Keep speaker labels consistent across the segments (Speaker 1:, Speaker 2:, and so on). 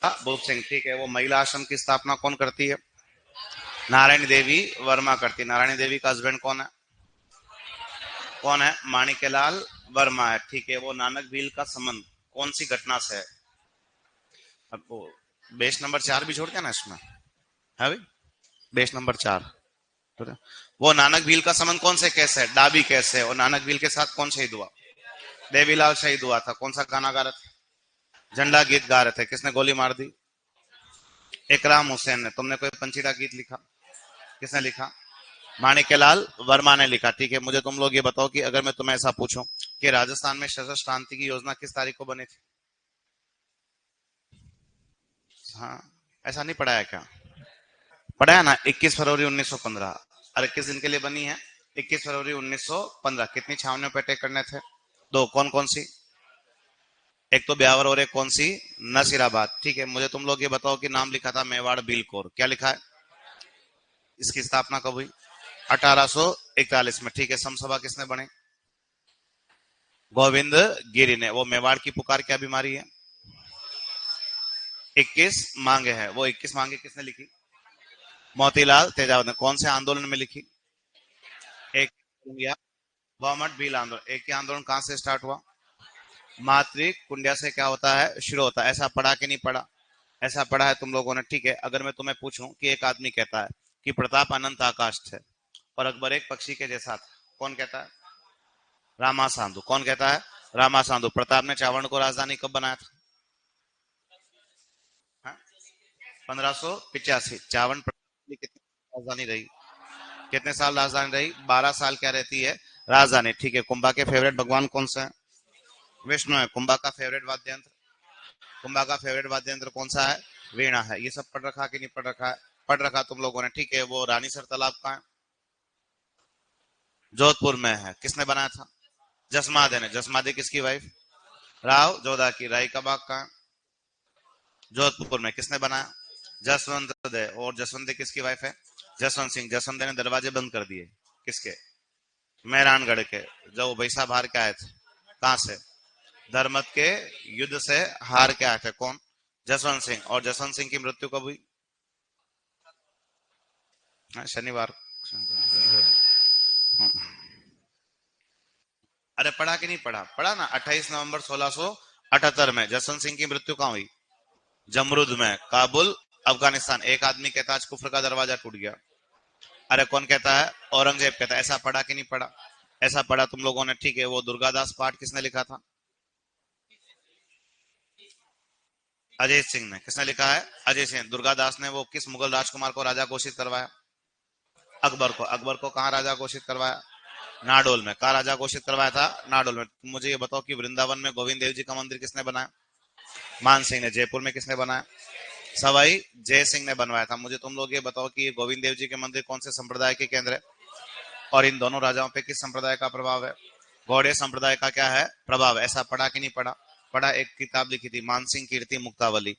Speaker 1: भूप सिंह, ठीक है। वो महिला आश्रम की स्थापना कौन करती है? नारायणी देवी वर्मा करती है। नारायणी देवी का हस्बैंड कौन है? कौन है? माणिक्यलाल वर्मा है, ठीक है। वो नानक भील का संबंध कौन सी घटना से है? अब वो बेस नंबर 4 भी छोड़ दिया ना इसमें, है भाई? Base number 4। तो वो नानक भील का संबंध कौन से केस है? डाबी केस है। और नानक भील के साथ कौन शहीद हुआ? देवीलाल शहीद हुआ था। कौन सा गाना गा रहे थे? झंडा गीत गा रहे थे। किसने गोली मार दी? इकराम हुसैन ने। तुमने कोई पंचीदा गीत लिखा? किसने लिखा? माणिक्यलाल वर्मा ने लिखा, ठीक है। मुझे तुम लोग ये बताओ कि अगर मैं तुम्हें ऐसा पूछूं कि राजस्थान में सशस्त्र क्रांति की योजना किस तारीख को बनी थी? हाँ, ऐसा नहीं पढ़ा है क्या? पढ़ा है ना, 21 फरवरी 1915। अरे किस दिन के लिए बनी है? 21 फरवरी 1915। कितनी छावनियों पे अटैक करने थे? दो। कौन कौन सी? एक तो ब्यावर और एक कौन सी? नसीराबाद, ठीक है। मुझे तुम लोग ये बताओ कि नाम लिखा था मेवाड़ बिलकोर, क्या लिखा है? इसकी स्थापना कब हुई? 1841 में, ठीक है। समसभा किसने बने? गोविंद गिरी ने। वो मेवाड़ की पुकार क्या बीमारी है? 21 मांगे है। वो 21 मांगे किसने लिखी? मोतीलाल तेजावत ने। कौन से आंदोलन में लिखी? एक इंडिया गवर्नमेंट बिल आंदोलन। एक ही आंदोलन कहां से स्टार्ट हुआ? मातृ कुंडिया से क्या होता है? शुरू होता है। ऐसा पढ़ा कि नहीं पढ़ा? ऐसा पढ़ा है तुम लोगों ने, ठीक है। अगर मैं तुम्हें पूछूं कि एक आदमी कहता है कि प्रताप अनंत आकाश थे और अकबर एक पक्षी के जैसा था, कौन कहता है? रामा सांधु। कौन कहता है? रामा सांधु। प्रताप ने चावड़ को राजधानी कब बनाया था? 1585। चावड़ की कितनी राजधानी रही? कितने साल राजधानी रही? 12 साल। क्या रहती है? राजधानी, ठीक है। कुंभा के फेवरेट भगवान कौन सा है? विष्णु है। कुंभा का फेवरेट वाद्य यंत्र? कुंभा का फेवरेट वाद्य यंत्र कौन सा है? वीणा है। ये सब पढ़ रखा कि नहीं पढ़ रखा है? पढ़ रखा तुम लोगों ने, ठीक है। वो रानीसर तालाब का है? जोधपुर में है। किसने बनाया था? जसमादे ने। जसमादे किसकी वाइफ? राव जोधा की। राई का बाग का है? जोधपुर में। किसने बनाया? जसवंत दे। और जसवंत दे किसकी वाइफ है? जसवंत सिंह। जसवंत दे ने दरवाजे बंद कर दिए किसके? मेहरानगढ़ के। जब वैसा बाहर के आए थे, कहां से? धर्मत के युद्ध से हार के आए थे। कौन? जसवंत सिंह। और जसवंत सिंह की मृत्यु कब हुई? शनिवार। अरे पढ़ा कि नहीं पढ़ा? पढ़ा ना। 28 नवंबर 1678 में जसवंत सिंह की मृत्यु कहां हुई? जमरुद में, काबुल, अफगानिस्तान। एक आदमी कहता है आज कुफर का दरवाजा टूट गया। अरे कौन कहता है? औरंगजेब कहता है। ऐसा पढ़ा कि नहीं पढ़ा? ऐसा पढ़ा तुम लोगों ने, ठीक है। वो दुर्गादास पाठ किसने लिखा था? अजय सिंह ने। किसने लिखा है? अजय सिंह। दुर्गादास ने वो किस मुगल राजकुमार को राजा घोषित करवाया? अकबर को। अकबर को कहाँ राजा घोषित करवाया? नाडोल में। कहाँ राजा घोषित करवाया था? नाडोल में। मुझे ये बताओ कि वृंदावन में गोविंद देव जी का मंदिर किसने बनाया? मान सिंह ने। जयपुर में किसने बनाया? सवाई जय सिंह ने बनवाया था। मुझे तुम लोग ये बताओ कि ये गोविंद देव जी के मंदिर कौन से संप्रदाय के केंद्र है? और इन दोनों राजाओं पे किस संप्रदाय का प्रभाव है? गौड़े संप्रदाय का क्या है? प्रभाव। ऐसा पढ़ा कि नहीं पढ़ा? पढ़ा। एक किताब लिखी थी मानसिंह कीर्ति मुक्तावली।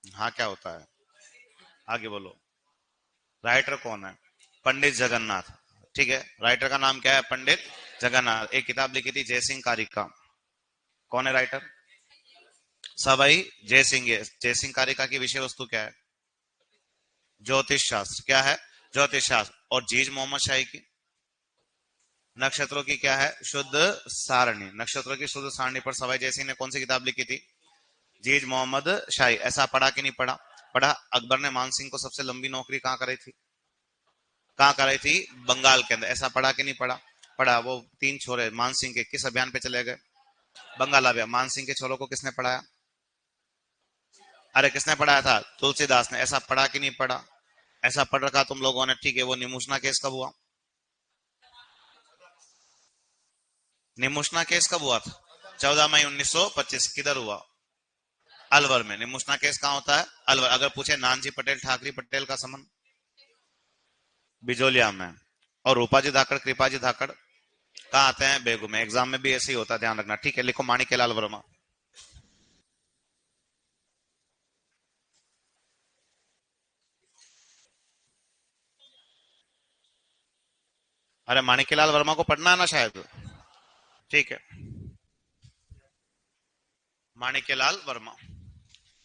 Speaker 1: हाँ, क्या होता है? आगे बोलो। राइटर कौन है? पंडित जगन्नाथ, ठीक है। राइटर का नाम क्या है? पंडित जगन्नाथ। एक किताब लिखी थी जयसिंह कारिका। कौन है राइटर? सवाई जय सिंह। जयसिंह कारिका की विषय वस्तु क्या है? ज्योतिष शास्त्र। क्या है? ज्योतिष शास्त्र। और जीज मोहम्मद शाही की नक्षत्रों की क्या है? शुद्ध सारणी। नक्षत्रों की शुद्ध सारणी पर सवाई जय सिंह ने कौन सी किताब लिखी थी? जीज मोहम्मद शाही। ऐसा पढ़ा कि नहीं पढ़ा? पढ़ा। अकबर ने मानसिंह को सबसे लंबी नौकरी कहाँ कराई थी? कहाँ कराई थी? बंगाल के अंदर। ऐसा पढ़ा कि नहीं पढ़ा? पढ़ा। वो 3 छोरे मानसिंह के किस अभियान पे चले गए? बंगाल अभियान। मानसिंह के छोरों को किसने पढ़ाया? अरे किसने पढ़ाया था? तुलसीदास ने। ऐसा पढ़ा कि नहीं पढ़ा? ऐसा पढ़ रखा तुम लोगों ने, ठीक है। वो निमुषना केस कब हुआ? निमुषना केस कब हुआ था? 14 मई 1925। किधर हुआ? अलवर में। निमुषना केस कहाँ होता है? अलवर। अगर पूछे नानजी पटेल ठाकरी पटेल का संबंध? बिजोलिया में। और रूपाजी धाकड़ कृपाजी धाकड़ कहाँ आते हैं? बेगू में। एग्जाम में भी ऐसे ही होता है, ध्यान रखना, ठीक है। लिखो माणिक्यलाल वर्मा। अरे माणिक्यलाल वर्मा को पढ़ना है ना शायद, ठीक है। माणिक्यलाल वर्मा।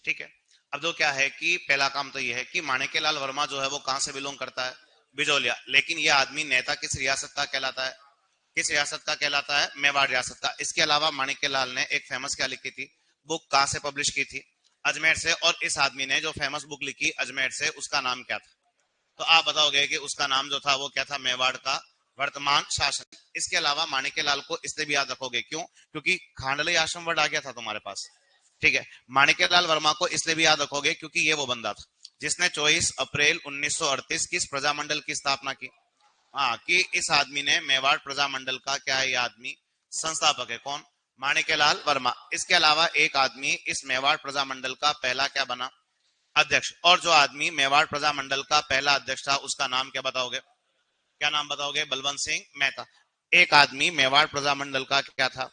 Speaker 1: ठीक है। अब जो क्या है कि पहला काम तो ये है कि माणिक्यलाल वर्मा जो है वो कहां से बिलोंग करता है, बिजोलिया। लेकिन ये आदमी नेता किस रियासत का कहलाता है, किस रियासत का कहलाता है, मेवाड़ रियासत का। इसके अलावा माणिक्यलाल ने एक फेमस क्या लिखी थी, बुक कहां से पब्लिश की थी, अजमेर से। और इस आदमी ने जो फेमस बुक लिखी अजमेर से, उसका नाम क्या था, तो आप बताओगे कि उसका नाम जो था वो क्या था, मेवाड़ का वर्तमान शासन। इसके अलावा माणिक्यलाल को इसलिए भी याद रखोगे, क्यों, क्योंकि खांडली आश्रम वर्ड आ गया था तुम्हारे पास, ठीक है। माणिक्यलाल वर्मा को इसलिए भी याद रखोगे क्योंकि ये वो बंदा था जिसने 24 अप्रैल 1938 किस प्रजामंडल की स्थापना की। हाँ, कि इस आदमी ने मेवाड़ प्रजामंडल का क्या है, ये आदमी संस्थापक है, कौन, माणिक्यलाल वर्मा। इसके अलावा एक आदमी इस मेवाड़ प्रजामंडल का पहला क्या बना, अध्यक्ष। और जो आदमी मेवाड़ प्रजामंडल का पहला अध्यक्ष था उसका नाम क्या बताओगे, क्या नाम बताओगे, बलवंत सिंह मेहता। एक आदमी मेवाड़ प्रजामंडल का क्या था,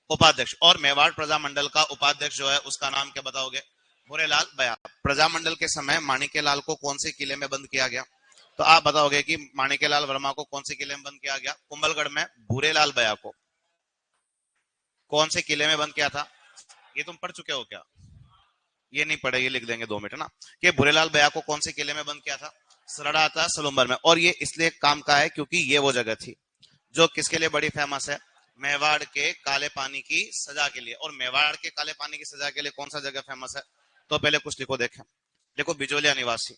Speaker 1: उपाध्यक्ष। और मेवाड़ प्रजामंडल का उपाध्यक्ष जो है उसका नाम क्या बताओगे, भूरेलाल बयाक। प्रजामंडल के समय माणिक्यलाल को कौन से किले में बंद किया गया, तो आप बताओगे कि माणिक्यलाल वर्मा को कौन से किले में बंद किया गया, कुंभलगढ़ में। भूरेलाल बयाक को कौन से किले में बंद किया था, ये तुम पढ़ चुके हो क्या, ये नहीं पढ़े, ये लिख देंगे 2 मिनट ना, कि भूरेलाल बयाक को कौन से किले में बंद किया था, सरड़ा था सलुम्बर में। और ये इसलिए काम का है क्योंकि ये वो जगह थी जो किसके लिए बड़ी फेमस है, मेवाड़ के काले पानी की सजा के लिए। और मेवाड़ के काले पानी की सजा के लिए कौन सा जगह फेमस है, तो पहले कुछ लिखो, देखें, देखो, बिजोलिया निवासी,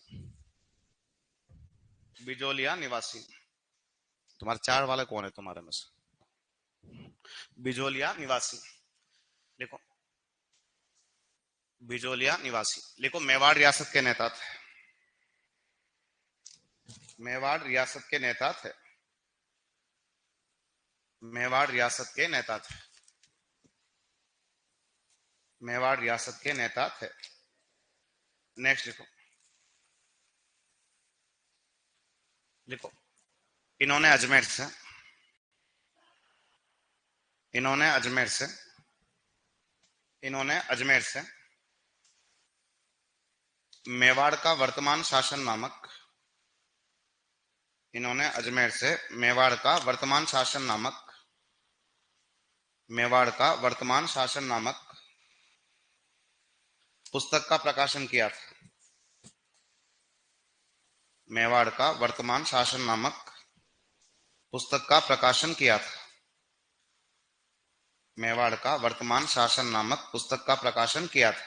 Speaker 1: बिजोलिया निवासी। तुम्हारे चार वाले कौन है तुम्हारे में से, बिजोलिया निवासी, लिखो, बिजोलिया निवासी लिखो। मेवाड़ रियासत के नेता थे, मेवाड़ रियासत के नेता थे, मेवाड़ रियासत के नेता थे, मेवाड़ रियासत के नेता थे। नेक्स्ट लिखो, लिखो, इन्होंने अजमेर से, इन्होंने अजमेर से, इन्होंने अजमेर से मेवाड़ का वर्तमान शासन नामक, इन्होंने अजमेर से मेवाड़ का वर्तमान शासन नामक, मेवाड़ का वर्तमान शासन नामक पुस्तक का प्रकाशन किया था। मेवाड़ का वर्तमान शासन नामक पुस्तक का प्रकाशन किया था, मेवाड़ का वर्तमान शासन नामक पुस्तक का प्रकाशन किया था,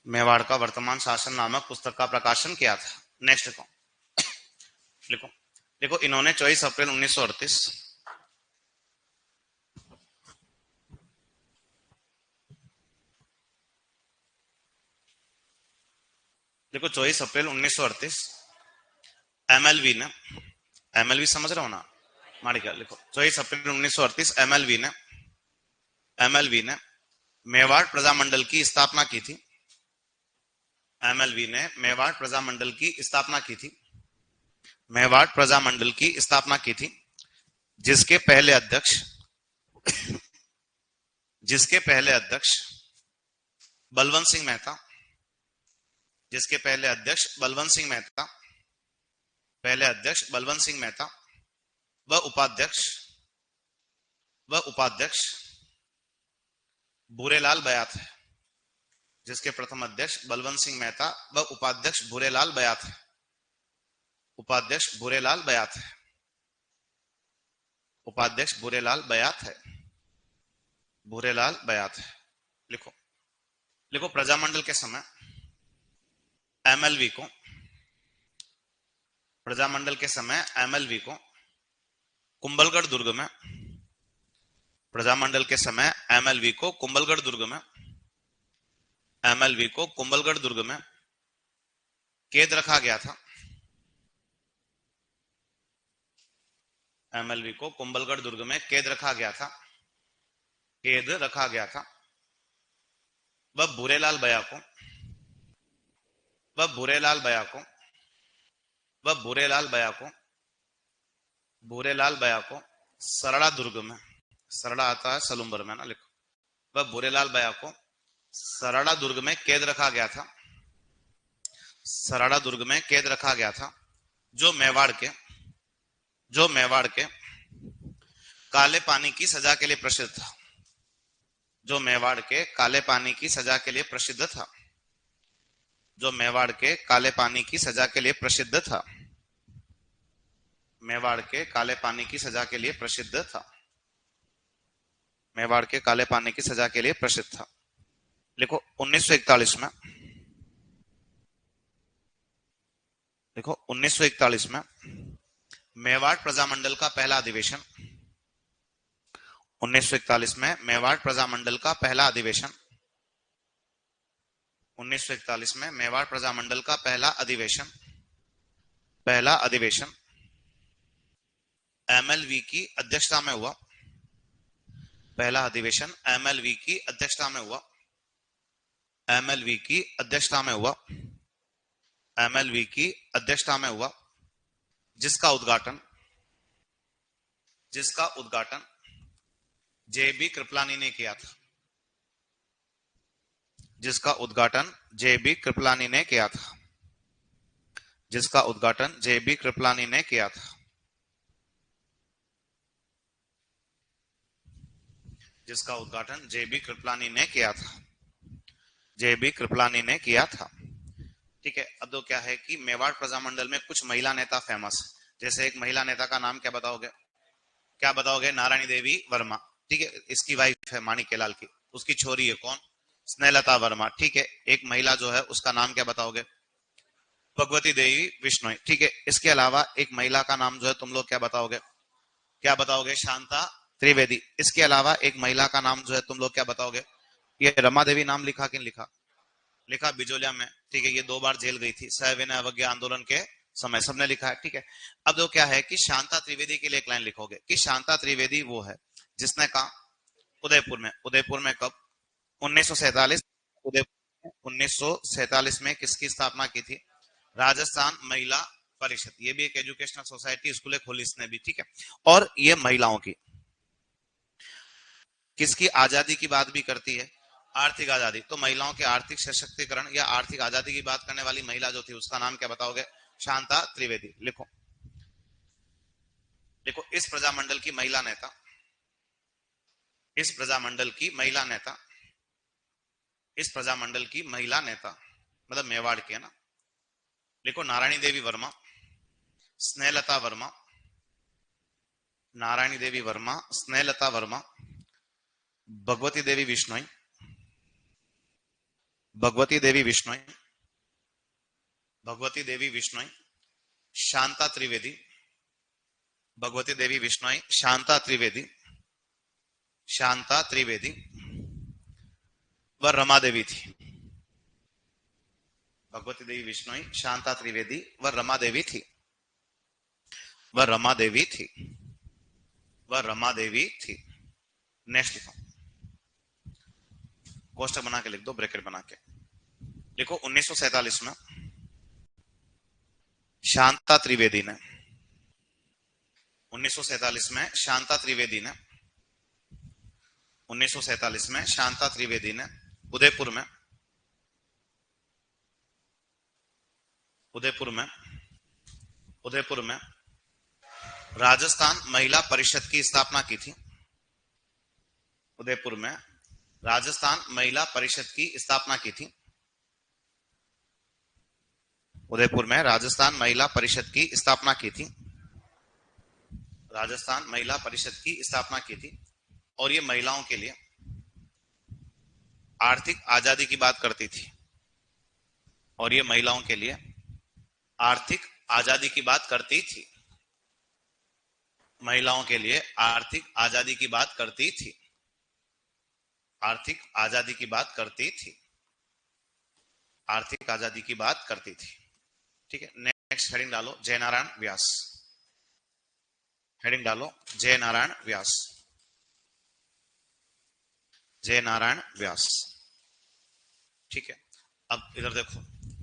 Speaker 1: मेवाड़ का वर्तमान शासन नामक पुस्तक का प्रकाशन किया था। नेक्स्ट लिखो, लिखो, देखो, इन्होंने 24 अप्रैल 1938, देखो 24 अप्रैल 1938 एमएलवी ने, एमएलवी समझ रहे हो ना, माड़िका, लिखो 24 अप्रैल 1938 एमएलवी ने, एमएलवी ने मेवाड़ प्रजामंडल की स्थापना की थी, एमएलवी ने मेवाड़ प्रजामंडल की स्थापना की थी, मेवाड़ प्रजामंडल की स्थापना की थी, जिसके पहले अध्यक्ष, जिसके पहले अध्यक्ष बलवंत सिंह मेहता, जिसके पहले अध्यक्ष बलवंत सिंह मेहता, पहले अध्यक्ष बलवंत सिंह मेहता, व उपाध्यक्ष, व उपाध्यक्ष भूरेलाल बयात है, जिसके प्रथम अध्यक्ष बलवंत सिंह मेहता व उपाध्यक्ष भूरेलाल बयात है, उपाध्यक्ष भूरेलाल बयात है, उपाध्यक्ष भूरेलाल बयात है, भूरेलाल बयात है। लिखो, लिखो, प्रजामंडल के समय एमएलवी को, प्रजामंडल के समय एमएलवी को कुंभलगढ़ दुर्ग में, प्रजामंडल के समय एमएलवी को कुंभलगढ़ दुर्ग में, एमएलवी को कुंभलगढ़ दुर्ग में कैद रखा गया था, एमएलवी को कुंभलगढ़ दुर्ग में कैद रखा गया था, कैद रखा गया था। वह भूरेलाल बया को, वह भूरेलाल बया को, वह भूरेलाल बया को, भूरेलाल बया को सरड़ा दुर्ग में, सरड़ा आता है सलुम्बर में ना, लिखो, वह भूरेलाल बया को सरड़ा दुर्ग में कैद रखा गया था, सरड़ा दुर्ग में कैद रखा गया था, जो मेवाड़ के, जो मेवाड़ के काले पानी की सजा के लिए प्रसिद्ध था, जो मेवाड़ के काले पानी की सजा के लिए प्रसिद्ध था। जो मेवाड़ के काले पानी की सजा के लिए प्रसिद्ध था। मेवाड़ के काले पानी की सजा के लिए प्रसिद्ध था। मेवाड़ के काले पानी की सजा के लिए प्रसिद्ध था। लिखो 1941 में, देखो 1941 में मेवाड़ प्रजामंडल का पहला अधिवेशन, 1941 में मेवाड़ प्रजामंडल का पहला अधिवेशन, 1941 में मेवाड़ प्रजामंडल का पहला अधिवेशन, पहला अधिवेशन एमएलवी की अध्यक्षता में हुआ। पहला अधिवेशन एमएलवी की अध्यक्षता में हुआ। एमएलवी की अध्यक्षता में हुआ। एमएलवी की अध्यक्षता में हुआ, जिसका उद्घाटन जेबी कृपलानी ने किया था। जिसका उद्घाटन जेबी कृपलानी ने किया था। जिसका उद्घाटन जेबी कृपलानी ने किया था। जिसका उद्घाटन जेबी कृपलानी ने किया था। जेबी कृपलानी ने किया था। ठीक है। अब तो क्या है कि मेवाड़ प्रजामंडल में कुछ महिला नेता फेमस, जैसे एक महिला नेता का नाम क्या बताओगे? क्या बताओगे? नारायणी देवी वर्मा। ठीक है, इसकी वाइफ है माणिक्यलाल की, उसकी छोरी है कौन? स्नेहलता वर्मा। ठीक है। एक महिला जो है उसका नाम क्या बताओगे? भगवती देवी बिश्नोई। ठीक है। इसके अलावा एक महिला का नाम जो है तुम लोग क्या बताओगे? क्या बताओगे? शांता त्रिवेदी। इसके अलावा एक महिला का नाम जो है तुम लोग क्या बताओगे? ये रमा देवी नाम लिखा कि नहीं लिखा? लिखा, बिजोलिया में। ठीक है। ये 2 बार जेल गई थी सविनय अवज्ञा आंदोलन के समय, सबने लिखा है। ठीक है। अब तो क्या है कि शांता त्रिवेदी के लिए एक लाइन लिखोगे कि शांता त्रिवेदी वो है जिसने कहा उदयपुर में। उदयपुर में कब? 1947। उदयपुर 1947 में किसकी स्थापना की थी? राजस्थान महिला परिषद। ये भी एक एजुकेशनल सोसाइटी स्कूल खोली इसने भी। ठीक है। और ये महिलाओं की किसकी आजादी की बात भी करती है? आर्थिक आजादी। तो महिलाओं के आर्थिक सशक्तिकरण या आर्थिक आजादी की बात करने वाली महिला जो थी उसका नाम क्या बताओगे? शांता त्रिवेदी। लिखो, देखो इस प्रजामंडल की महिला नेता, इस प्रजामंडल की महिला नेता, इस प्रजामंडल की महिला नेता मतलब मेवाड़ की है ना। लिखो, नारायणी देवी वर्मा, स्नेहलता वर्मा, नारायणी देवी वर्मा, स्नेहलता वर्मा, भगवती देवी बिश्नोई, भगवती देवी बिश्नोई, भगवती देवी बिश्नोई, शांता त्रिवेदी, भगवती देवी बिश्नोई, शांता त्रिवेदी, शांता त्रिवेदी व रमा देवी थी। भगवती देवी बिश्नोई, शांता त्रिवेदी व रमा देवी थी। वह रमा देवी थी। वह रमा देवी थी। नेक्स्ट लिखो, कोष्टक बना के लिख दो, ब्रैकेट बना के लिखो। 1947 में शांता त्रिवेदी ने, 1947 में शांता त्रिवेदी ने, 1947 में शांता त्रिवेदी ने उदयपुर में, उदयपुर में, उदयपुर में राजस्थान महिला परिषद की स्थापना की थी। उदयपुर में राजस्थान महिला परिषद की स्थापना की थी। उदयपुर में राजस्थान महिला परिषद की स्थापना की थी। राजस्थान महिला परिषद की स्थापना की थी। और ये महिलाओं के लिए आर्थिक आजादी की बात करती थी। और ये महिलाओं के लिए आर्थिक आजादी की बात करती थी। महिलाओं के लिए आर्थिक आजादी की बात करती थी। आर्थिक आजादी की बात करती थी। आर्थिक आजादी की बात करती थी। ठीक है। नेक्स्ट हेडिंग डालो, जयनारायण व्यास। हेडिंग डालो, जयनारायण व्यास। जयनारायण व्यास। ठीक है। अब इधर देखो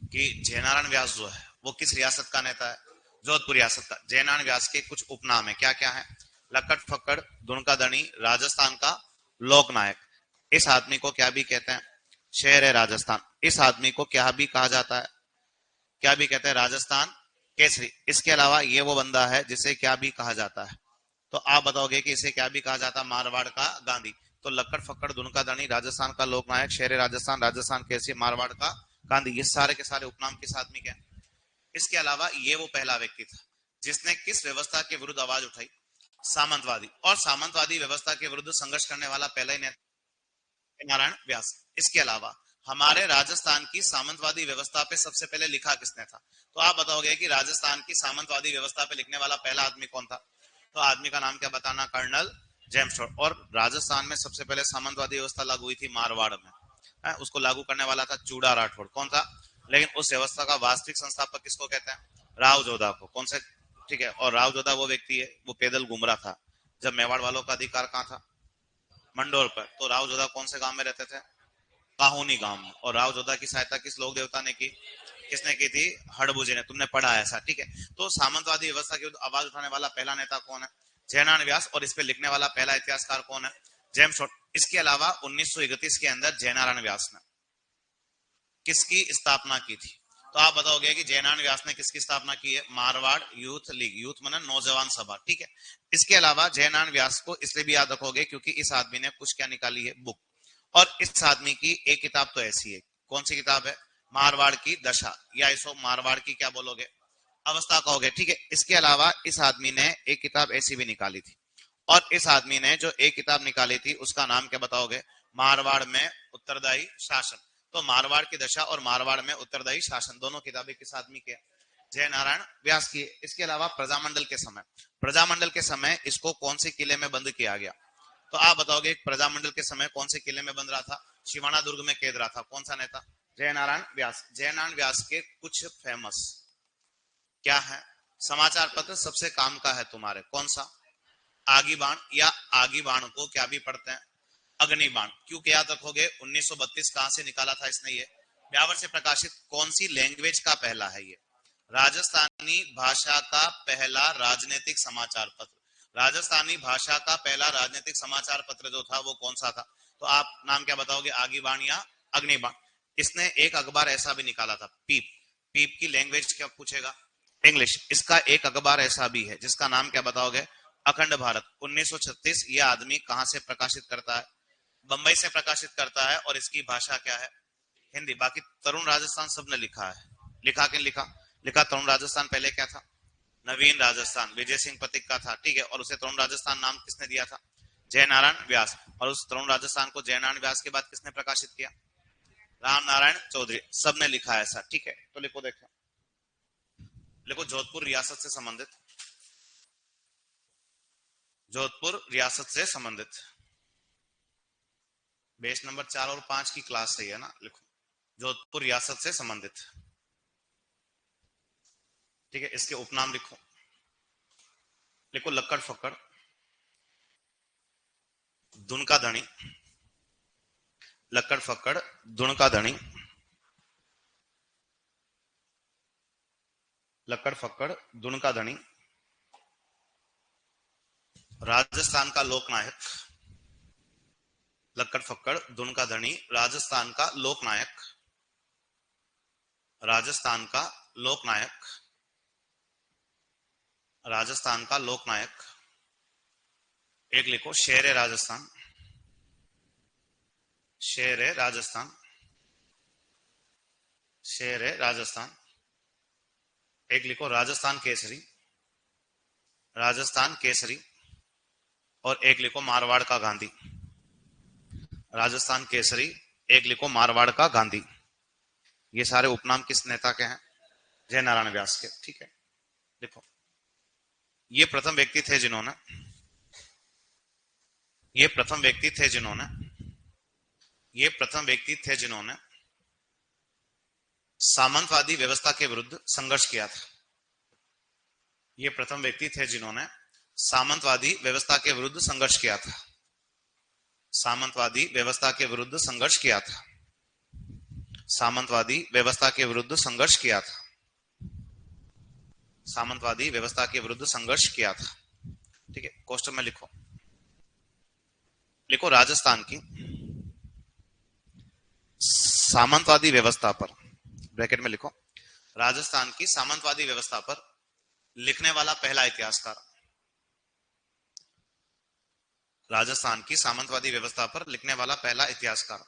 Speaker 1: कि जयनारायण व्यास जो है वो किस रियासत का नेता है? जोधपुर रियासत का। जयनारायण व्यास के कुछ उपनाम है, क्या क्या है? लक्कड़ फक्कड़, दुनका दणी, राजस्थान का लोकनायक। इस आदमी को क्या भी कहते हैं? शेर है राजस्थान। इस आदमी को क्या भी कहा जाता है? क्या भी कहते हैं? राजस्थान केसरी। इसके अलावा ये वो बंदा है जिसे क्या भी कहा जाता है? तो आप बताओगे कि इसे क्या भी कहा जाता है? मारवाड़ का गांधी। तो लक्कड़ फक्कड़ दुनका धनी, राजस्थान का लोकनायक, शेर राजस्थान, राजस्थान केसरी, मारवाड़ का गांधी, ये सारे के सारे उपनाम किस आदमी के हैं? इसके अलावा ये वो पहला व्यक्ति था जिसने किस व्यवस्था के विरुद्ध आवाज उठाई? सामंतवादी। और सामंतवादी व्यवस्था के विरुद्ध संघर्ष करने वाला पहला ही नेता नारायण व्यास। इसके अलावा हमारे राजस्थान की सामंतवादी व्यवस्था पे सबसे पहले लिखा किसने था? तो आप बताओगे कि राजस्थान की सामंतवादी व्यवस्था पे लिखने वाला पहला आदमी कौन था? तो आदमी का नाम क्या बताना? Colonel James Tod. और राजस्थान में सबसे पहले सामंतवादी व्यवस्था लागू हुई थी मारवाड़ में, है? उसको लागू करने वाला था चूड़ा राठौड़। कौन था? लेकिन उस व्यवस्था का वास्तविक संस्थापक किसको कहते हैं? राव जोधा को। कौन से? ठीक है। और राव जोधा वो व्यक्ति है, वो पैदल घूम रहा था जब मेवाड़ वालों का अधिकार कहाँ था? मंडोर पर। तो राव जोधा कौन से गांव में रहते थे? काहुनी गांव में। और राव जोधा की सहायता किस लोक देवता ने की? किसने की थी? हड़बू ने। तुमने पढ़ा ऐसा, ठीक है। तो सामंतवादी व्यवस्था के विरुद्ध आवाज उठाने वाला पहला नेता कौन है? जयनारायण व्यास। और इस पे लिखने वाला पहला इतिहासकार कौन है? James Tod. इसके अलावा 1931 के अंदर जयनारायण व्यास ने किसकी स्थापना की थी? तो आप बताओगे कि जयनारायण व्यास ने किसकी स्थापना की है? Marwar youth league. यूथ माने नौजवान सभा, ठीक है। इसके अलावा जयनारायण व्यास को इसलिए भी याद रखोगे क्योंकि इस आदमी ने कुछ क्या निकाली है? बुक। और इस आदमी की एक किताब तो ऐसी है। कौन सी किताब है? मारवाड़ की दशा, या इसको मारवाड़ की क्या बोलोगे? अवस्था कहोगे, ठीक है। इसके अलावा इस आदमी ने एक किताब ऐसी भी निकाली थी। और इस आदमी ने जो एक किताब निकाली थी उसका नाम क्या बताओगे? मारवाड़ में उत्तरदायी शासन। तो मारवाड़ की दशा और मारवाड़ में उत्तरदायी शासन दोनों किताबें किस आदमी के? जयनारायण व्यास की। इसके अलावा प्रजामंडल के समय, प्रजामंडल के समय इसको कौन से किले में बंद किया गया? तो आप बताओगे प्रजामंडल के समय कौन से किले में बंद रहा था? शिवाना दुर्ग में कैद रहा था। कौन सा नेता? जयनारायण व्यास। जयनारायण व्यास के कुछ फेमस क्या है? समाचार पत्र सबसे काम का है तुम्हारे, कौन सा? आगी बाण, या आगी बाण को क्या भी पढ़ते हैं? अग्निबाण। क्यों याद रखोगे? 1932 कहां से निकाला था इसने? ये ब्यावर से प्रकाशित कौन सी लैंग्वेज का पहला है? ये राजस्थानी भाषा का पहला राजनीतिक समाचार पत्र। राजस्थानी भाषा का पहला राजनीतिक समाचार पत्र जो था वो कौन सा था? तो आप नाम क्या बताओगे? आगीबाण या अग्निबाण। इसने एक अखबार ऐसा भी निकाला था, पीप। पीप की लैंग्वेज क्या पूछेगा? इंग्लिश। इसका एक अखबार ऐसा भी है जिसका नाम क्या बताओगे? अखंड भारत। 1936 यह आदमी कहां से प्रकाशित करता है? बंबई से प्रकाशित करता है। और इसकी भाषा क्या है? हिंदी। बाकी तरुण राजस्थान सबने लिखा है। लिखा कि लिखा? लिखा। तरुण राजस्थान पहले क्या था? नवीन राजस्थान, विजय सिंह पथिक का था, ठीक है। और उसे तरुण राजस्थान नाम किसने दिया था? जयनारायण व्यास। और उस तरुण राजस्थान को जयनारायण व्यास के बाद किसने प्रकाशित किया? राम नारायण चौधरी। सबने लिखा है ऐसा, ठीक है। तो लिखो, देखो लिखो, जोधपुर रियासत से संबंधित, जोधपुर रियासत से संबंधित। बेस नंबर 4 और 5 की क्लास सही है ना? लिखो, जोधपुर रियासत से संबंधित, ठीक है। इसके उपनाम लिखो। लिखो, लक्कड़ फक्कड़, दुनका धनी, लक्कड़ फक्कड़, दुनका धनी, लक्कड़ फक्कड़, दुनका धनी, राजस्थान का लोकनायक, लक्कड़ फक्कड़, दुनका धनी, राजस्थान का लोकनायक, राजस्थान का लोकनायक, राजस्थान का लोकनायक। एक लिखो, शेर है राजस्थान, शेर है राजस्थान, शेर है राजस्थान। एक लिखो, राजस्थान केसरी, राजस्थान केसरी। और एक लिखो, मारवाड़ का गांधी, राजस्थान केसरी। एक लिखो, मारवाड़ का गांधी। ये सारे उपनाम किस नेता के हैं? जयनारायण व्यास के, ठीक है। देखो, ये प्रथम व्यक्ति थे जिन्होंने, ये प्रथम व्यक्ति थे जिन्होंने, ये प्रथम व्यक्ति थे जिन्होंने सामंतवादी व्यवस्था के विरुद्ध संघर्ष किया था। ये प्रथम व्यक्ति थे जिन्होंने सामंतवादी व्यवस्था के विरुद्ध संघर्ष किया था, सामंतवादी व्यवस्था के विरुद्ध संघर्ष किया था, सामंतवादी व्यवस्था के विरुद्ध संघर्ष किया था, सामंतवादी व्यवस्था के विरुद्ध संघर्ष किया था, ठीक है। क्वेश्चन में लिखो, लिखो, राजस्थान की सामंतवादी व्यवस्था पर, ब्रैकेट में लिखो, राजस्थान की सामंतवादी व्यवस्था पर लिखने वाला पहला इतिहासकार। राजस्थान की सामंतवादी व्यवस्था पर लिखने वाला पहला इतिहासकार,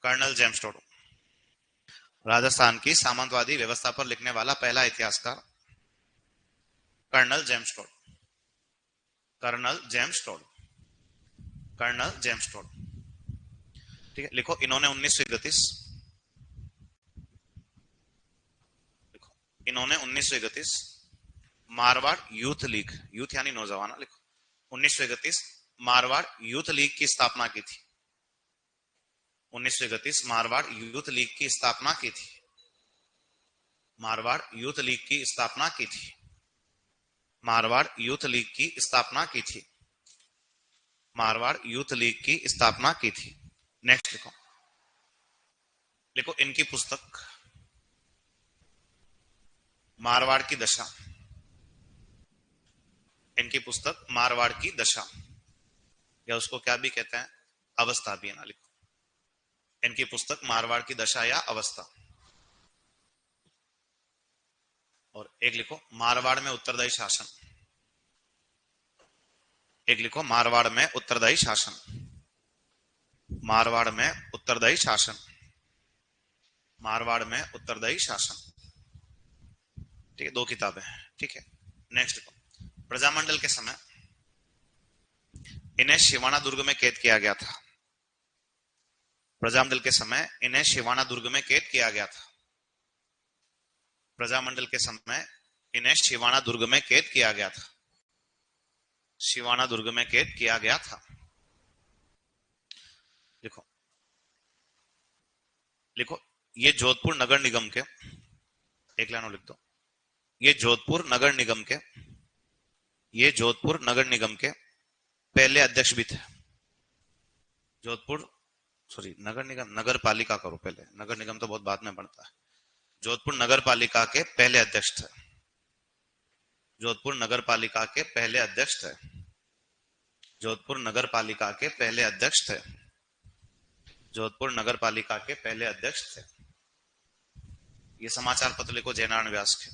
Speaker 1: कर्नल जेम्स टोड। राजस्थान की सामंतवादी व्यवस्था पर लिखने वाला पहला इतिहासकार, colonel James Tod. Colonel James Tod. Colonel James Tod. ठीक है, लिखो इन्होंने 1931, इन्होंने 1931 मारवाड़ यूथ लीग, यूथ यानी नौजवान, लिखो 1931 मारवाड़ यूथ लीग की स्थापना की थी। 1931 मारवाड़ यूथ लीग की स्थापना की थी। मारवाड़ यूथ लीग की स्थापना की थी। मारवाड़ यूथ लीग की स्थापना की थी। मारवाड़ यूथ लीग की स्थापना की थी। नेक्स्ट लिखो, लिखो इनकी पुस्तक मारवाड़ की दशा। इनकी पुस्तक मारवाड़ की दशा, या उसको क्या भी कहते हैं, अवस्था भी है ना, लिखो इनकी पुस्तक मारवाड़ की दशा या अवस्था। और एक लिखो मारवाड़ में उत्तरदायी शासन। एक लिखो मारवाड़ में उत्तरदायी शासन। मारवाड़ में उत्तरदायी शासन। मारवाड़ में उत्तरदायी शासन। ठीक है, दो किताबें। ठीक है, नेक्स्ट लिखो प्रजामंडल के समय इन्हें शिवाना दुर्ग में कैद किया गया था। प्रजामंडल के समय इन्हें शिवाना दुर्ग में कैद किया गया था। प्रजामंडल के समय इन्हें शिवाना दुर्ग में कैद किया गया था। शिवाना दुर्ग में कैद किया गया था। लिखो, लिखो ये जोधपुर नगर निगम के, एक लाइन लिख दो, ये जोधपुर नगर निगम के, ये जोधपुर नगर निगम के पहले अध्यक्ष भी थे। जोधपुर, सॉरी नगर निगम, नगर पालिका करो पहले, नगर निगम तो बहुत बाद में बनता है। जोधपुर नगर पालिका के पहले अध्यक्ष थे। जोधपुर नगर पालिका के पहले अध्यक्ष थे। जोधपुर नगर पालिका के पहले अध्यक्ष थे। जोधपुर नगर पालिका के पहले अध्यक्ष थे। ये समाचार पत्र लिखो जयनारायण व्यास के।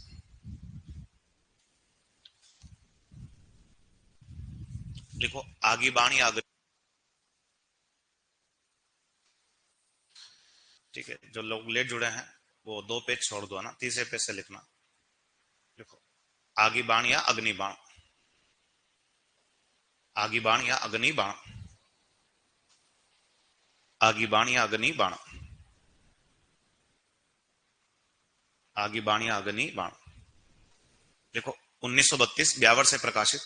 Speaker 1: लिखो आगी बाणी आग। ठीक है, जो लोग लेट जुड़े हैं वो 2 पेज छोड़ दो ना, तीसरे पेज से लिखना। लिखो आगी बाण या अग्नि बाण। आगी बाण या अग्नि बाण। आगी बाण या अग्नि बाण। आगी बाण या अग्नि बाण। देखो 1932 ब्यावर से प्रकाशित,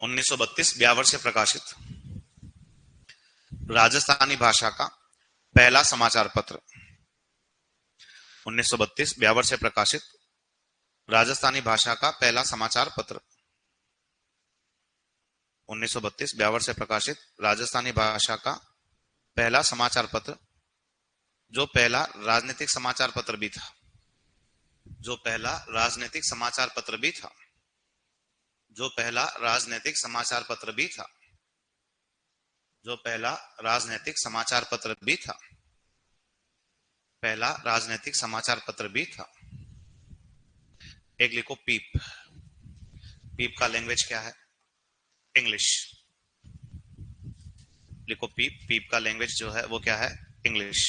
Speaker 1: 1932 ब्यावर से प्रकाशित राजस्थानी भाषा का पहला समाचार पत्र। 1932 ब्यावर से प्रकाशित राजस्थानी भाषा का पहला समाचार पत्र। 1932 ब्यावर से प्रकाशित राजस्थानी भाषा का पहला समाचार पत्र, जो पहला राजनीतिक समाचार पत्र भी था। जो पहला राजनीतिक समाचार पत्र भी था। जो पहला राजनीतिक समाचार पत्र भी था। जो पहला राजनीतिक समाचार पत्र भी था। पहला राजनीतिक समाचार पत्र भी था। एक लिखो पीप। पीप का लैंग्वेज क्या है? इंग्लिश। लिखो पीप। पीप का लैंग्वेज जो है वो क्या है? इंग्लिश।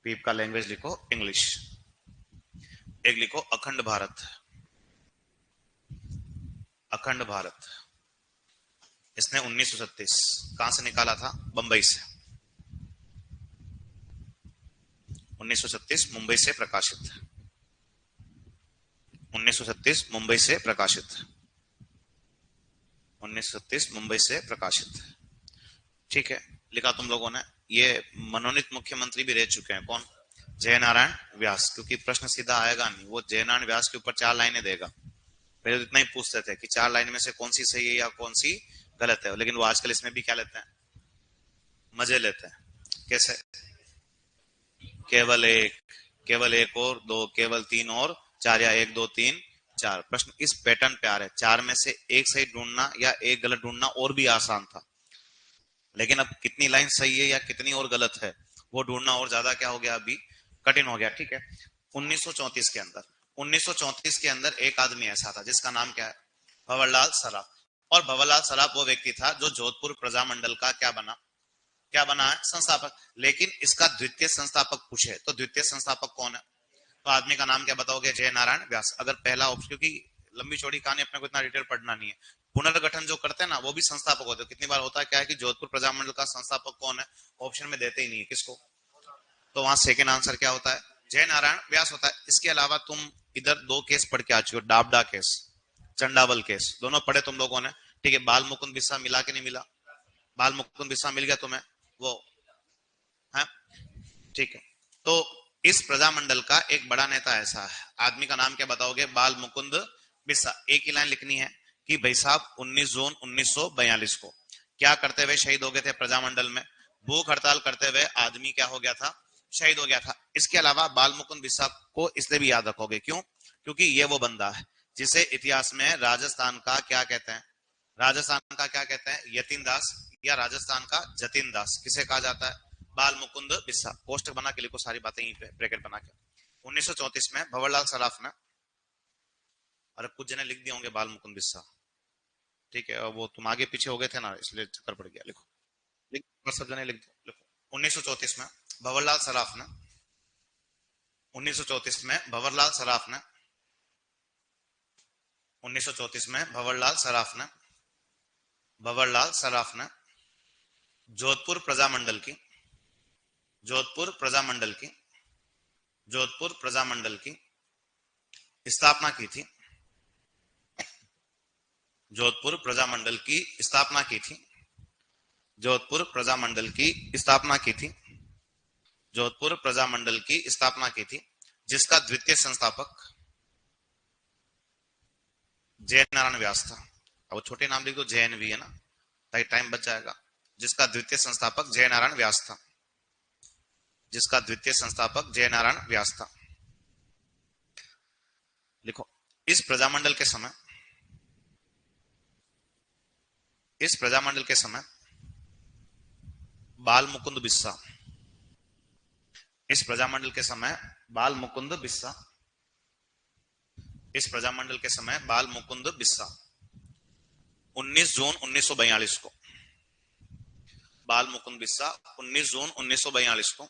Speaker 1: पीप का लैंग्वेज लिखो इंग्लिश। एक लिखो अखंड भारत। अखंड भारत, इसने 1936 कहां से निकाला था? बंबई से। 1936 मुंबई से प्रकाशित। 1936 मुंबई से प्रकाशित। 1936 मुंबई से प्रकाशित। ठीक है, लिखा तुम लोगों ने। ये मनोनीत मुख्यमंत्री भी रह चुके हैं। कौन? जयनारायण व्यास। क्योंकि प्रश्न सीधा आएगा नहीं, वो जयनारायण व्यास के ऊपर 4 लाइनें देगा। पहले तो इतना ही पूछते थे कि 4 लाइन में से कौन सी सही है या कौन सी गलत है, लेकिन वो आजकल इसमें भी क्या लेते हैं? मजे लेते हैं। कैसे? केवल एक, केवल एक और दो, केवल 3 और 4, या 1 2 3 4। प्रश्न इस पैटर्न पे आ रहे हैं। 4 में से एक सही ढूंढना या एक गलत ढूंढना और भी आसान था, लेकिन अब कितनी लाइन सही है या कितनी और गलत है वो ढूंढना और ज्यादा क्या हो गया, अभी कठिन हो गया। ठीक है, 1934 के अंदर 1934 के अंदर एक आदमी ऐसा था जिसका नाम क्या है, भंवरलाल सराफ। और भंवरलाल सराफ वो व्यक्ति था जो जोधपुर प्रजामंडल का क्या बना है, संस्थापक। लेकिन इसका द्वितीय संस्थापक पूछे तो द्वितीय संस्थापक कौन है, तो आदमी का नाम क्या बताओगे, जय नारायण व्यास। अगर पहला ऑप्शन, क्योंकि लंबी चौड़ी कहानी अपने को इतना डिटेल पढ़ना नहीं है, पुनर्गठन जो करते हैं ना वो भी संस्थापक होते हैं। कितनी बार होता है क्या है कि जोधपुर प्रजामंडल का संस्थापक कौन है, ऑप्शन में देते ही नहीं है किसको, तो वहां सेकेंड आंसर क्या होता है, जय नारायण व्यास होता है। इसके अलावा तुम इधर दो केस पढ़ के आ चुके हो, डाबडा केस, चंडावल केस, दोनों पढ़े तुम लोगों ने, ठीक है। बाल मुकुंद बिस्सा मिला कि नहीं मिला, बाल मुकुंद बिस्सा मिल गया तुम्हें वो, है ठीक है। तो इस प्रजामंडल का एक बड़ा नेता ऐसा है, आदमी का नाम क्या बताओगे, बाल मुकुंद बिस्सा। एक ही लाइन लिखनी है कि भाई साहब 19 जून 1942 को क्या करते हुए शहीद हो गए थे प्रजामंडल में, भूख हड़ताल करते हुए आदमी क्या हो गया था, शहीद हो गया था। इसके अलावा बाल मुकुंद बिस्सा को इसलिए भी याद रखोगे, क्यों, क्योंकि ये वो बंदा है जिसे इतिहास में राजस्थान का क्या कहते हैं, राजस्थान का क्या कहते हैं, यतीन दास, या राजस्थान का जतीन दास किसे कहा जाता है, बाल मुकुंद बिस्सा। पोस्टर बना के लिखो सारी बातें यहीं पे ब्रैकेट बना के। 1934 में भंवरलाल सराफ ने, अरे कुछ जने लिख दिए होंगे बाल मुकुंद बिस्सा, ठीक है, और वो तुम आगे पीछे हो गए थे ना इसलिए चक्कर पड़ गया, लिखो लिख, सब जने लिख दो, लिखो। 1934 में भंवरलाल सराफ ने, 1934 में भंवरलाल सराफ ने, 1934 में भंवरलाल सराफ ने, भंवरलाल सराफ ने जोधपुर प्रजामंडल की, जोधपुर प्रजामंडल की, जोधपुर प्रजामंडल की स्थापना की थी, जोधपुर प्रजामंडल की स्थापना की थी, जोधपुर प्रजामंडल की स्थापना की थी, जोधपुर प्रजामंडल की स्थापना की थी, जिसका द्वितीय संस्थापक जय नारायण व्यास था। अब छोटे नाम लिख दो, जैन भी है ना, ताकि टाइम बच जाएगा। जिसका द्वितीय संस्थापक जय नारायण व्यास था, जिसका द्वितीय संस्थापक जय नारायण व्यास था। लिखो, इस प्रजामंडल के समय, इस प्रजामंडल के समय बाल मुकुंद बिस्सा, इस प्रजामंडल के समय बाल मुकुंद बिस्सा, इस प्रजामंडल के समय बाल मुकुंद बिस्सा 19 जून 1942 को, बाल मुकुंद बिस्सा 19 जून 1942 को,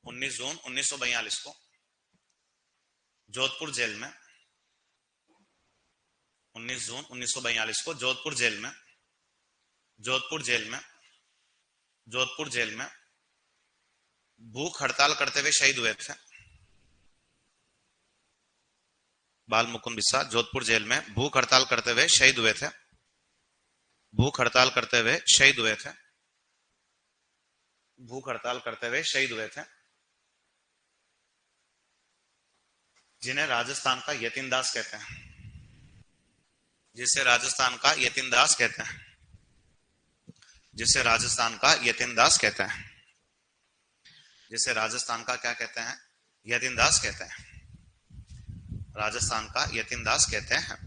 Speaker 1: 19 जून 1942 को जोधपुर जेल में, 19 जून 1942 को जोधपुर जेल में, जोधपुर जेल में, जोधपुर जेल में भूख हड़ताल करते हुए शहीद हुए थे। बाल मुकुंद बिस्सा जोधपुर जेल में भूख हड़ताल करते हुए शहीद हुए थे, भूख हड़ताल करते हुए शहीद हुए थे, भूख हड़ताल करते हुए शहीद हुए थे, जिन्हें राजस्थान का यतीन दास कहते हैं, जिसे राजस्थान का यतीन दास कहते हैं, जिसे राजस्थान का यतीन दास कहते हैं, जिसे राजस्थान का क्या कहते हैं, यतीन दास कहते हैं, राजस्थान का यतीन दास कहते हैं,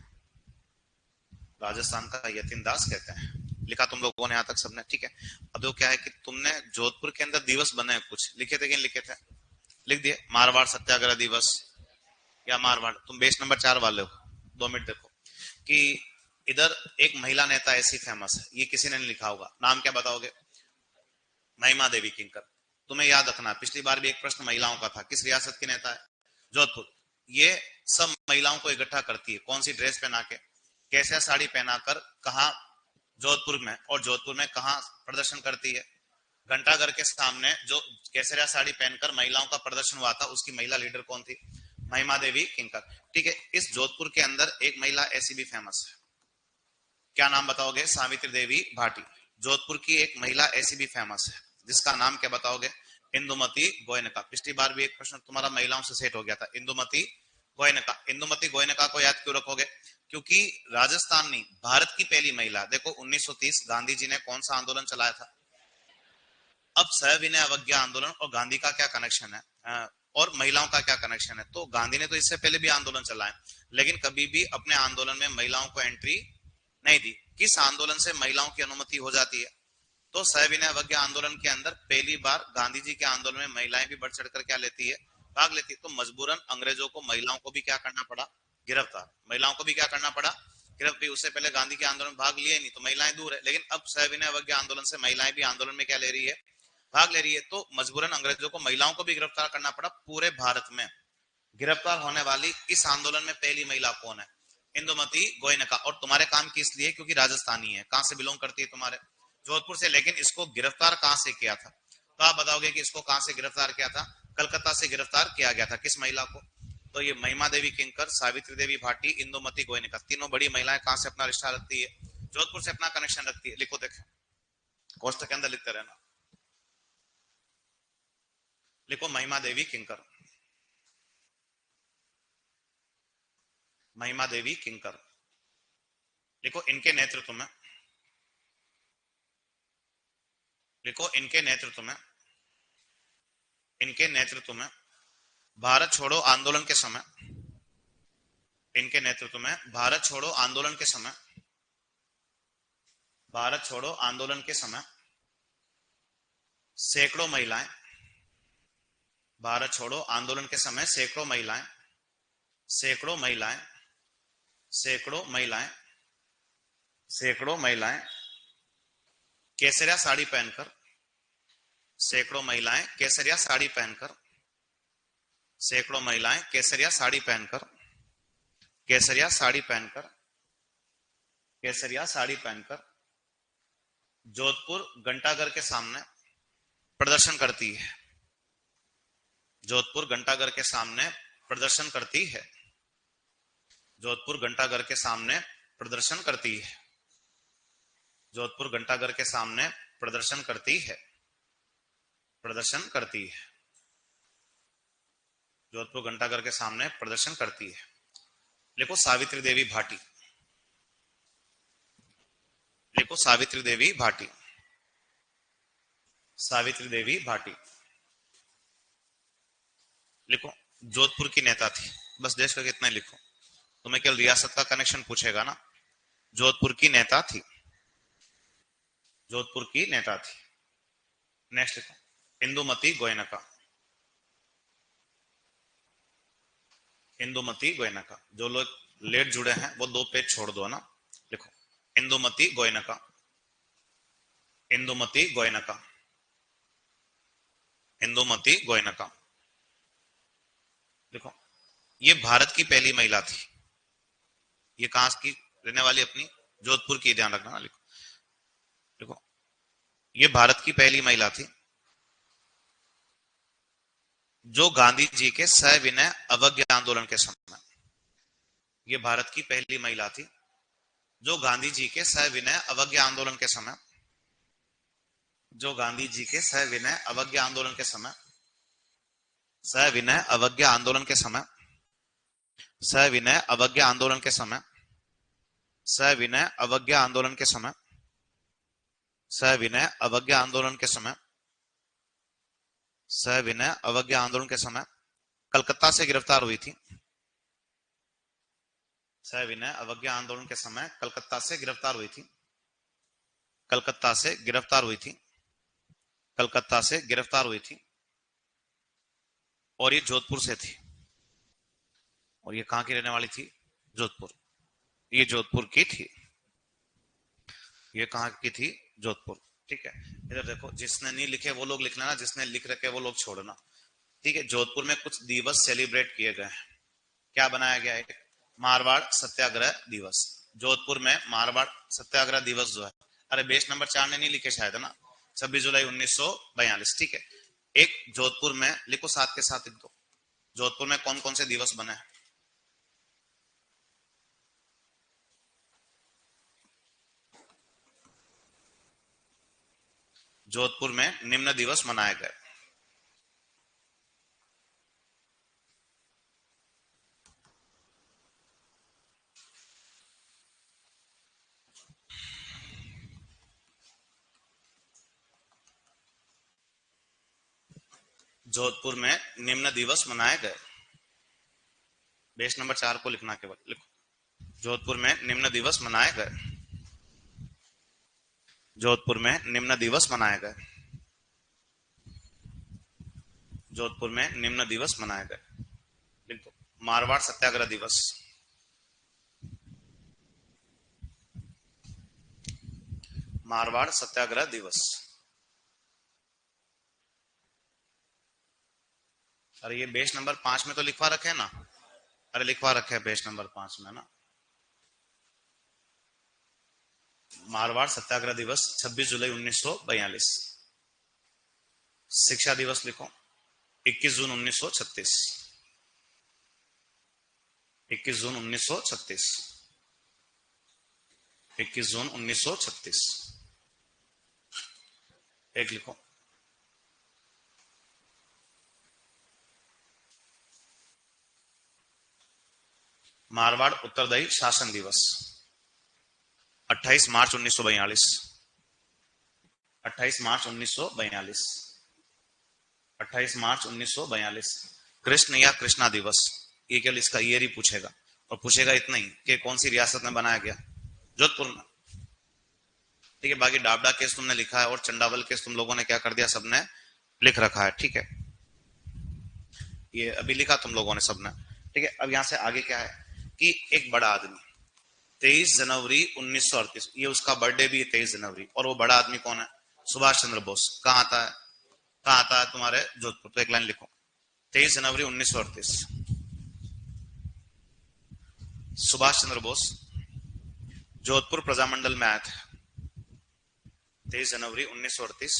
Speaker 1: राजस्थान का यतीन दास कहते हैं। लिखा तुम लोगों ने यहां तक सबने, ठीक है। अब तो क्या है कि तुमने जोधपुर के अंदर दिवस बने कुछ लिखे थे कि नहीं लिखे थे, लिख दिए, मारवाड़ सत्याग्रह दिवस या मारवाड़, तुम बेस नंबर 4 वाले हो। 2 मिनट देखो कि इधर एक महिला नेता ऐसी फेमस है, ये किसी ने नहीं लिखा होगा, नाम क्या बताओगे, महिमा देवी किंकर। तुम्हें याद रखना पिछली बार भी एक प्रश्न महिलाओं का था, किस रियासत की नेता है, जोधपुर। ये सब महिलाओं को इकट्ठा करती है, कौन सी ड्रेस पहना के, कैसे साड़ी पहनाकर, कहा जोधपुर में, और जोधपुर में कहा प्रदर्शन करती है, घंटाघर के सामने जो केसरिया साड़ी पहनकर महिलाओं का प्रदर्शन हुआ था, उसकी महिला लीडर कौन थी, महिमा देवी किंकर, ठीक है। इस जोधपुर के अंदर एक महिला ऐसी भी फेमस है, क्या नाम बताओगे, सावित्री देवी भाटी। जोधपुर की एक महिला ऐसी भी फेमस है जिसका नाम क्या बताओगे, इंदुमती गोयनका। पिछली बार भी एक प्रश्न तुम्हारा महिलाओं से सेट हो गया था, इंदुमती गोयनका। इंदुमती गोयनका को याद क्यों रखोगे, क्योंकि राजस्थान नहीं, भारत की पहली महिला। देखो 1930 गांधी जी ने कौन सा आंदोलन चलाया था, अब सविनय अवज्ञा आंदोलन और गांधी का क्या कनेक्शन है, और महिलाओं का क्या कनेक्शन है। तो गांधी ने तो इससे पहले भी आंदोलन चलाए, लेकिन कभी भी अपने आंदोलन में महिलाओं को एंट्री नहीं दी। किस आंदोलन से महिलाओं की अनुमति हो जाती है, तो सविनय अवज्ञा आंदोलन के अंदर पहली बार गांधी जी के आंदोलन में महिलाएं भी बढ़ चढ़कर क्या लेती है, भाग लेती, तो मजबूरन अंग्रेजों को महिलाओं को भी क्या करना पड़ा, गिरफ्तार, महिलाओं को भी क्या करना पड़ा, गिरफ्तार। उससे पहले गांधी के आंदोलन में भाग लिए नहीं, तो महिलाएं दूर है, लेकिन अब सविनय अवज्ञा आंदोलन से महिलाएं भी आंदोलन में क्या ले रही है, भाग ले रही है। तो मजबूरन अंग्रेजों को महिलाओं को भी गिरफ्तार करना पड़ा। पूरे भारत में गिरफ्तार होने वाली इस आंदोलन में पहली महिला कौन है, इंदुमती गोयनका। और तुम्हारे काम की इसलिए क्योंकि राजस्थानी है, कहां से बिलोंग करती है तुम्हारे, जोधपुर से। लेकिन इसको गिरफ्तार कहां से किया था, तो आप बताओगे कि इसको कहां से गिरफ्तार किया था, कलकत्ता से गिरफ्तार किया गया था। किस महिला को, तो ये महिमा देवी किंकर, सावित्री देवी भाटी, इंदुमती गोयनका, तीनों बड़ी महिलाएं कहां से अपना रिश्ता रखती है, जोधपुर से अपना कनेक्शन रखती है। लिखो, देखें कोष्टक के अंदर लिखते रहना, लिखो महिमा देवी किंकर, महिमा देवी किंकर। लिखो इनके नेतृत्व में, लिखो इनके नेतृत्व में, इनके नेतृत्व में भारत छोड़ो आंदोलन के समय, इनके नेतृत्व में भारत छोड़ो आंदोलन के समय, भारत छोड़ो आंदोलन के समय सैकड़ों महिलाएं, भारत छोड़ो आंदोलन के समय सैकड़ों महिलाएं, सैकड़ों महिलाएं, सैकड़ों महिलाएं, सैकड़ों महिलाएं केसरिया साड़ी पहनकर, सैकड़ों महिलाएं केसरिया साड़ी पहनकर, सैकड़ों महिलाएं केसरिया साड़ी पहनकर, केसरिया साड़ी पहनकर, केसरिया साड़ी पहनकर जोधपुर घंटाघर के सामने प्रदर्शन करती है, जोधपुर घंटाघर के सामने प्रदर्शन करती है, जोधपुर घंटाघर के सामने प्रदर्शन करती है, जोधपुर घंटाघर के सामने प्रदर्शन करती है, प्रदर्शन करती है, जोधपुर घंटाघर के सामने प्रदर्शन करती है। लिखो सावित्री देवी भाटी, लिखो सावित्री देवी भाटी, सावित्री देवी भाटी। लिखो जोधपुर की नेता थी, बस देश का कितना लिखो, तुम्हें केवल रियासत का कनेक्शन पूछेगा ना। जोधपुर की नेता थी, जोधपुर की नेता थी। नेक्स्ट लिखो इंदुमती गोयनका, इंदुमती गोयनका। जो लोग लेट जुड़े हैं वो 2 पेज छोड़ दो ना। लिखो इंदुमती गोयनका, इंदुमती गोयनका, इंदुमती गोयनका। देखो ये भारत की पहली महिला थी, ये कहां की रहने वाली, अपनी जोधपुर की, ध्यान रखना। लिखो, देखो ये भारत की पहली महिला थी जो गांधी जी के सविनय अवज्ञा आंदोलन के समय, ये भारत की पहली महिला थी जो गांधी जी के सविनय अवज्ञा आंदोलन के समय, जो गांधी जी के सविनय अवज्ञा आंदोलन के समय, सविनय अवज्ञा आंदोलन के समय, सविनय अवज्ञा आंदोलन के समय, सविनय अवज्ञा आंदोलन के समय, सविनय अवज्ञा आंदोलन के समय, सविनय अवज्ञा आंदोलन के समय कलकत्ता से गिरफ्तार हुई थी, सविनय अवज्ञा आंदोलन के समय कलकत्ता से गिरफ्तार हुई थी, कलकत्ता से गिरफ्तार हुई थी, कलकत्ता से गिरफ्तार हुई थी। और ये जोधपुर से थी, और ये कहां की रहने वाली थी, जोधपुर, ये जोधपुर की थी, ये कहां की थी, जोधपुर। ठीक है, इधर देखो जिसने नहीं लिखे वो लोग लिख लेना, जिसने लिख रखे वो लोग छोड़ना। ठीक है, जोधपुर में कुछ दिवस सेलिब्रेट किए गए हैं। क्या बनाया गया है, मारवाड़ सत्याग्रह दिवस, जोधपुर में मारवाड़ सत्याग्रह दिवस जो है, अरे बेस नंबर 4 ने नहीं लिखे शायद, है ना, 26 जुलाई 1942। ठीक है, एक जोधपुर में लिखो, साथ के साथ लिख दो, जोधपुर में कौन कौन से दिवस बने हैं। जोधपुर में निम्न दिवस मनाए गए, जोधपुर में निम्न दिवस मनाए गए, बेस नंबर 4 को लिखना केवल, लिखो जोधपुर में निम्न दिवस मनाए गए, जोधपुर में निम्न दिवस मनाए गए। जोधपुर में निम्न दिवस मनाए गए। लिख दो। मारवाड़ सत्याग्रह दिवस, मारवाड़ सत्याग्रह दिवस। अरे ये पेज नंबर 5 में तो लिखवा रखे है ना, अरे लिखवा रखे है पेज नंबर 5 में ना। मारवाड़ सत्याग्रह दिवस 26 जुलाई 1942। शिक्षा दिवस लिखो 21 जून 1936, 21 जून 1936, 21 जून 1936। एक लिखो। मारवाड़ उत्तरदायी शासन दिवस 28 मार्च 1942, 28 मार्च 1942, 28 मार्च 1942। कृष्ण या कृष्णा दिवस, ये केवल इसका ईयर ही पूछेगा, और पूछेगा इतना ही कि कौन सी रियासत में बनाया गया, जोधपुर में। ठीक है, बाकी डाबडा केस तुमने लिखा है और चंडावल केस तुम लोगों ने क्या कर दिया, सबने लिख रखा है। ठीक है, ये अभी लिखा तुम लोगों ने सबने। ठीक है, अब यहां से आगे क्या है कि एक बड़ा आदमी 23 जनवरी 1938, ये उसका बर्थडे भी है 23 जनवरी, और वो बड़ा आदमी कौन है, सुभाष चंद्र बोस। कहाँ आता है, कहाँ आता है तुम्हारे जोधपुर, तो एक लाइन लिखो 23 जनवरी 1938, सुभाष चंद्र बोस जोधपुर प्रजामंडल में आए थे। 23 जनवरी 1938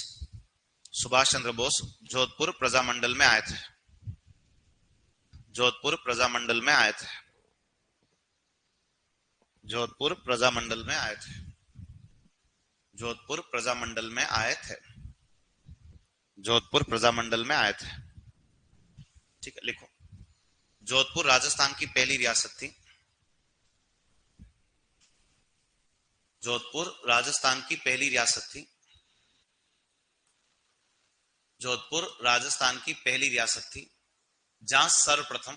Speaker 1: सुभाष चंद्र बोस जोधपुर प्रजामंडल में आए थे, जोधपुर प्रजामंडल में आए थे, जोधपुर प्रजामंडल में आए थे, जोधपुर प्रजामंडल में आए थे, जोधपुर प्रजामंडल में आए थे। ठीक है, लिखो। जोधपुर राजस्थान की पहली रियासत थी, जोधपुर राजस्थान की पहली रियासत थी, जोधपुर राजस्थान की पहली रियासत थी जहां सर्वप्रथम,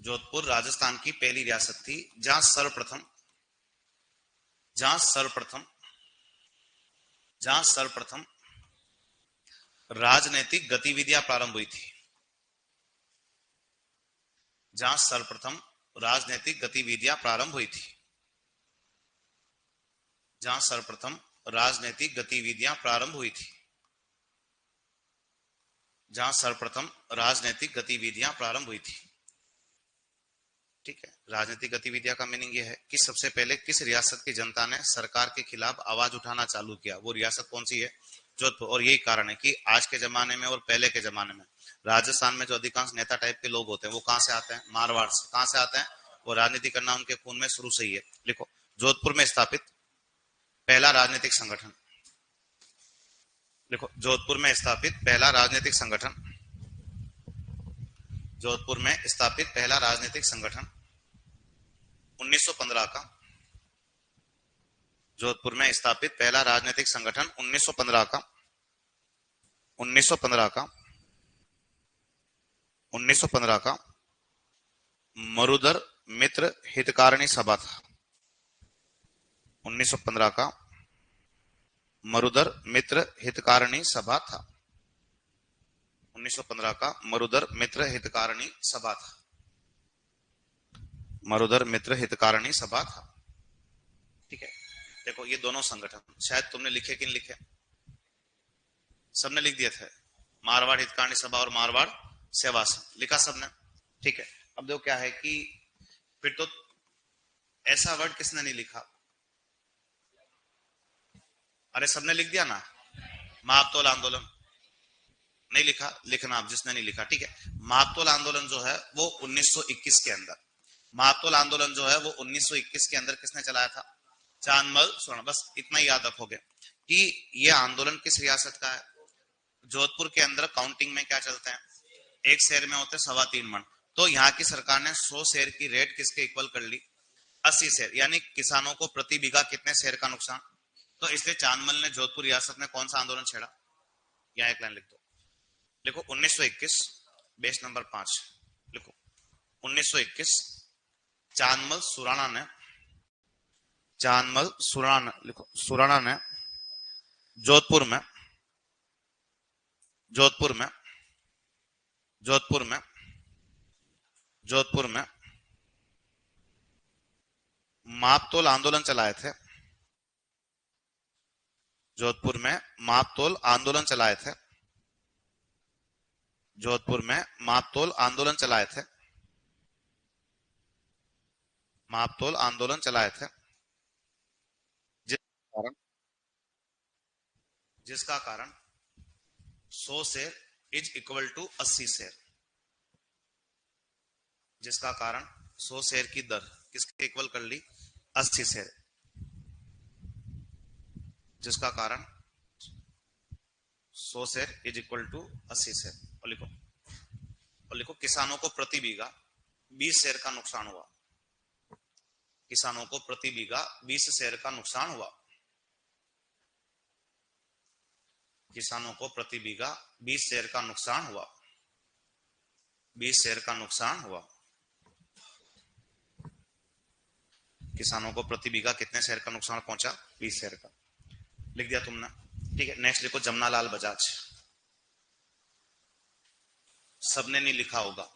Speaker 1: जोधपुर राजस्थान की पहली रियासत थी जहां सर्वप्रथम, जहां सर्वप्रथम, जहां सर्वप्रथम राजनीतिक गतिविधियां प्रारंभ हुई थी, जहां सर्वप्रथम राजनीतिक गतिविधियां प्रारंभ हुई थी, जहां सर्वप्रथम राजनीतिक गतिविधियां प्रारंभ हुई थी, जहां सर्वप्रथम राजनीतिक गतिविधियां प्रारंभ हुई थी। ठीक है, राजनीतिक गतिविधियां का मीनिंग यह है कि सबसे पहले किस रियासत की जनता ने सरकार के खिलाफ आवाज उठाना चालू किया, वो रियासत कौन सी है, जोधपुर। और यही कारण है कि आज के जमाने में और पहले के जमाने में राजस्थान में जो अधिकांश नेता टाइप के लोग होते हैं वो कहां से आते हैं, मारवाड़ से। कहां से आते हैं, वो राजनीति करना उनके खून में शुरू से ही है। लिखो, जोधपुर में स्थापित पहला राजनीतिक संगठन, देखो जोधपुर में स्थापित पहला राजनीतिक संगठन, जोधपुर में स्थापित पहला राजनीतिक संगठन 1915 का, जोधपुर में स्थापित पहला राजनीतिक संगठन 1915 का, 1915 का, 1915 का मरुधर मित्र हितकारिणी सभा था, 1915 का मरुधर मित्र हितकारिणी सभा था, 1915 का मरुधर मित्र हितकारिणी सभा था, मरुधर मित्र हितकारिणी सभा था। ठीक है, देखो ये दोनों संगठन शायद तुमने लिखे कि नहीं लिखे, सबने लिख दिए थे, मारवाड़ हितकारिणी सभा और मारवाड़ सेवा संघ, लिखा सबने। ठीक है, अब देखो क्या है कि फिर तो ऐसा वर्ड किसने नहीं लिखा, अरे सबने लिख दिया ना, महापतोल आंदोलन नहीं लिखा, लिखना आप जिसने नहीं लिखा। ठीक है, महापतोल आंदोलन जो है वो 1921 के अंदर, महापतोल आंदोलन जो है वो 1921 के अंदर किसने चलाया था, चांदमल सुवर्ण। बस इतना ही याद रखोगे कि ये आंदोलन किस रियासत का है, जोधपुर के अंदर काउंटिंग में क्या चलते हैं, एक शेर में होते 3.25 मन, तो यहाँ की सरकार ने 100 शेर की रेट किसके इक्वल कर ली, 80 शेर, यानी किसानों को प्रति बीघा कितने शेर का नुकसान। तो इसलिए चांदमल ने जोधपुर रियासत में कौन सा आंदोलन छेड़ा, यहाँ एक लाइन लिख दो। लिखो 1921 बेस नंबर 5, लिखो 1921 चांदमल सुराणा ने, चांदमल सुराणा, लिखो सुराणा ने जोधपुर में जोधपुर में, जोधपुर में, जोधपुर में मापतोल आंदोलन चलाए थे। जोधपुर में मापतोल आंदोलन चलाए थे। जोधपुर में मापतोल आंदोलन चलाए थे। मापतोल आंदोलन चलाए थे। जिसका कारण, जिसका कारण 100 शेर इज इक्वल टू 80 शेर। जिसका कारण 100 शेर की दर किसके इक्वल कर ली? 80 शेर। जिसका कारण 100 शेर इज इक्वल टू 80 शेर। और लिखो, और लिखो किसानों को प्रति बीघा 20 शेर का नुकसान हुआ। किसानों को प्रति बीघा 20 शेर का नुकसान हुआ। किसानों को प्रति बीघा 20 शेर का नुकसान हुआ। 20 शेर का नुकसान हुआ। किसानों को प्रति बीघा कितने शेर का नुकसान पहुंचा? 20 शेर का। लिख दिया तुमने, ठीक है। नेक्स्ट लिखो जमनालाल बजाज। सबने नहीं लिखा होगा,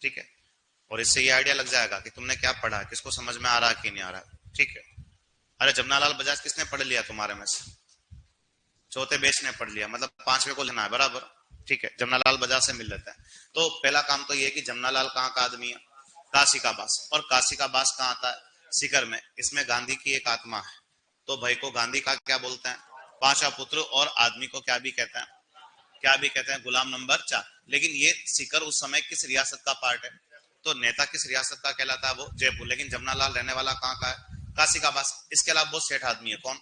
Speaker 1: ठीक है। और इससे ये आइडिया लग जाएगा कि तुमने क्या पढ़ा, किसको समझ में आ रहा है कि नहीं आ रहा है, ठीक है। अरे जमनालाल बजाज किसने पढ़ लिया तुम्हारे में से? चौथे बेच ने पढ़ लिया, मतलब पांचवे को लेना है, बराबर, ठीक है। जमनालाल बजाज से मिल लेते हैं। तो पहला काम तो ये कि जमनालाल कहाँ का आदमी है? काशी का बास। और काशी का बास कहाँ आता है? सीकर में। इसमें गांधी की एक आत्मा है। तो भाई को गांधी का क्या बोलते हैं? पांचवा पुत्र। और आदमी को क्या भी कहते हैं? क्या भी कहते हैं? गुलाम नंबर 4। लेकिन ये सीकर उस समय किस रियासत का पार्ट है? तो नेता किस रियासत का कहलाता है? वो जयपुर। लेकिन जमनालाल रहने वाला कहाँ का है? काशी का बास। इसके अलावा बहुत सेठ आदमी है। कौन?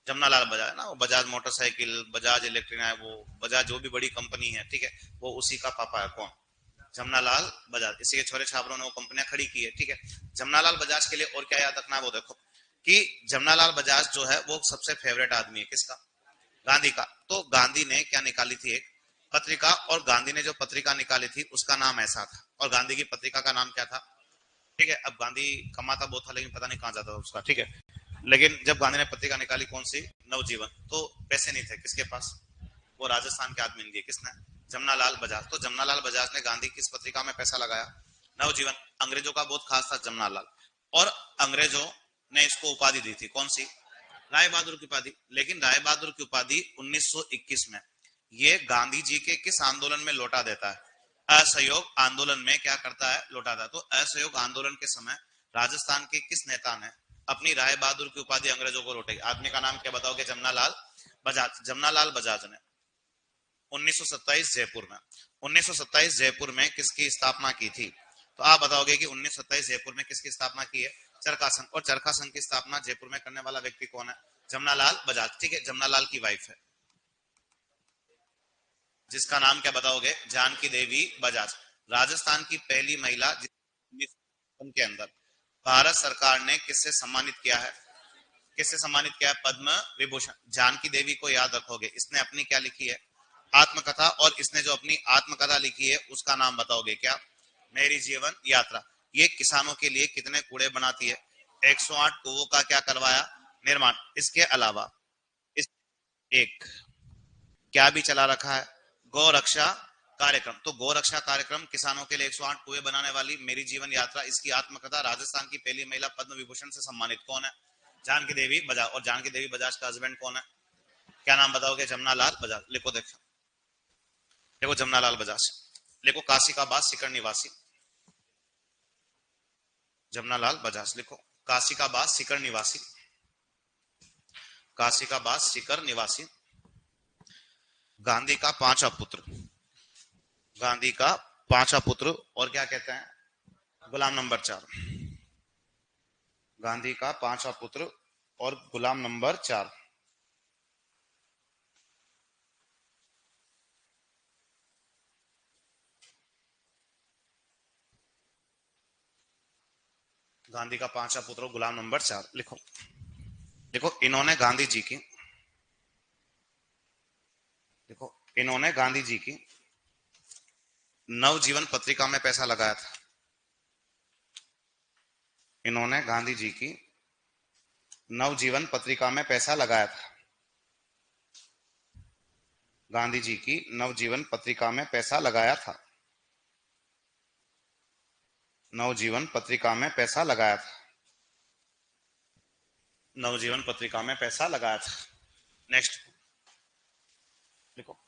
Speaker 1: जमनालाल बजाज ना, वो बजाज मोटरसाइकिल, बजाज इलेक्ट्रिक है, वो बजाज जो भी बड़ी कंपनी है, ठीक है, वो उसी का पापा है। कौन? जमनालाल बजाज। इसी के छोरे छापरों ने वो कंपनियां खड़ी की है, ठीक है। जमनालाल बजाज के लिए और क्या याद रखना है वो देखो, कि जमनालाल बजाज जो है वो सबसे फेवरेट आदमी है किसका? गांधी का। तो गांधी ने क्या निकाली थी? एक पत्रिका। और गांधी ने जो पत्रिका निकाली थी उसका नाम ऐसा था। और गांधी की पत्रिका का नाम क्या था? ठीक है। अब गांधी कमाता बहुत था, लेकिन पता नहीं कहाँ जाता था उसका, ठीक है। लेकिन जब गांधी ने पत्रिका निकाली, कौन सी? नवजीवन। तो पैसे नहीं थे किसके पास? वो राजस्थान के आदमी ने दिए। किसने? जमनालाल बजाज। तो जमनालाल बजाज ने गांधी किस पत्रिका में पैसा लगाया? नवजीवन। अंग्रेजों का बहुत खास था जमनालाल। और अंग्रेजों ने इसको उपाधि दी थी, कौन सी? राय बहादुर की उपाधि। लेकिन राय बहादुर की उपाधि 1921 में ये गांधी जी के किस आंदोलन में लौटा देता है? असहयोग आंदोलन में क्या करता है? लौटाता है। तो असहयोग आंदोलन के समय राजस्थान के किस नेता ने अपनी राय बहादुर की उपाधि अंग्रेजों को लौटाई? आदमी का नाम क्या बताओगे? जमनालाल बजाज। जमनालाल बजाज ने 1927 जयपुर में, 1927 जयपुर में किसकी स्थापना की थी? तो आप बताओगे कि 1927 जयपुर में किसकी स्थापना की है? चरखा संघ। और चरखा संघ की स्थापना जयपुर में करने वाला व्यक्ति कौन है? जमनालाल बजाज, ठीक है। जमनालाल की वाइफ है, जिसका नाम क्या बताओगे? जानकी देवी बजाज। राजस्थान की पहली महिला के अंदर भारत सरकार ने किससे सम्मानित किया है? किससे सम्मानित किया है? पद्म विभूषण। जानकी देवी को याद रखोगे, इसने अपनी क्या लिखी है? आत्मकथा। और इसने जो अपनी आत्मकथा लिखी है उसका नाम बताओगे क्या? मेरी जीवन यात्रा। ये किसानों के लिए कितने कूड़े बनाती है? 108 कुओं का क्या करवाया? निर्माण। इसके अलावा इस एक क्या भी चला रखा है? गौ रक्षा कार्यक्रम। तो गौ रक्षा कार्यक्रम, किसानों के लिए 108 कुएं बनाने वाली मेरी जीवन यात्रा, इसकी आत्मकथा, राजस्थान की पहली महिला पद्म विभूषण से सम्मानित कौन है? जानकी देवी बजाज। और जानकी देवी बजाज का हस्बैंड कौन है? क्या नाम बताओगे? जमनालाल बजाज। लिखो, देखो, देखो जमनालाल बजाज। लिखो काशी का बास सीकर निवासी। जमनालाल बजाज लिखो। काशी का बास सीकर निवासी। काशी का बास सीकर निवासी। गांधी का पांचवा पुत्र। गांधी का पांचवा पुत्र। और क्या कहते हैं? गुलाम नंबर 4। गांधी का पांचवा पुत्र और गुलाम नंबर 4। गांधी का पांचवा पुत्र और गुलाम नंबर 4 लिखो। देखो इन्होंने गांधी जी की, देखो इन्होंने गांधी जी की नवजीवन पत्रिका में पैसा लगाया था। इन्होंने गांधी जी की नवजीवन पत्रिका में पैसा लगाया था। गांधी जी की नवजीवन पत्रिका में पैसा लगाया था। नवजीवन पत्रिका में पैसा लगाया था। नवजीवन पत्रिका में पैसा लगाया था। नेक्स्ट देखो,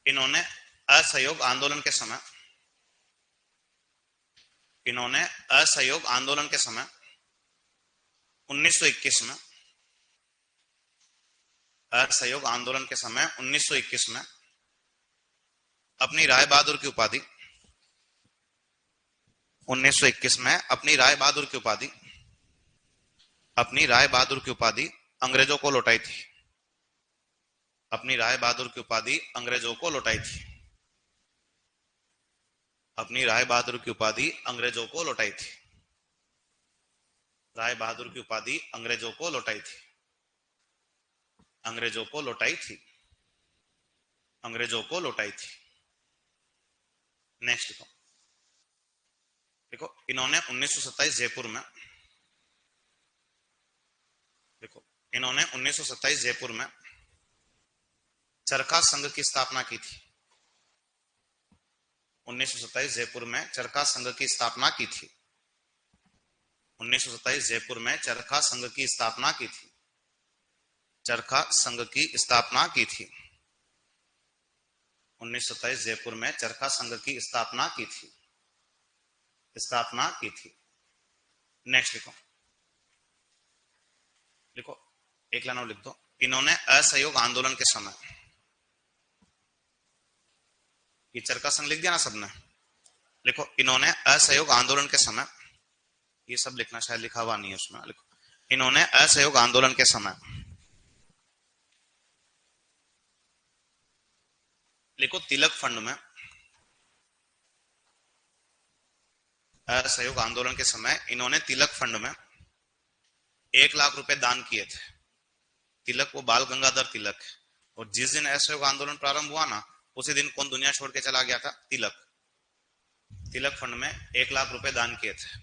Speaker 1: इन्होंने असहयोग आंदोलन के समय, इन्होंने असहयोग आंदोलन के समय 1921 में, असहयोग आंदोलन के समय 1921 में अपनी राय बहादुर की उपाधि, 1921 में अपनी राय बहादुर की उपाधि, अपनी राय बहादुर की उपाधि अंग्रेजों को लौटाई थी। अपनी राय बहादुर की उपाधि अंग्रेजों को लौटाई थी। अपनी राय बहादुर की उपाधि अंग्रेजों को लौटाई थी। राय बहादुर की उपाधि अंग्रेजों को लौटाई थी। अंग्रेजों को लौटाई थी। अंग्रेजों को लौटाई थी। नेक्स्ट देखो, देखो इन्होंने 1927 जयपुर में, देखो इन्होंने 1927 जयपुर में चरखा संघ की स्थापना की थी। 1927 जयपुर में चरखा संघ की स्थापना की थी। 1927 जयपुर में चरखा संघ की स्थापना की थी। चरखा संघ की स्थापना की थी। 1927 जयपुर में चरखा संघ की स्थापना की थी। स्थापना की थी। नेक्स्ट लिखो, लिखो एक लाइन और लिख दो। इन्होंने असहयोग आंदोलन के समय, ये चरखा संघ लिख दिया ना सबने, लिखो इन्होंने असहयोग आंदोलन के समय, ये सब लिखना शायद लिखा हुआ नहीं है उसमें, लिखो इन्होंने असहयोग आंदोलन के समय, लिखो तिलक फंड में, असहयोग आंदोलन के समय इन्होंने तिलक फंड में 1 लाख रुपए दान किए थे। तिलक वो बाल गंगाधर तिलक, और जिस दिन असहयोग आंदोलन प्रारंभ हुआ ना, उसी दिन कौन दुनिया छोड़ के चला गया था? तिलक। तिलक फंड में 1 लाख रुपए दान किए थे।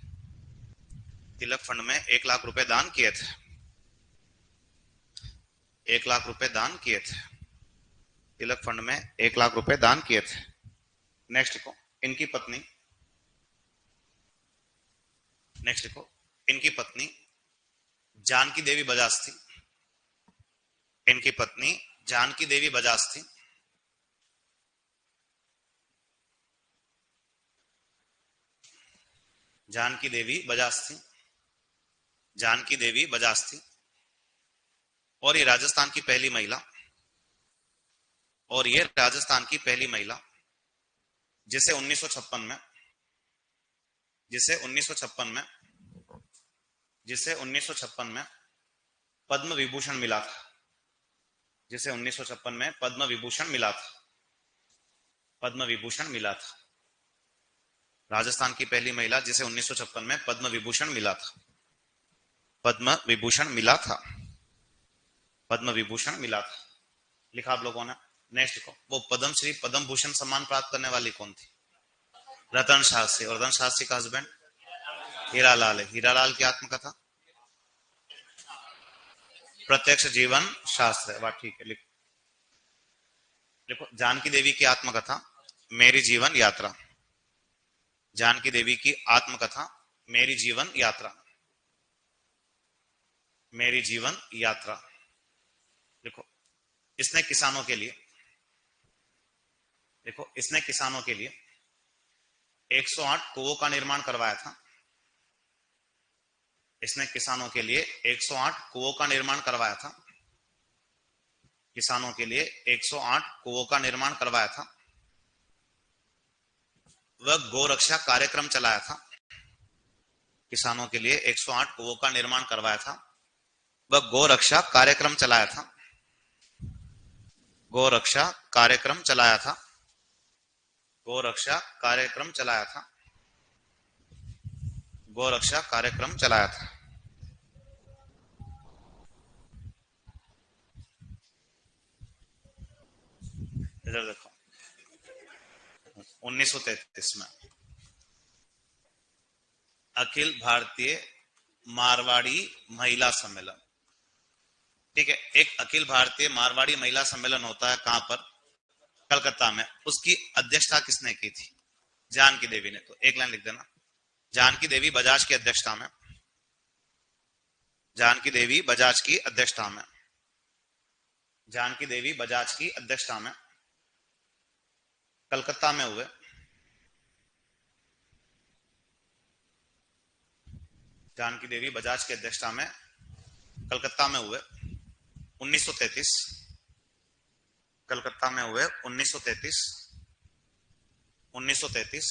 Speaker 1: तिलक फंड में 1 लाख रुपए दान किए थे। 1 लाख रुपए दान किए थे। तिलक फंड में 1 लाख रुपए दान किए थे। नेक्स्ट लिखो, इनकी पत्नी, नेक्स्ट लिखो इनकी पत्नी जानकी देवी बजाज थी। इनकी पत्नी जानकी देवी बजाज थी। जानकी देवी बजाज थी। जानकी देवी बजाज थी। और ये राजस्थान की पहली महिला, और ये राजस्थान की पहली महिला जिसे 1956 में, जिसे 1956 में, जिसे 1956 में पद्म विभूषण मिला था। जिसे 1956 में पद्म विभूषण मिला था। पद्म विभूषण मिला था। राजस्थान की पहली महिला जिसे 1956 में पद्म विभूषण मिला था। पद्म विभूषण मिला था। पद्म विभूषण मिला था। लिखा आप लोगों ने। नेक्स्ट लिखो, वो पद्मश्री पद्म भूषण सम्मान प्राप्त करने वाली कौन थी? रतन शास्त्री। और रतन शास्त्री का हस्बैंड हीरालाल है। हीरालाल की आत्मकथा प्रत्यक्ष जीवन शास्त्र है। वाह, ठीक है। लिखो, लिखो जानकी देवी की आत्मकथा मेरी जीवन यात्रा। जानकी देवी की आत्मकथा मेरी जीवन यात्रा। मेरी जीवन यात्रा। देखो इसने किसानों के लिए, देखो इसने किसानों के लिए 108 कुओं का निर्माण करवाया था। इसने किसानों के लिए 108 कुओं का निर्माण करवाया था। किसानों के लिए 108 कुओं का निर्माण करवाया था। वह गोरक्षा कार्यक्रम चलाया था। किसानों के लिए 108 कुओं का निर्माण करवाया था। वह गोरक्षा कार्यक्रम चलाया था। गोरक्षा कार्यक्रम चलाया था। गोरक्षा कार्यक्रम चलाया था। गोरक्षा कार्यक्रम चलाया था। इधर देखो, 1933 में अखिल भारतीय मारवाड़ी महिला सम्मेलन, ठीक है, एक अखिल भारतीय मारवाड़ी महिला सम्मेलन होता है। कहां पर? कलकत्ता में। उसकी अध्यक्षता किसने की थी? जानकी देवी ने। तो एक लाइन लिख देना, जानकी देवी बजाज की अध्यक्षता में, जानकी देवी बजाज की अध्यक्षता में, जानकी देवी बजाज की अध्यक्षता में कलकत्ता में हुए। जानकी देवी बजाज की अध्यक्षता में कलकत्ता में हुए 1933, कलकत्ता में हुए 1933, 1933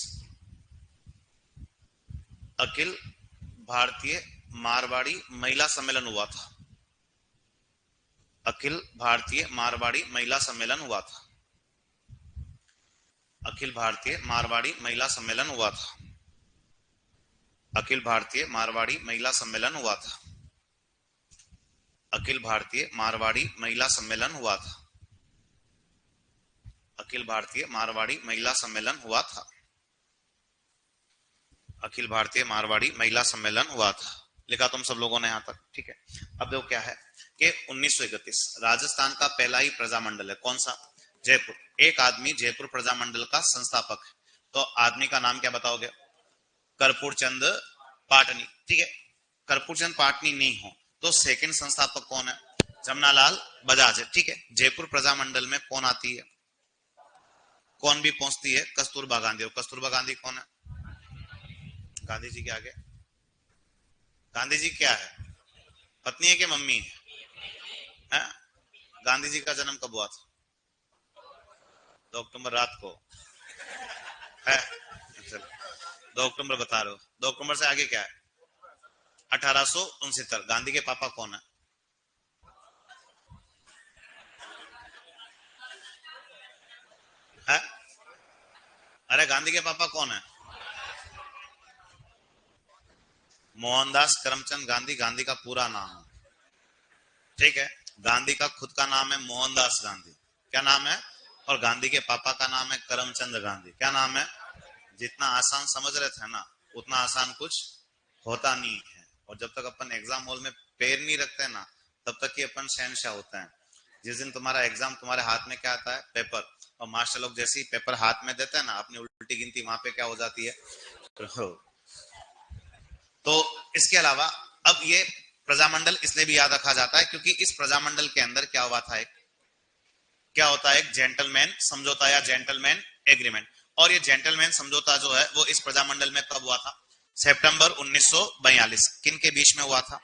Speaker 1: अखिल भारतीय मारवाड़ी महिला सम्मेलन हुआ था। अखिल भारतीय मारवाड़ी महिला सम्मेलन हुआ था। अखिल भारतीय मारवाड़ी महिला सम्मेलन हुआ था। अखिल भारतीय मारवाड़ी महिला सम्मेलन हुआ था। अखिल भारतीय मारवाड़ी महिला सम्मेलन हुआ था। अखिल भारतीय मारवाड़ी महिला सम्मेलन हुआ था। अखिल भारतीय मारवाड़ी महिला सम्मेलन हुआ था। लिखा तुम सब लोगों ने यहां तक, ठीक है। अब देखो क्या है कि 1931 राजस्थान का पहला ही प्रजामंडल है। कौन सा? जयपुर। एक आदमी जयपुर प्रजामंडल का संस्थापक है। तो आदमी का नाम क्या बताओगे? कर्पूर चंद पाटनी, ठीक है। कर्पूर चंद पाटनी नहीं हो तो सेकंड संस्थापक कौन है? जमनालाल बजाज है, ठीक है। जयपुर प्रजामंडल में कौन आती है, कौन भी पहुंचती है? कस्तूरबा गांधी। और कस्तूरबा गांधी कौन है? गांधी जी के आगे गांधी जी क्या है? पत्नी है कि मम्मी है? गांधी जी का जन्म कब हुआ था? 2 अक्टूबर रात को है। 2 अक्टूबर बता रहे हो। 2 अक्टूबर से आगे क्या है? 1869। गांधी के पापा कौन है? है? अरे गांधी के पापा कौन है? मोहनदास करमचंद गांधी। गांधी का पूरा नाम है, ठीक है। गांधी का खुद का नाम है मोहनदास गांधी। क्या नाम है? और गांधी के पापा का नाम है करमचंद गांधी। क्या नाम है? जितना आसान समझ रहे थे ना, उतना आसान कुछ होता नहीं है। और जब तक अपन एग्जाम हॉल में पैर नहीं रखते ना, तब तक ही अपन शहनशाह होते हैं। जिस दिन तुम्हारा एग्जाम तुम्हारे हाथ में क्या आता है? पेपर। और मास्टर लोग जैसे ही पेपर हाथ में देते हैं ना, अपनी उल्टी गिनती वहां पे क्या हो जाती है? तो इसके अलावा अब ये प्रजामंडल इसलिए भी याद रखा जाता है क्योंकि इस प्रजामंडल के अंदर क्या हुआ था? एक क्या होता है? एक जेंटलमैन समझौता या जेंटलमैन एग्रीमेंट। और ये जेंटलमैन समझौता जो है वो इस प्रजामंडल में कब हुआ था? सितंबर 1942। किन के बीच में हुआ था?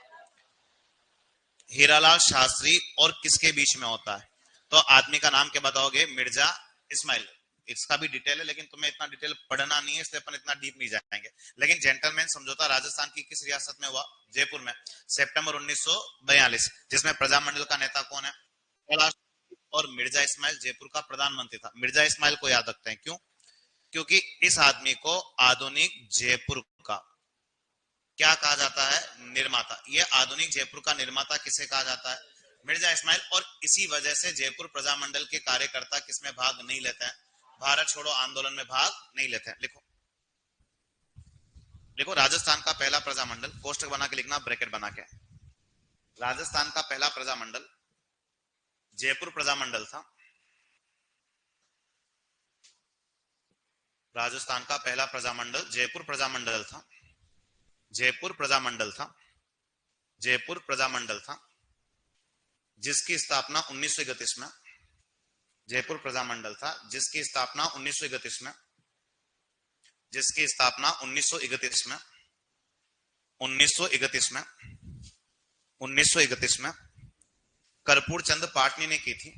Speaker 1: हीरालाल शास्त्री और किसके बीच में होता है? तो आदमी का नाम क्या बताओगे? मिर्जा इस्माइल। इसका भी डिटेल है लेकिन तुम्हें इतना डिटेल पढ़ना नहीं है, इसलिए अपन इतना डीप नहीं जाएंगे। लेकिन जेंटलमैन समझौता राजस्थान की किस रियासत में हुआ? जयपुर में, सितंबर 1942। जिसमें प्रजामंडल का नेता कौन है? और मिर्जा इस्माइल जयपुर का प्रधानमंत्री था। मिर्जा इस्माइल को याद रखते हैं, क्यों? क्योंकि इस आदमी को आधुनिक जयपुर का क्या कहा जाता है? निर्माता। ये आधुनिक जयपुर का निर्माता किसे कहा जाता है? मिर्जा इस्माइल। और इसी वजह से जयपुर प्रजामंडल के कार्यकर्ता किसमें भाग नहीं लेते हैं? भारत छोड़ो आंदोलन में भाग नहीं लेते हैं। लिखो, लिखो राजस्थान का पहला प्रजामंडल, कोष्टक बना के लिखना, ब्रैकेट बना के। राजस्थान का पहला प्रजामंडल जयपुर प्रजामंडल था। राजस्थान का पहला प्रजामंडल जयपुर प्रजामंडल था। जयपुर प्रजामंडल था। जयपुर प्रजामंडल था जिसकी स्थापना 1931 में। जयपुर प्रजामंडल था जिसकी स्थापना 1931 में। जिसकी स्थापना 1931 में। 1931 में। 1931 में कर्पूर चंद पाटनी ने की थी।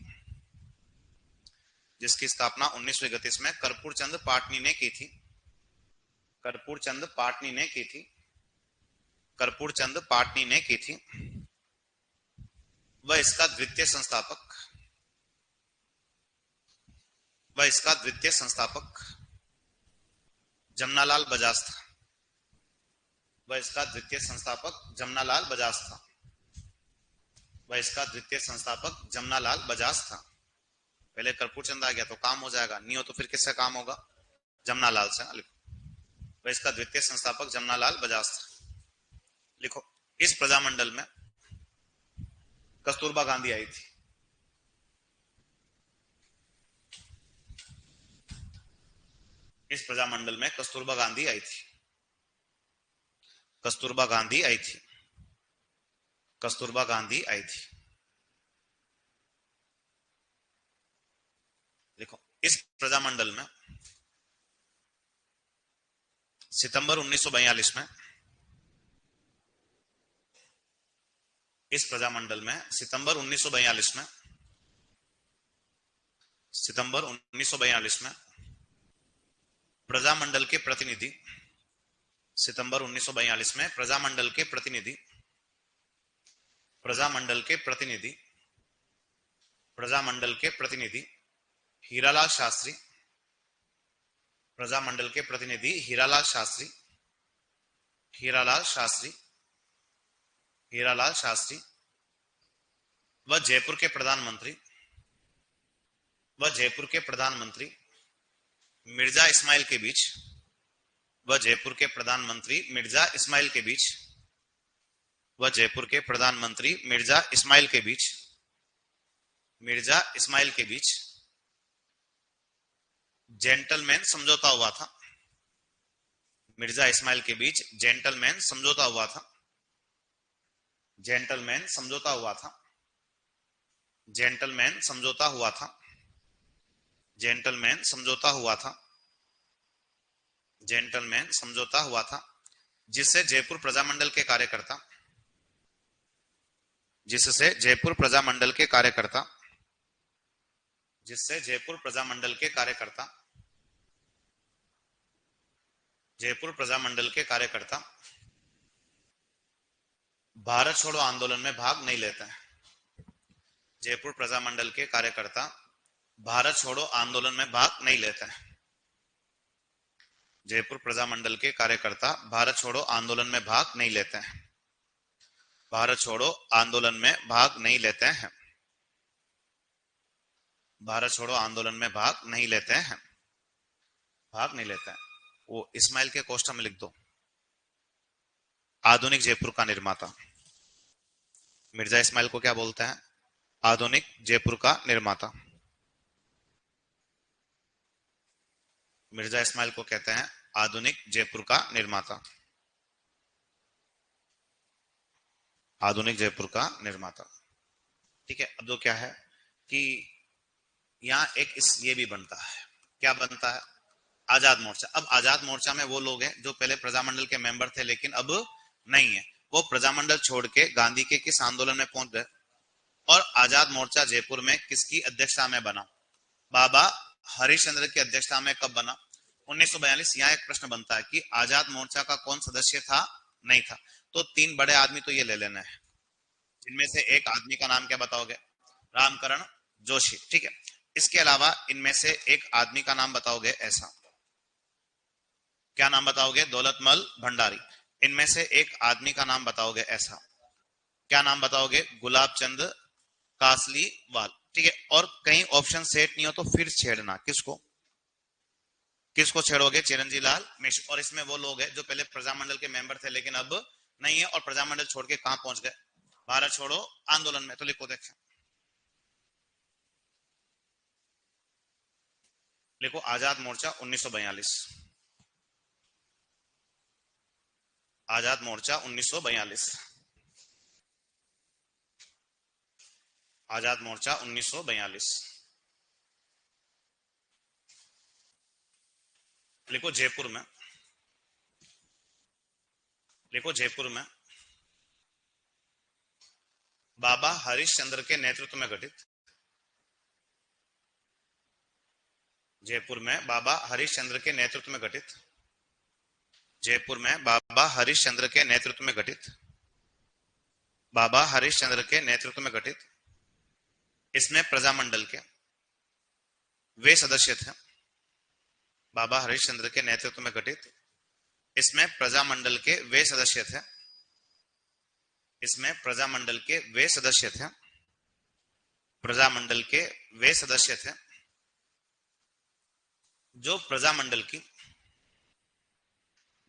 Speaker 1: जिसकी स्थापना 1931 में कर्पूर चंद पाटनी ने की थी। कर्पूर चंद पाटनी ने की थी। कर्पूर चंद पाटनी ने की थी। वह इसका द्वितीय संस्थापक वह इसका द्वितीय संस्थापक जमनालाल बजाज था। वह इसका द्वितीय संस्थापक जमनालाल बजाज था। वह इसका द्वितीय संस्थापक जमनालाल बजाज था। पहले कर्पूर चंद आ गया तो काम हो जाएगा, नहीं हो तो फिर किससे काम होगा? जमनालाल से। लिखो, वह इसका द्वितीय संस्थापक जमनालाल बजाज था। लिखो, इस प्रजामंडल में कस्तूरबा गांधी आई थी। इस प्रजामंडल में कस्तूरबा गांधी आई थी। कस्तूरबा गांधी आई थी। कस्तूरबा गांधी आई थी। देखो, इस प्रजामंडल में सितंबर 1942 में, इस प्रजामंडल में सितंबर 1942 में, सितंबर 1942 में प्रजामंडल के प्रतिनिधि, सितंबर 1942 में प्रजामंडल के प्रतिनिधि, प्रजामंडल के प्रतिनिधि, प्रजामंडल के प्रतिनिधि हीरालाल शास्त्री, प्रजामंडल के प्रतिनिधि हीरालाल शास्त्री, हीरालाल शास्त्री, हीरालाल शास्त्री व जयपुर के प्रधानमंत्री, व जयपुर के प्रधानमंत्री मिर्जा इस्माइल के बीच, व जयपुर के प्रधानमंत्री मिर्जा इस्माइल के बीच, व जयपुर के प्रधानमंत्री मिर्जा इस्माइल के बीच, मिर्जा इस्माइल के बीच जेंटलमैन समझौता हुआ था। मिर्जा इस्माइल के बीच जेंटलमैन समझौता हुआ था। जेंटलमैन समझौता हुआ था। जेंटलमैन समझौता हुआ था। जेंटलमैन समझौता हुआ था। जेंटलमैन समझौता हुआ था जिससे जयपुर प्रजामंडल के कार्यकर्ता, जिससे जयपुर प्रजामंडल के कार्यकर्ता, जिससे जयपुर प्रजामंडल के कार्यकर्ता, जयपुर प्रजामंडल के कार्यकर्ता भारत छोड़ो आंदोलन में भाग नहीं लेते हैं। जयपुर प्रजामंडल के कार्यकर्ता भारत छोड़ो आंदोलन में भाग नहीं लेते हैं। जयपुर प्रजामंडल के कार्यकर्ता भारत छोड़ो आंदोलन में भाग नहीं लेते हैं। भारत छोड़ो आंदोलन में भाग नहीं लेते हैं। भारत छोड़ो आंदोलन में भाग नहीं लेते हैं। भाग नहीं लेते हैं। वो इस्माइल के कोष्ठक में लिख दो, आधुनिक जयपुर का निर्माता। मिर्जा इस्माइल को क्या बोलते हैं? आधुनिक जयपुर का निर्माता। मिर्जा इस्माइल को कहते हैं आधुनिक जयपुर का निर्माता। आधुनिक जयपुर का निर्माता। ठीक है। अब तो क्या है कि यहाँ एक ये भी बनता है, क्या बनता है? आजाद मोर्चा। अब आजाद मोर्चा में वो लोग हैं जो पहले प्रजामंडल के मेंबर थे लेकिन अब नहीं है। वो प्रजामंडल छोड़ के गांधी के किस आंदोलन में पहुंच गए? और आजाद मोर्चा जयपुर में किसकी अध्यक्षता में बना? बाबा हरिश्चंद्र की अध्यक्षता में कब बना? 1942। यहाँ एक प्रश्न बनता है कि आजाद मोर्चा का कौन सदस्य था? नहीं था। तो तीन बड़े आदमी तो ये ले लेना है। इनमें से एक आदमी का नाम क्या बताओगे? रामकरण जोशी। ठीक है। इसके अलावा इनमें से एक आदमी का नाम बताओगे ऐसा, क्या नाम बताओगे? दौलतमल भंडारी। इनमें से एक आदमी का नाम बताओगे ऐसा, क्या नाम बताओगे? गुलाब चंद कासलीवाल। ठीक है। और कहीं ऑप्शन सेट नहीं हो तो फिर छेड़ना। किसको किसको छेड़ोगे? चिरंजी लाल मिश्र। और इसमें वो लोग हैं जो पहले प्रजामंडल के मेंबर थे लेकिन अब नहीं है और प्रजामंडल छोड़ के कहां पहुंच गए? भारत छोड़ो आंदोलन में। तो लिखो, देखें, लिखो आजाद मोर्चा 1942। आजाद मोर्चा 1942। आजाद मोर्चा 1942। लिखो जयपुर में, लिखो जयपुर में बाबा हरिश्चंद्र के नेतृत्व में गठित, जयपुर में बाबा हरिश्चंद्र के नेतृत्व में गठित, जयपुर में बाबा हरिश्चंद्र के नेतृत्व में गठित, बाबा हरिश्चंद्र के नेतृत्व में गठित। इसमें प्रजामंडल के वे सदस्य थे। बाबा हरिश्चंद्र के नेतृत्व में गठित। इसमें प्रजामंडल के वे सदस्य थे। इसमें प्रजामंडल के वे सदस्य थे। प्रजामंडल के वे सदस्य थे जो प्रजामंडल की,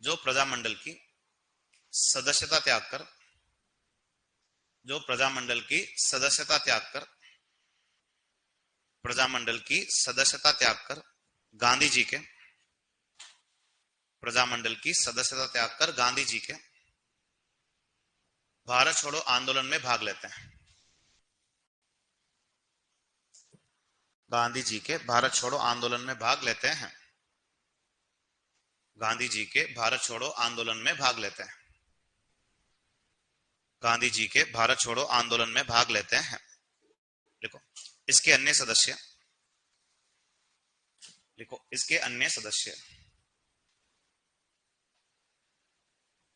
Speaker 1: जो प्रजामंडल की सदस्यता त्याग कर, जो प्रजामंडल की सदस्यता त्याग कर, प्रजामंडल की सदस्यता त्याग कर गांधी जी के, प्रजामंडल की सदस्यता त्याग कर गांधी जी के भारत छोड़ो आंदोलन में भाग लेते हैं। गांधी जी के भारत छोड़ो आंदोलन में भाग लेते हैं। गांधी जी के भारत छोड़ो आंदोलन में भाग लेते हैं। गांधी जी के भारत छोड़ो आंदोलन में भाग लेते हैं। देखो इसके अन्य सदस्य, देखो इसके अन्य सदस्य,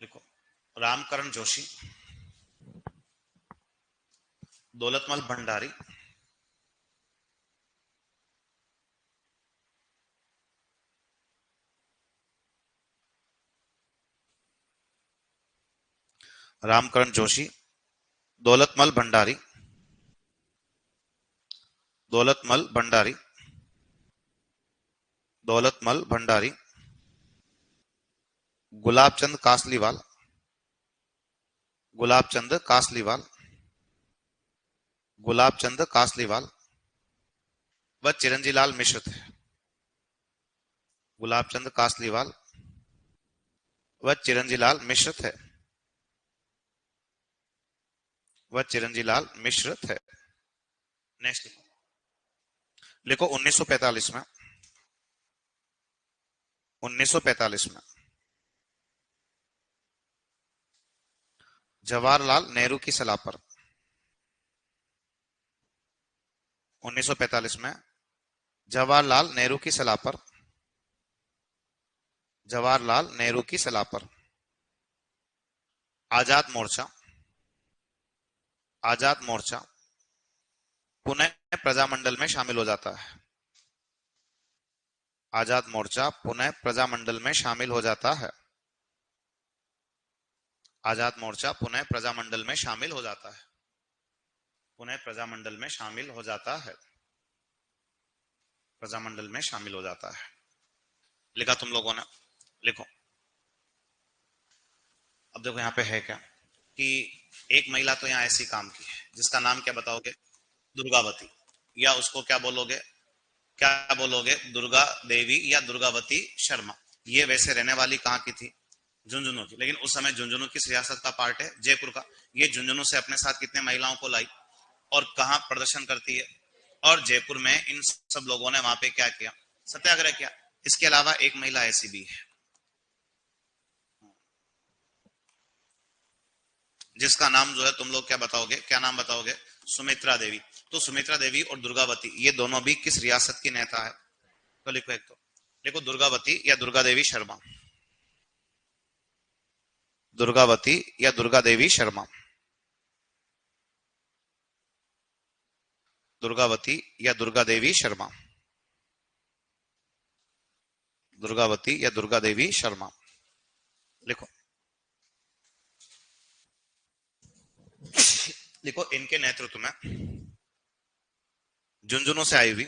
Speaker 1: देखो रामकरण जोशी, दौलतमल भंडारी, रामकरण जोशी, दौलतमल भंडारी, दौलतमल भंडारी, दौलतमल भंडारी, गुलाबचंद कासलीवाल, गुलाबचंद कासलीवाल, गुलाबचंद कासलीवाल व चिरंजीलाल मिश्र थे। गुलाबचंद कासलीवाल व चिरंजीलाल मिश्र थे। वह चिरंजीलाल मिश्र थे। नेक्स्ट लिखो 1945 में, 1945 में जवाहरलाल नेहरू की सलाह पर, 1945 में जवाहरलाल नेहरू की सलाह पर, जवाहरलाल नेहरू की सलाह पर आजाद मोर्चा, आजाद मोर्चा पुनः प्रजामंडल में शामिल हो जाता है। आजाद मोर्चा पुनः प्रजामंडल में शामिल हो जाता है। आजाद मोर्चा पुनः प्रजामंडल में शामिल हो जाता है। पुनः प्रजामंडल में शामिल हो जाता है। प्रजामंडल में शामिल हो जाता है। लिखा तुम लोगों ने? लिखो। अब देखो यहाँ पे है क्या कि एक महिला तो यहाँ ऐसी काम की है जिसका नाम क्या बताओगे? दुर्गावती, या उसको क्या बोलोगे? क्या बोलोगे? दुर्गा देवी या दुर्गावती शर्मा। ये वैसे रहने वाली कहाँ की थी? झुंझुनू की, लेकिन उस समय झुंझुनू किस रियासत का पार्ट है? जयपुर का। ये झुंझुनू से अपने साथ कितने महिलाओं को लाई और कहाँ प्रदर्शन करती है? और जयपुर में इन सब लोगों ने वहां पे क्या किया? सत्याग्रह किया। इसके अलावा एक महिला ऐसी भी है जिसका नाम जो है तुम लोग क्या बताओगे? क्या नाम बताओगे? सुमित्रा देवी। तो सुमित्रा देवी और दुर्गावती ये दोनों भी किस रियासत की नेता है? तो लिखो एक, तो लिखो दुर्गावती या दुर्गा देवी शर्मा। दुर्गावती या दुर्गा देवी शर्मा। दुर्गावती या दुर्गा देवी शर्मा। दुर्गावती या दुर्गा देवी शर्मा। लिखो। लिखो इनके नेतृत्व में झुंझुनू से आई हुई,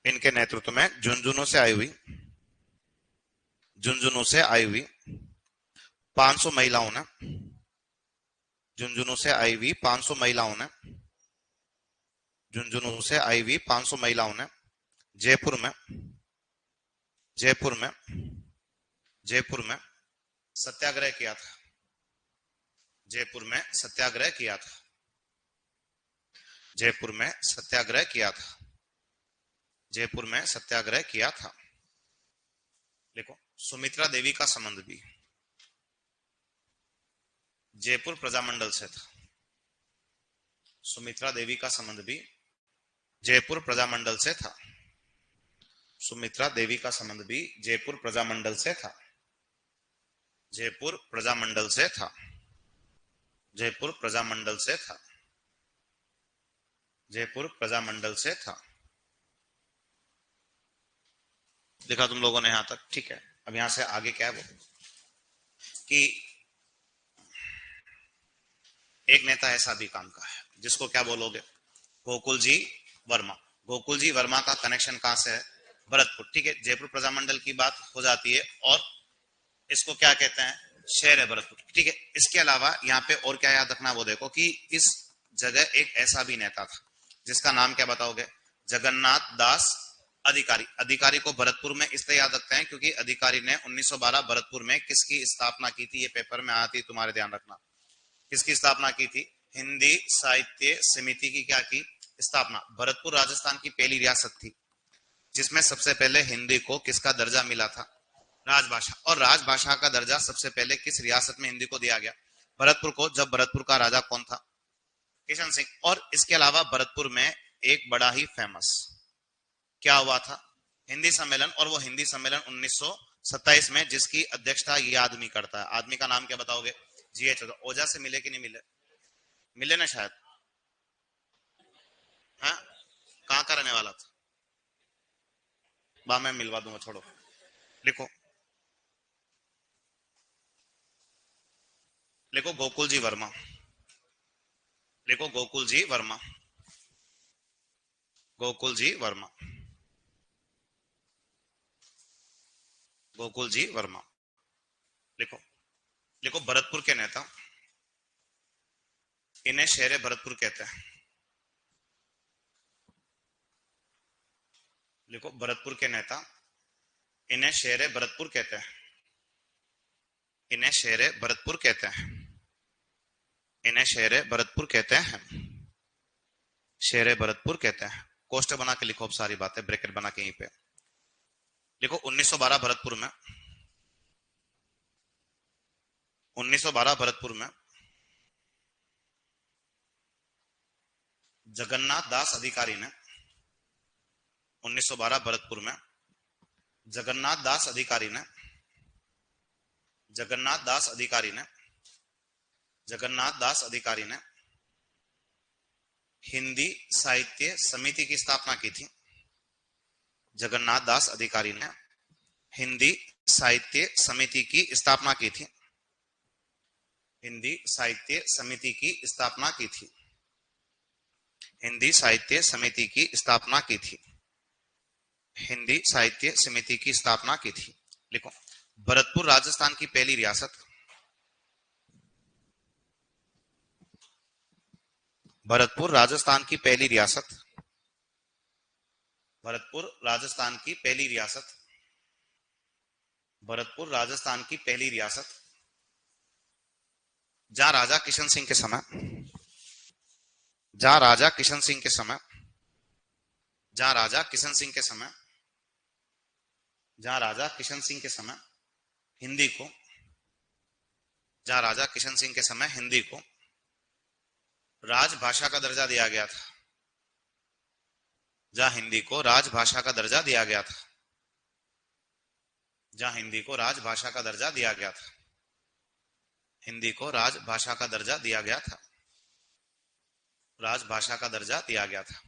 Speaker 1: इनके नेतृत्व में झुंझुनू से आई हुई, झुंझुनू से आई हुई 500 महिलाओं ने, झुंझुनू से आई हुई 500 महिलाओं ने, झुंझुनू से आई हुई 500 महिलाओं ने जयपुर में, जयपुर में, जयपुर में सत्याग्रह किया था। जयपुर में सत्याग्रह किया था। जयपुर में सत्याग्रह किया था। जयपुर में सत्याग्रह किया था। देखो सुमित्रा देवी का संबंध भी जयपुर प्रजामंडल से था। सुमित्रा देवी का संबंध भी जयपुर प्रजामंडल से था। सुमित्रा देवी का संबंध भी जयपुर प्रजामंडल से था। जयपुर प्रजामंडल से था। जयपुर प्रजामंडल से था। जयपुर प्रजामंडल से था। देखा तुम लोगों ने यहां तक? ठीक है। अब यहां से आगे क्या है वो कि एक नेता ऐसा भी काम का है जिसको क्या बोलोगे? गोकुल जी वर्मा। गोकुल जी वर्मा का कनेक्शन कहां से है? भरतपुर। ठीक है। जयपुर प्रजामंडल की बात हो जाती है और इसको क्या कहते हैं? शहर है भरतपुर। ठीक है। इसके अलावा यहाँ पे और क्या याद रखना वो देखो कि इस जगह एक ऐसा भी नेता था जिसका नाम क्या बताओगे? जगन्नाथ दास अधिकारी, अधिकारी को भरतपुर में इसलिए याद रखते हैं क्योंकि अधिकारी ने 1912 भरतपुर में किसकी स्थापना की थी, ये पेपर में आती, तुम्हारे ध्यान रखना। किसकी स्थापना की थी? हिंदी साहित्य समिति की क्या की स्थापना। भरतपुर राजस्थान की पहली रियासत थी जिसमें सबसे पहले हिंदी को किसका दर्जा मिला था? राजभाषा। और राजभाषा का दर्जा सबसे पहले किस रियासत में हिंदी को दिया गया? भरतपुर को। जब भरतपुर का राजा कौन था? किशन सिंह। और इसके अलावा भरतपुर में एक बड़ा ही फेमस क्या हुआ था? हिंदी सम्मेलन। और वो हिंदी सम्मेलन 1927 में जिसकी अध्यक्षता ये आदमी करता है। आदमी का नाम क्या बताओगे? जीएच ओझा। से मिले कि नहीं मिले? मिले ना शायद। हाँ, कहाँ का रहने वाला था? बा मैं मिलवा दूंगा, छोड़ो। लिखो, लिखो गोकुल जी वर्मा। लिखो गोकुल जी वर्मा। गोकुल जी वर्मा। गोकुल जी वर्मा। लिखो, लिखो भरतपुर के नेता, इन्हें शेरे भरतपुर कहते हैं। लिखो भरतपुर के नेता, इन्हें शेरे भरतपुर कहते हैं। इन्हें शेरे भरतपुर कहते हैं। इन्हें शेरे भरतपुर कहते हैं। शेरे भरतपुर कहते हैं। कोष्टक बना के लिखो अब सारी बातें, ब्रैकेट बना के यहीं पे लिखो। 1912 भरतपुर में, 1912 भरतपुर में जगन्नाथ दास अधिकारी ने, 1912 भरतपुर में जगन्नाथ दास अधिकारी ने, जगन्नाथ दास अधिकारी ने, जगन्नाथ दास अधिकारी ने हिंदी साहित्य समिति की स्थापना की थी। जगन्नाथ दास अधिकारी ने हिंदी साहित्य समिति की स्थापना की थी। हिंदी साहित्य समिति की स्थापना की थी। हिंदी साहित्य समिति की स्थापना की थी। हिंदी साहित्य समिति की स्थापना की थी। लिखो, भरतपुर राजस्थान की पहली रियासत, भरतपुर राजस्थान की पहली रियासत, भरतपुर राजस्थान की पहली रियासत, भरतपुर राजस्थान की पहली रियासत जहां राजा किशन सिंह के समय, जहां राजा किशन सिंह के समय, जहां राजा किशन सिंह के समय, जहां राजा किशन सिंह के समय हिंदी को, जहां राजा किशन सिंह के समय हिंदी को राजभाषा का दर्जा दिया गया था। जहां हिंदी को राजभाषा का दर्जा दिया गया था। जहां हिंदी को राजभाषा का दर्जा दिया गया था। हिंदी को राजभाषा का दर्जा दिया गया था। राजभाषा का दर्जा दिया गया था।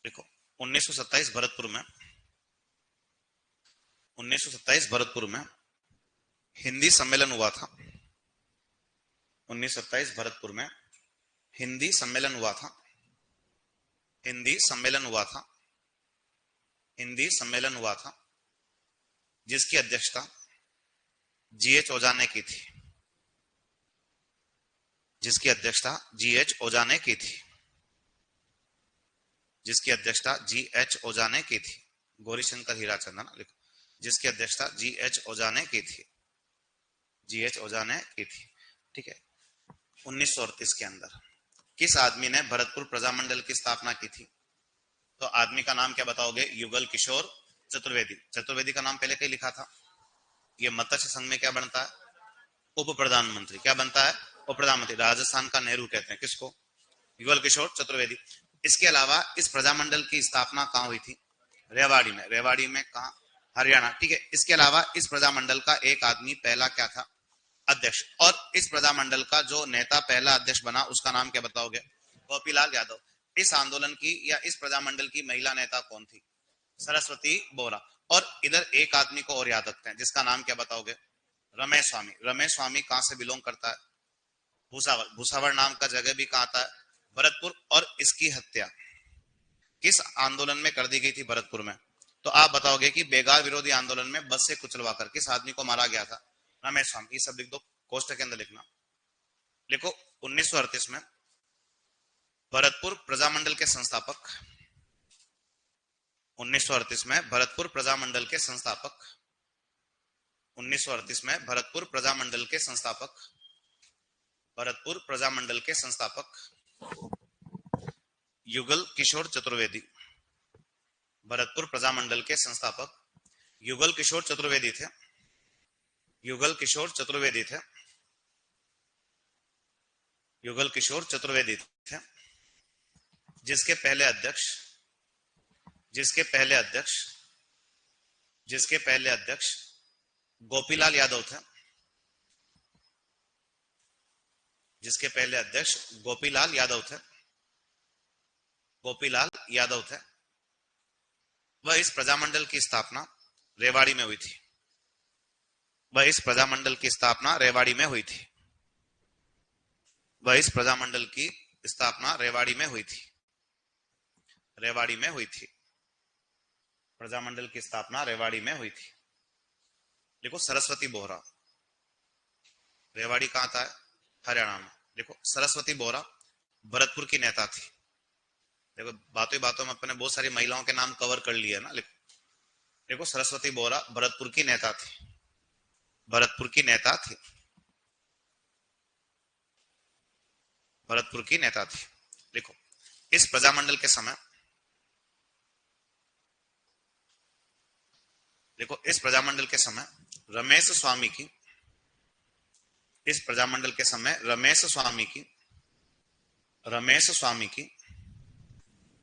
Speaker 1: देखो, 1927 भरतपुर में, 1927 भरतपुर में हिंदी सम्मेलन हुआ था। 1927 भरतपुर में हिंदी सम्मेलन हुआ था। हिंदी सम्मेलन हुआ था। हिंदी सम्मेलन हुआ था जिसकी अध्यक्षता जीएच ओझा ने की थी। जिसकी अध्यक्षता जीएच ओझा ने की थी। जिसकी अध्यक्षता जीएच ओझा ने की थी। गौरीशंकर हीराचंदन लिखो, जिसकी अध्यक्षता जीएच ओझा ने की थी। जीएच ओझा ने की थी। ठीक है। 1938 के अंदर किस आदमी ने भरतपुर प्रजामंडल की स्थापना की थी? तो आदमी का नाम क्या बताओगे? युगल किशोर चतुर्वेदी। चतुर्वेदी का नाम पहले कहीं लिखा था? ये मत्स्य संघ में क्या बनता है? उप प्रधानमंत्री। क्या बनता है? उप प्रधानमंत्री। राजस्थान का नेहरू कहते हैं किसको? युगल किशोर चतुर्वेदी। इसके अलावा इस प्रजामंडल की स्थापना कहां हुई थी? रेवाड़ी में। रेवाड़ी में कहां? हरियाणा। ठीक है। इसके अलावा इस प्रजामंडल का एक आदमी पहला क्या था? अध्यक्ष। और इस प्रजामंडल का जो नेता पहला अध्यक्ष बना उसका नाम क्या बताओगे? गोपीलाल यादव। इस आंदोलन की या इस प्रजामंडल की महिला नेता कौन थी? सरस्वती बोरा। और इधर एक आदमी को और याद रखते हैं जिसका नाम क्या बताओगे? रमेश स्वामी। रमेश स्वामी कहां से बिलोंग करता है? भूसावल। भूसावल नाम का जगह भी कहां आता है? भरतपुर। और इसकी हत्या किस आंदोलन में कर दी गई थी भरतपुर में? तो आप बताओगे कि बेगार विरोधी आंदोलन में बस से कुचलवाकर किस आदमी को मारा गया था? रमेश स्वामी। ये सब लिख दो, कोष्टक के अंदर लिखना। लिखो, 1938 में भरतपुर प्रजामंडल के संस्थापक, 1938 में भरतपुर प्रजामंडल के संस्थापक, 1938 में भरतपुर प्रजामंडल के संस्थापक, भरतपुर प्रजामंडल के संस्थापक युगल किशोर चतुर्वेदी। भरतपुर प्रजामंडल के संस्थापक युगल किशोर चतुर्वेदी थे, युगल किशोर चतुर्वेदी थे, युगल किशोर चतुर्वेदी थे, जिसके पहले अध्यक्ष, जिसके पहले अध्यक्ष, जिसके पहले अध्यक्ष गोपीलाल यादव थे, जिसके पहले अध्यक्ष गोपीलाल यादव थे, गोपीलाल यादव थे। वह इस प्रजामंडल की स्थापना रेवाड़ी में हुई थी, वह इस प्रजामंडल की स्थापना रेवाड़ी में हुई थी, वह इस प्रजामंडल की स्थापना रेवाड़ी में हुई थी, रेवाड़ी में हुई थी, प्रजामंडल की स्थापना रेवाड़ी में हुई थी। देखो सरस्वती बोहरा, रेवाड़ी कहां था? हरियाणा में। देखो सरस्वती बोहरा भरतपुर की नेता थी। देखो बातों बातों में अपने बहुत सारी महिलाओं के नाम कवर कर लिए ना। देखो सरस्वती बोहरा भरतपुर की नेता थी, भरतपुर की नेता थी, भरतपुर की नेता थी। देखो इस प्रजामंडल के समय, देखो इस प्रजामंडल के समय रमेश स्वामी की, इस प्रजामंडल के समय रमेश स्वामी की, रमेश स्वामी की,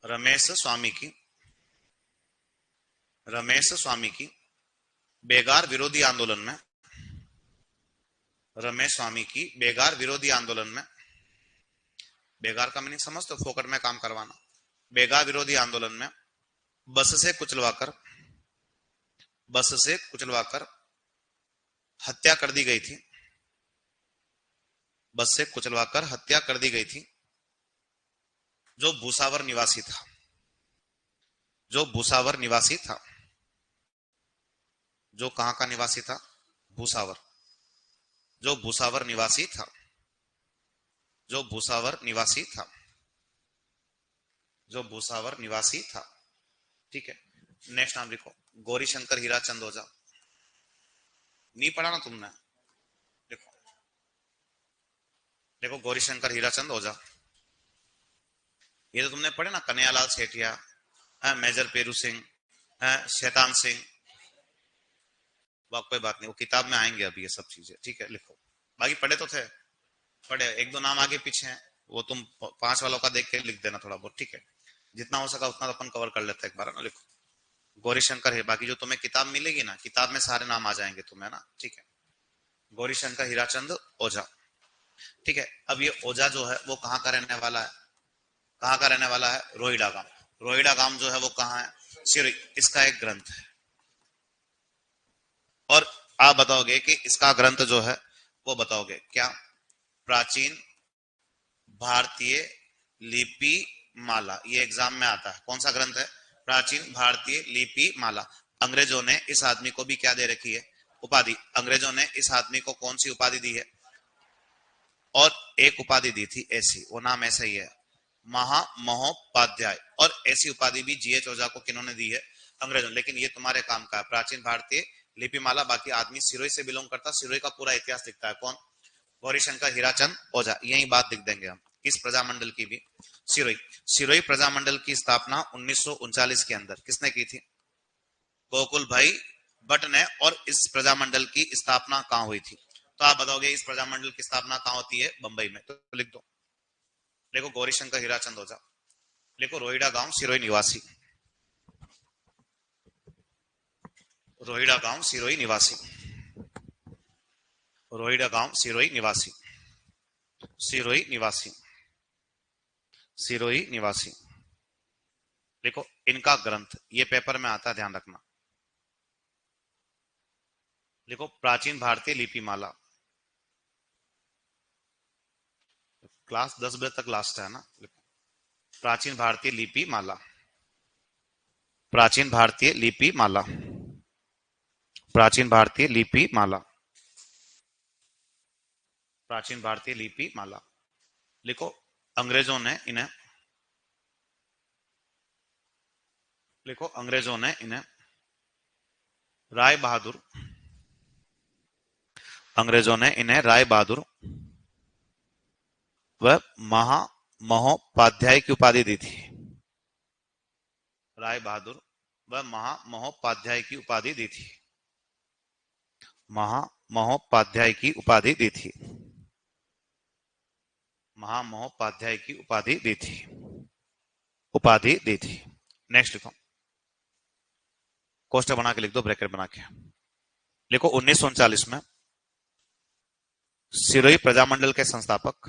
Speaker 1: रमेश स्वामी की, रमेश स्वामी की बेगार विरोधी आंदोलन में, रमेश स्वामी की बेगार विरोधी आंदोलन में, बेगार का मीनिंग समझ तो फोकट में काम करवाना, बेगार विरोधी आंदोलन में बस से कुचलवाकर, बस से कुचलवाकर हत्या कर दी गई थी, बस से कुचलवाकर हत्या कर दी गई थी जो भूसावर निवासी था, जो भूसावर निवासी था, जो कहां का निवासी था? भूसावर, जो भूसावर निवासी था, जो भूसावर निवासी था, जो भूसावर निवासी था। ठीक है, नेक्स्ट नाम लिखो गौरी शंकर हीराचंद ओझा। नहीं पढ़ा ना तुमने? देखो, देखो गौरी शंकर हीराचंद ओझा, ये तो तुमने पढ़े ना, कन्हैयालाल सेठिया, मेजर पेरू सिंह, शैतान सिंह। कोई बात नहीं, वो किताब में आएंगे अभी ये सब चीजें। ठीक है, लिखो। बाकी पढ़े तो थे, पढ़े, एक दो नाम आगे पीछे हैं, वो तुम 5 वालों का देख के लिख देना थोड़ा बहुत। ठीक है, जितना हो सका उतना तो अपन कवर कर लेते हैं एक बार ना। लिखो गौरी शंकर है, बाकी जो तुम्हें किताब मिलेगी ना, किताब में सारे नाम आ जाएंगे तुम्हें ना। ठीक है, गौरी शंकर हीराचंद ओझा। ठीक है, अब ये ओझा जो है वो कहाँ का रहने वाला है? कहाँ का रहने वाला है? रोहिड़ा गांव। रोहिड़ा गांव जो है वो कहाँ है? सिरोही। इसका एक ग्रंथ है, और आप बताओगे कि इसका ग्रंथ जो है वो बताओगे क्या? प्राचीन भारतीय लिपि माला। ये एग्जाम में आता है। कौन सा ग्रंथ है? प्राचीन भारतीय लिपि माला। अंग्रेजों ने इस आदमी को भी क्या दे रखी है? उपाधि। अंग्रेजों ने इस आदमी को कौन सी उपाधि दी है? और एक उपाधि दी थी ऐसी, वो नाम ऐसा ही है, महामहोपाध्याय। और ऐसी उपाधि भी जीएच ओझा को किन्होंने दी है? अंग्रेजों। लेकिन ये तुम्हारे काम का है, प्राचीन भारतीय लिपिमाला। बाकी आदमी सिरोही से बिलोंग करता, सिरोही का पूरा इतिहास दिखता है। कौन? गौरीशंकर हीराचंद ओझा। यही बात लिख देंगे हम। इस प्रजामंडल की भी, सिरोही, सिरोही प्रजामंडल की स्थापना 1939 के अंदर किसने की थी? गोकुल भाई भट्ट ने। और इस प्रजामंडल की स्थापना कहां हुई थी? तो आप बताओगे इस प्रजामंडल की स्थापना कहां होती है? बंबई में। तो लिख दो, देखो गौरीशंकर हीराचंद ओझा, देखो रोहिड़ा गांव सिरोही निवासी, रोहिड़ा गांव सिरोही निवासी, रोहिड़ा गांव सिरोही निवासी, सिरोही निवासी, सिरोही निवासी। देखो इनका ग्रंथ, ये पेपर में आता है, ध्यान रखना। देखो प्राचीन भारतीय लिपिमाला, क्लास 10 बजे तक लास्ट है ना। प्राचीन भारतीय लिपि माला, प्राचीन भारतीय लिपि माला, प्राचीन भारतीय लिपि माला, प्राचीन भारतीय लिपि माला। लिखो अंग्रेजों ने इन्हें, लिखो अंग्रेजों ने इन्हें राय बहादुर, अंग्रेजों ने इन्हें राय बहादुर व महामहोपाध्याय की उपाधि दी थी। राय बहादुर व महामहोपाध्याय की उपाधि दी थी। महामहोपाध्याय की उपाधि दी थी। महामहोपाध्याय की उपाधि दी थी। उपाधि दी थी। नेक्स्ट लिखो, कोष्टक बना के लिख दो, ब्रैकेट बना के लिखो। 1939 में सिरोही प्रजामंडल के संस्थापक,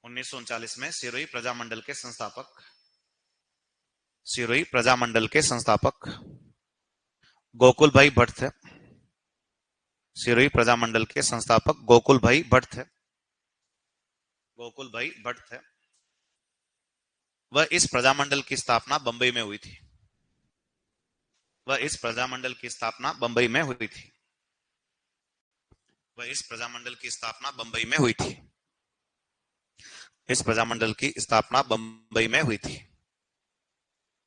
Speaker 1: 1939 में सिरोही प्रजामंडल के संस्थापक, सिरोही प्रजामंडल के संस्थापक गोकुल भाई भट्ट थे। सिरोही प्रजामंडल के संस्थापक गोकुल भाई भट्ट थे। गोकुल भाई भट्ट थे। वह इस प्रजामंडल की स्थापना बंबई में हुई थी। वह इस प्रजामंडल की स्थापना बंबई में हुई थी। वह इस प्रजामंडल की स्थापना बंबई में हुई थी। इस प्रजामंडल की स्थापना बंबई में हुई थी।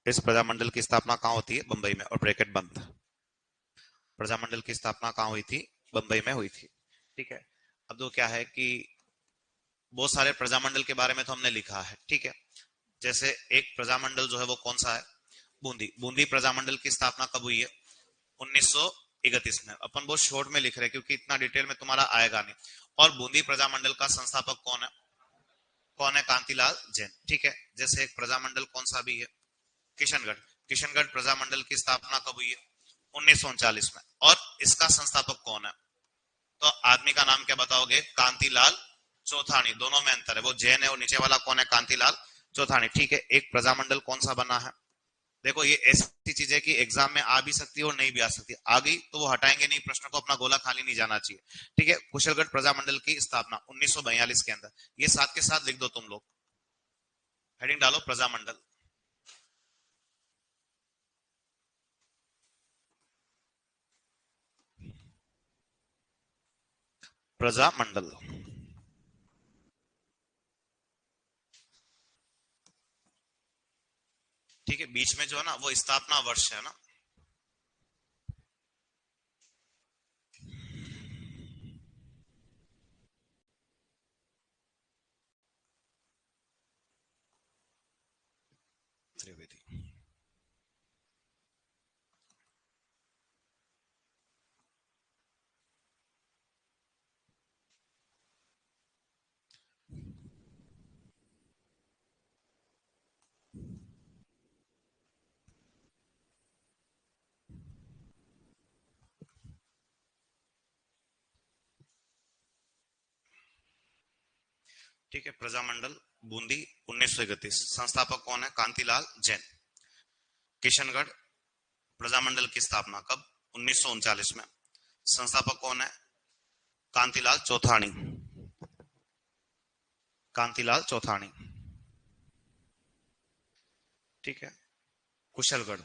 Speaker 1: इस प्रजामंडल की स्थापना कहां होती है? बंबई में। और ब्रैकेट बंद। प्रजामंडल की स्थापना कहां हुई थी? बंबई में हुई थी। ठीक है। अब तो क्या है कि बहुत सारे प्रजामंडल के बारे में तो हमने लिखा है, ठीक है। जैसे एक प्रजामंडल जो है वो कौन सा है? बूंदी। बूंदी प्रजामंडल की स्थापना कब हुई है? 1931 में। अपन बहुत शॉर्ट में लिख रहे हैं क्योंकि इतना डिटेल में तुम्हारा आएगा नहीं। और बूंदी प्रजामंडल का संस्थापक कौन है? कौन है? कांतिलाल जैन। ठीक है। जैसे एक प्रजामंडल कौन सा भी है? किशनगढ़। किशनगढ़ प्रजामंडल की स्थापना कब हुई है? 1939 में। और इसका संस्थापक कौन है? तो आदमी का नाम क्या बताओगे? कांतिलाल चौथानी। दोनों में अंतर है, वो जैन है और नीचे वाला कौन है? कांतिलाल चौथानी। ठीक है। एक प्रजामंडल कौन सा बना है? देखो ये ऐसी चीज है कि एग्जाम में आ भी सकती है और नहीं भी आ सकती। आ गई तो वो हटाएंगे नहीं प्रश्न को, अपना गोला खाली नहीं जाना चाहिए। ठीक है। कुशलगढ़ प्रजामंडल की स्थापना 1942 के अंदर। ये साथ के साथ लिख दो तुम लोग, हेडिंग डालो प्रजामंडल। प्रजामंडल। ठीक है। बीच में जो है ना वो स्थापना वर्ष है ना। त्रिवेदी। ठीक है। प्रजामंडल बूंदी 1931। संस्थापक कौन है? कांतिलाल जैन। किशनगढ़ प्रजामंडल की स्थापना कब? 1939 में। संस्थापक कौन है? कांतिलाल चौथानी। कांतिलाल चौथानी। ठीक है। कुशलगढ़।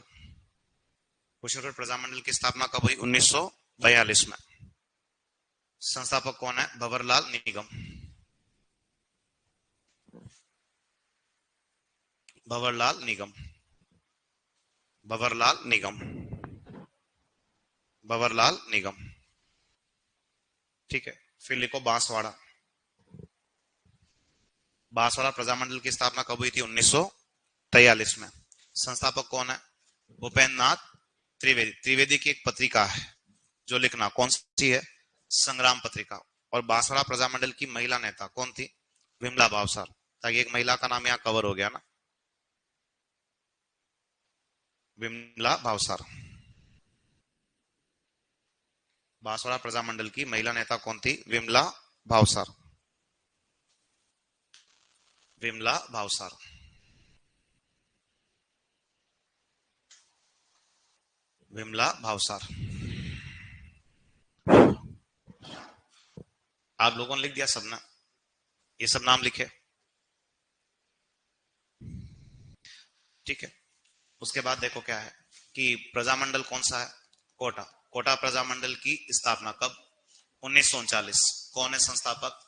Speaker 1: कुशलगढ़ प्रजामंडल की स्थापना कब हुई? 1942 में। संस्थापक कौन है? भंवरलाल निगम। भंवरलाल निगम। भंवरलाल निगम। भंवरलाल निगम। ठीक है। फिर लिखो बांसवाड़ा। बांसवाड़ा प्रजामंडल की स्थापना कब हुई थी? 1943 में। संस्थापक कौन है? भूपेंद्र नाथ त्रिवेदी। त्रिवेदी की एक पत्रिका है जो लिखना, कौन सी है? संग्राम पत्रिका। और बांसवाड़ा प्रजामंडल की महिला नेता कौन थी? विमला भावसार। ताकि एक महिला का नाम यहाँ कवर हो गया ना, विमला भावसार। बांसवाड़ा प्रजामंडल की महिला नेता कौन थी? विमला भावसार। विमला भावसार। विमला भावसार। आप लोगों ने लिख दिया सब ना? ये सब नाम लिखे? ठीक है। उसके बाद देखो क्या है कि प्रजामंडल कौन सा है? कोटा। कोटा प्रजामंडल की स्थापना कब? 1939। कौन है संस्थापक?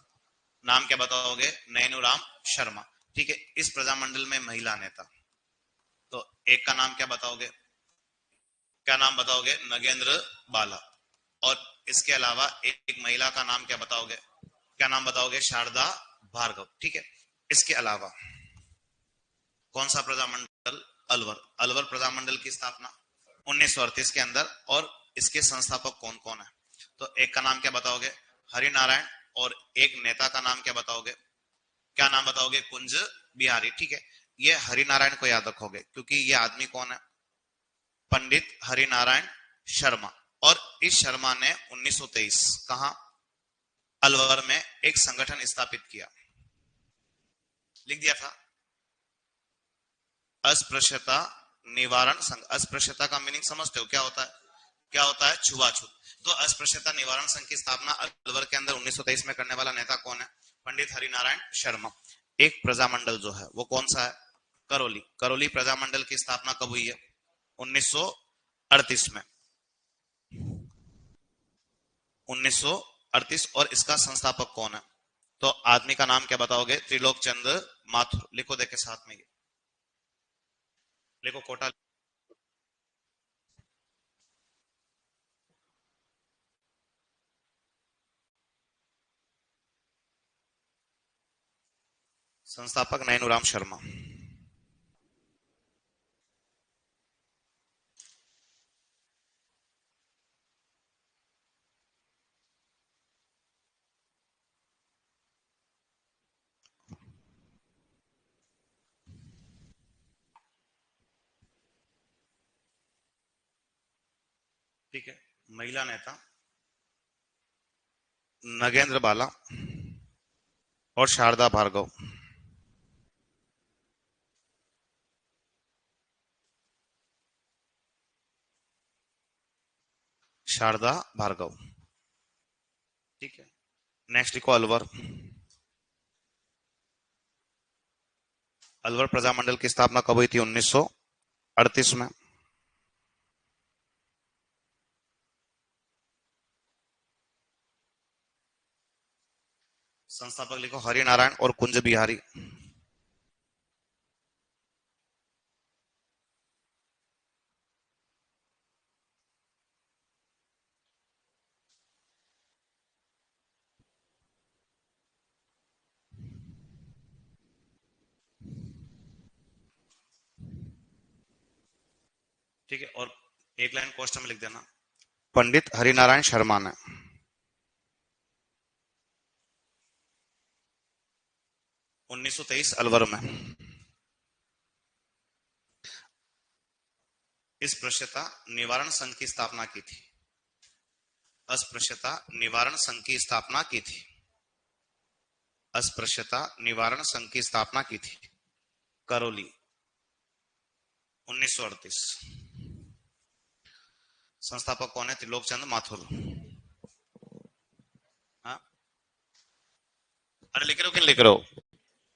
Speaker 1: नाम क्या बताओगे? नैनूराम शर्मा। ठीक है। इस प्रजामंडल में महिला नेता, तो एक का नाम क्या बताओगे? क्या नाम बताओगे? नगेंद्र बाला। और इसके अलावा एक महिला का नाम क्या बताओगे? क्या नाम बताओगे? शारदा भार्गव। ठीक है। इसके अलावा कौन सा प्रजामंडल? अलवर। अलवर प्रजामंडल की स्थापना 1938 के अंदर। और इसके संस्थापक कौन कौन है? तो एक का नाम क्या बताओगे? हरिनारायण। और एक नेता का नाम क्या बताओगे? क्या नाम बताओगे? कुंज बिहारी। ठीक है। ये हरिनारायण को याद रखोगे क्योंकि ये आदमी कौन है? पंडित हरिनारायण शर्मा। और इस शर्मा ने 1923 कहा? अलवर में एक संगठन स्थापित किया। लिख दिया था। अस्पृश्यता निवारण संघ। अस्पृश्यता का मीनिंग समझते हो क्या होता है? क्या होता है? छुआछूत। तो अस्पृश्यता निवारण संघ की स्थापना अलवर के अंदर 1923 में करने वाला नेता कौन है? पंडित हरिनारायण शर्मा। एक प्रजामंडल जो है वो कौन सा है? करौली। करौली प्रजामंडल की स्थापना कब हुई है? 1938 में। 1938। और इसका संस्थापक कौन है? तो आदमी का नाम क्या बताओगे? त्रिलोक चंद्र माथुर। लिखो देखे साथ में ये। लिखो कोटा। संस्थापक नैनूराम शर्मा। ठीक है। महिला नेता नगेंद्र बाला और शारदा भार्गव। शारदा भार्गव। ठीक है। नेक्स्ट लिखो अलवर। अलवर प्रजामंडल की स्थापना कब हुई थी? 1938 में। संस्थापक लिखो हरिनारायण और कुंज बिहारी। ठीक है। और एक लाइन क्वेश्चन में लिख देना। पंडित हरिनारायण शर्मा ने 1923 अलवर में इस स्पृश्यता निवारण संघ की स्थापना की थी। अस्पृश्यता निवारण संघ की स्थापना की थी। अस्पृश्यता निवारण संघ की स्थापना की थी। करौली 1938। संस्थापक कौन है? त्रिलोक चंद माथुर। हाँ? अरे लिख रहे हो कि लिख रहे हो?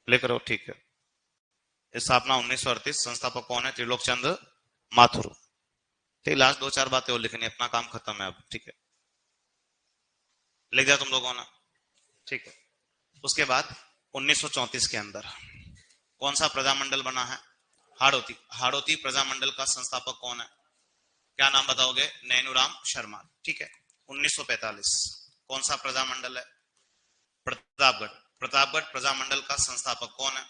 Speaker 1: लिख रहे हो? ठीक है। स्थापना 1938। संस्थापक कौन है? त्रिलोक चंद माथुर। ठीक। लास्ट दो चार बातें और लिखनी, अपना काम खत्म है अब। ठीक है। लिख दिया तुम लोगों ने? ठीक है। उसके बाद 1934 के अंदर कौन सा प्रजामंडल बना है? हाड़ौती। हाड़ौती प्रजामंडल का संस्थापक कौन है? क्या नाम बताओगे? नैनूराम शर्मा। ठीक है। 1945 कौन सा प्रजामंडल है? प्रतापगढ़। प्रतापगढ़ प्रजामंडल का संस्थापक कौन है?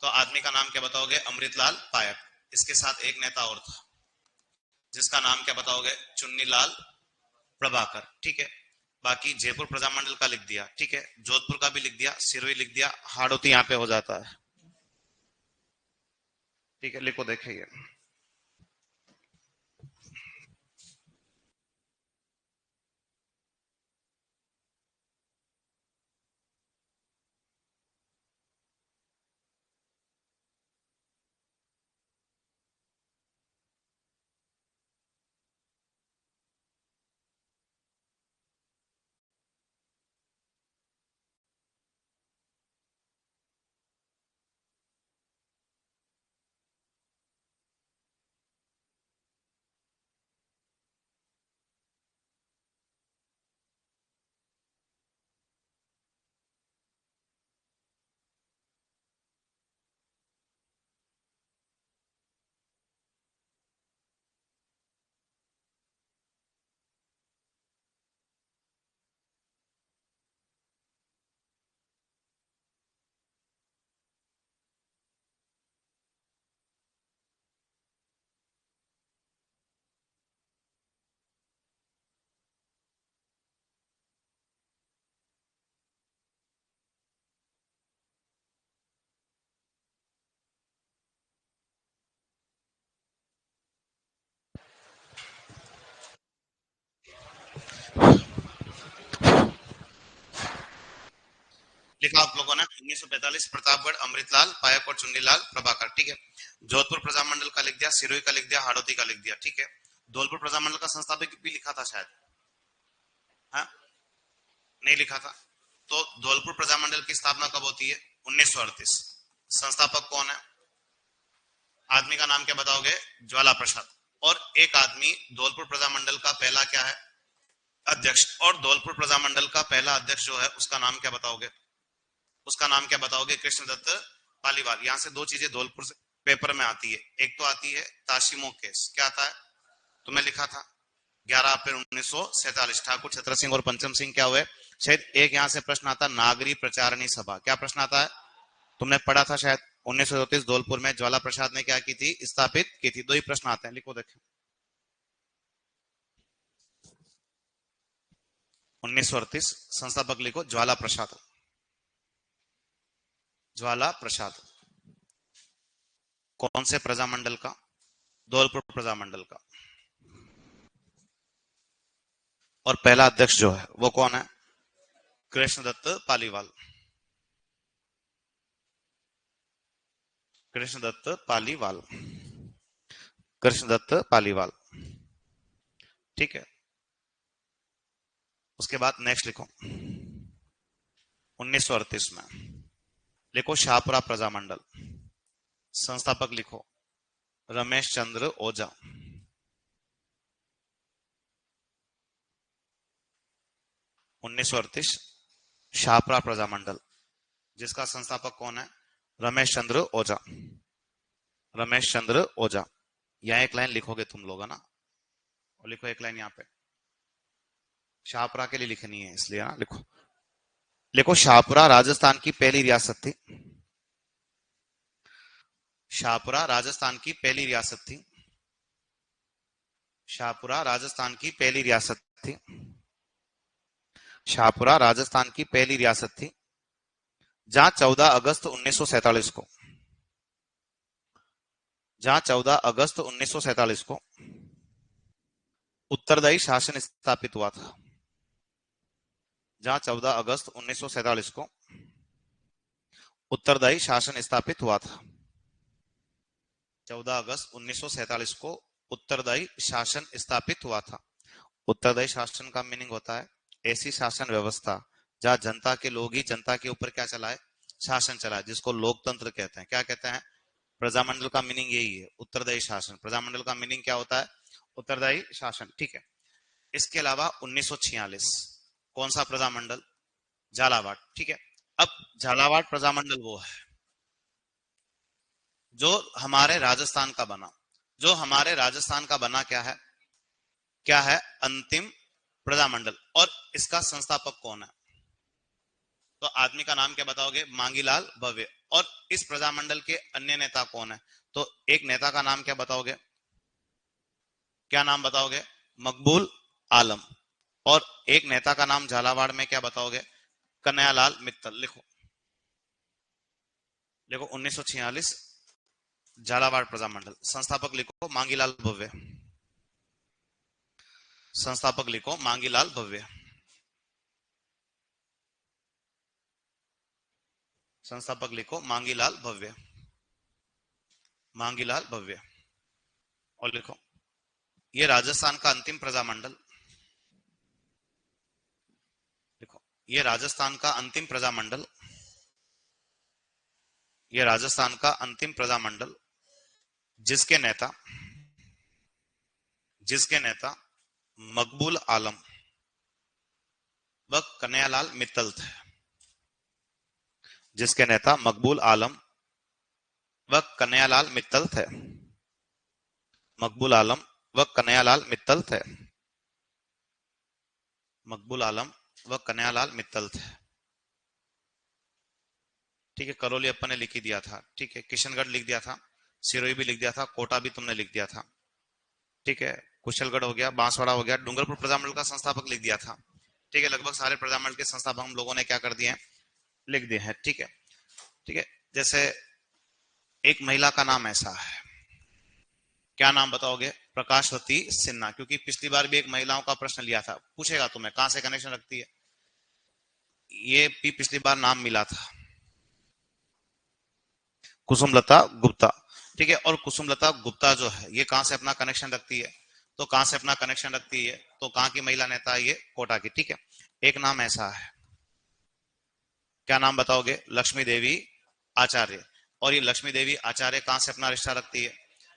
Speaker 1: तो आदमी का नाम क्या बताओगे? अमृतलाल पायक। इसके साथ एक नेता और था जिसका नाम क्या बताओगे? चुन्नीलाल प्रभाकर। ठीक है। बाकी जयपुर प्रजामंडल का लिख दिया। ठीक है। जोधपुर का भी लिख दिया, सिरोही लिख दिया, हाड़ौती यहाँ पे हो जाता है। ठीक है। लिखो देखिए। लिखा आप लोगों ने 1945 प्रतापगढ़, अमृतलाल, पायक और चुन्नीलाल प्रभाकर, ठीक है। जोधपुर प्रजामंडल का लिख दिया, सिरोही का लिख दिया, हाड़ौती का लिख दिया, ठीक है। धौलपुर प्रजामंडल का संस्थापक भी लिखा था शायद, हाँ नहीं लिखा था। तो धौलपुर प्रजामंडल की स्थापना कब होती है? 1938। संस्थापक कौन है? आदमी का नाम क्या बताओगे? ज्वाला प्रसाद। और एक आदमी धौलपुर प्रजामंडल का पहला क्या है? अध्यक्ष। और धौलपुर प्रजामंडल का पहला अध्यक्ष जो है उसका नाम क्या बताओगे? उसका नाम क्या बताओगे? कृष्णदत्त पालीवाल। यहां से दो चीजें धौलपुर से पेपर में आती है, एक तो आती है ताशिमो केस, क्या आता है? तुम्हें लिखा था 11 अप्रैल 1947 ठाकुर छत्र सिंह और पंचम सिंह क्या हुए शायद। एक यहां से प्रश्न आता नागरी प्रचारणी सभा, क्या प्रश्न आता है? तुमने पढ़ा था शायद 1934 धौलपुर में ज्वाला प्रसाद ने क्या की थी? स्थापित की थी। दो ही प्रश्न आते हैं, लिखो देखें। 1938 संस्थापक लिखो ज्वाला प्रसाद। ज्वाला प्रसाद कौन से प्रजामंडल का? धौलपुर प्रजामंडल का। और पहला अध्यक्ष जो है वो कौन है? कृष्णदत्त पालीवाल। कृष्णदत्त पालीवाल। कृष्णदत्त पालीवाल, ठीक है। उसके बाद नेक्स्ट लिखो 1938 में लिखो शाहपुरा प्रजामंडल। संस्थापक लिखो रमेश चंद्र ओझा। 1938 शाहपुरा प्रजामंडल, जिसका संस्थापक कौन है? रमेश चंद्र ओझा। रमेश चंद्र ओझा। यहाँ एक लाइन लिखोगे तुम लोग, है ना? और लिखो एक लाइन यहाँ पे, शाहपुरा के लिए लिखनी है इसलिए ना, लिखो। लिखो शाहपुरा राजस्थान की पहली रियासत थी। शाहपुरा राजस्थान की पहली रियासत थी। शाहपुरा राजस्थान की पहली रियासत थी। शाहपुरा राजस्थान की पहली रियासत थी, जहां 14 अगस्त 1947 को, जहां 14 अगस्त 1947 को उत्तरदायी शासन स्थापित हुआ था। जहां 14 अगस्त 1947 को उत्तरदायी शासन स्थापित हुआ था। 14 अगस्त 1947 को उत्तरदायी शासन स्थापित हुआ था। उत्तरदायी शासन का मीनिंग होता है ऐसी शासन व्यवस्था जहां जनता के लोग ही जनता के ऊपर क्या चलाए? शासन चलाए, जिसको लोकतंत्र कहते हैं। क्या कहते हैं? प्रजामंडल का मीनिंग यही है, उत्तरदायी शासन। प्रजामंडल का मीनिंग क्या होता है? उत्तरदायी शासन, ठीक है। इसके अलावा 1946 कौन सा प्रजामंडल? झालावाड़, ठीक है। अब झालावाड़ प्रजामंडल वो है जो हमारे राजस्थान का बना। जो हमारे राजस्थान का बना क्या है? क्या है? अंतिम प्रजामंडल। और इसका संस्थापक कौन है? तो आदमी का नाम क्या बताओगे? मांगीलाल भव्य। और इस प्रजामंडल के अन्य नेता कौन है? तो एक नेता का नाम क्या बताओगे? क्या नाम बताओगे? मकबूल आलम। और एक नेता का नाम झालावाड़ में क्या बताओगे? कन्हैयालाल मित्तल। लिखो, लिखो 1946 झालावाड़ प्रजामंडल। संस्थापक लिखो मांगीलाल भव्य। संस्थापक लिखो मांगीलाल भव्य। संस्थापक लिखो मांगीलाल भव्य। मांगीलाल भव्य। और लिखो ये राजस्थान का अंतिम प्रजामंडल। लिखो ये राजस्थान का अंतिम प्रजामंडल। ये राजस्थान का अंतिम प्रजामंडल जिसके नेता, जिसके नेता मकबूल आलम व कन्हैयालाल मित्तल थे। जिसके नेता मकबूल आलम व कन्हैयालाल मित्तल थे। मकबूल आलम व कन्हैयालाल मित्तल थे। मकबूल आलम व कन्हैयालाल मित्तल थे, ठीक है। करौली अपन ने लिख ही दिया था, ठीक है। किशनगढ़ लिख दिया था, सिरोही भी लिख दिया था, कोटा भी तुमने लिख दिया था, ठीक है। कुशलगढ़ हो गया, बांसवाड़ा हो गया, डूंगरपुर प्रजामंडल का संस्थापक लिख दिया था, ठीक है। लगभग सारे प्रजामंडल के संस्थापक हम लोगों ने क्या कर दिए हैं? लिख दिए हैं, ठीक है। ठीक है। जैसे एक महिला का नाम ऐसा है, क्या नाम बताओगे? प्रकाशवती सिन्हा। क्योंकि पिछली बार भी एक महिलाओं का प्रश्न लिया था, पूछेगा तुम्हें कहां से कनेक्शन रखती है। ये भी पिछली बार नाम मिला था, कुसुमलता गुप्ता। ठीक है, और कुसुमलता गुप्ता जो है ये कहां से अपना कनेक्शन रखती है, तो कहां से अपना कनेक्शन रखती है, तो कहां की महिला नेता है, ये कोटा की। ठीक है, एक नाम ऐसा है, क्या नाम बताओगे, लक्ष्मी देवी आचार्य। और ये लक्ष्मी देवी आचार्य कहां से अपना रिश्ता रखती है,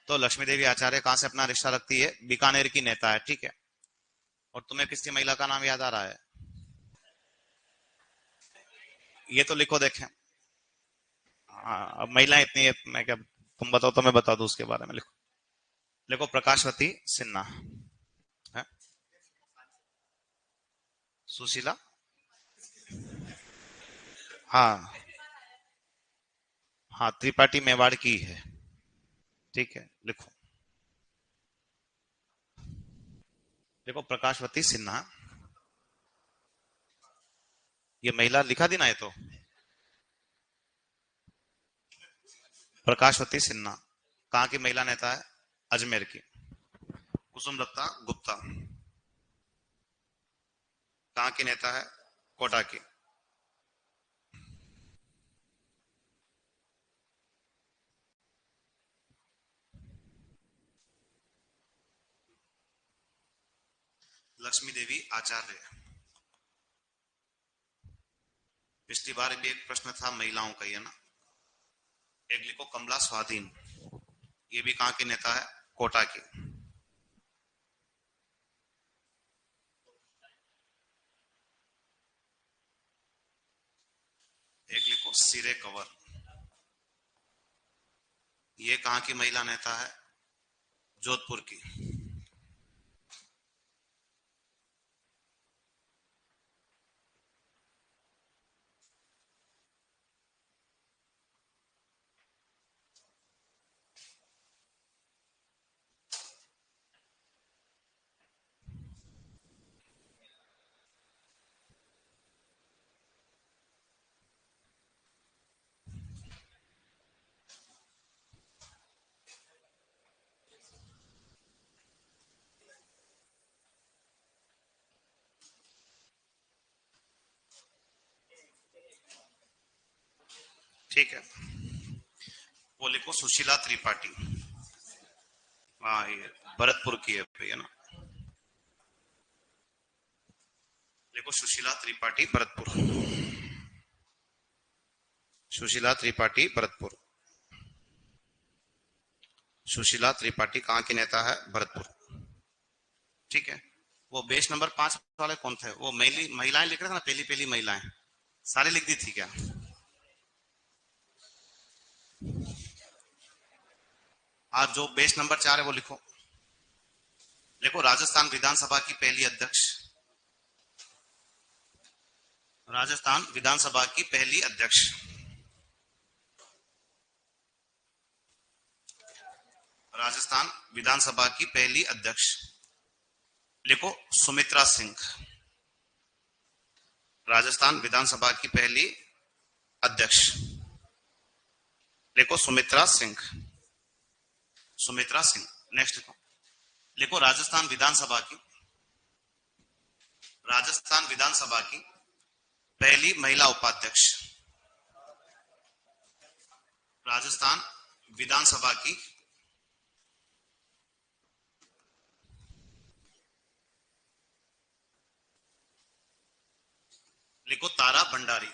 Speaker 1: तो लक्ष्मी देवी आचार्य कहां से अपना रिश्ता रखती है, बीकानेर की नेता है। ठीक है, और तुम्हें किसी महिला का नाम याद आ रहा है, ये तो लिखो देखें। हाँ, अब महिलाएं इतनी है, मैं क्या, तुम बताओ तो मैं बता दूं उसके बारे में, लिखो। लिखो प्रकाशवती सिन्हा है, सुशीला, हाँ हाँ, त्रिपाठी मेवाड़ की है। ठीक है, लिखो। देखो प्रकाशवती सिन्हा, ये महिला लिखा दी ना, ये तो प्रकाशवती सिन्हा कहाँ की महिला नेता है, अजमेर की। कुसुमलता गुप्ता कहाँ की नेता है, कोटा की। लक्ष्मी देवी आचार्य, पिछली बार भी एक प्रश्न था महिलाओं का, ही है ना। एक लिखो कमला स्वाधीन, ये भी कहाँ की नेता है, कोटा की। एक लिखो सिरे कंवर, ये कहाँ की महिला नेता है, जोधपुर की। ठीक है, वो लिखो सुशीला त्रिपाठी, हाँ ये भरतपुर की है भैया ना। देखो सुशीला त्रिपाठी भरतपुर, सुशीला त्रिपाठी भरतपुर। सुशीला त्रिपाठी कहाँ की नेता है, भरतपुर। ठीक है, वो बेस नंबर 5 वाले कौन थे, वो महिलाएं लिख रहे थे ना, पहली पहली महिलाएं सारी लिख दी थी क्या। आज जो बेस नंबर 4 है वो लिखो। देखो राजस्थान विधानसभा की पहली अध्यक्ष, राजस्थान विधानसभा की पहली अध्यक्ष, राजस्थान विधानसभा की पहली अध्यक्ष, लिखो सुमित्रा सिंह। राजस्थान विधानसभा की पहली अध्यक्ष, लिखो सुमित्रा सिंह, सुमित्रा सिंह। नेक्स्ट लिखो, लिखो राजस्थान विधानसभा की, राजस्थान विधानसभा की पहली महिला उपाध्यक्ष, राजस्थान विधानसभा की, लिखो तारा भंडारी,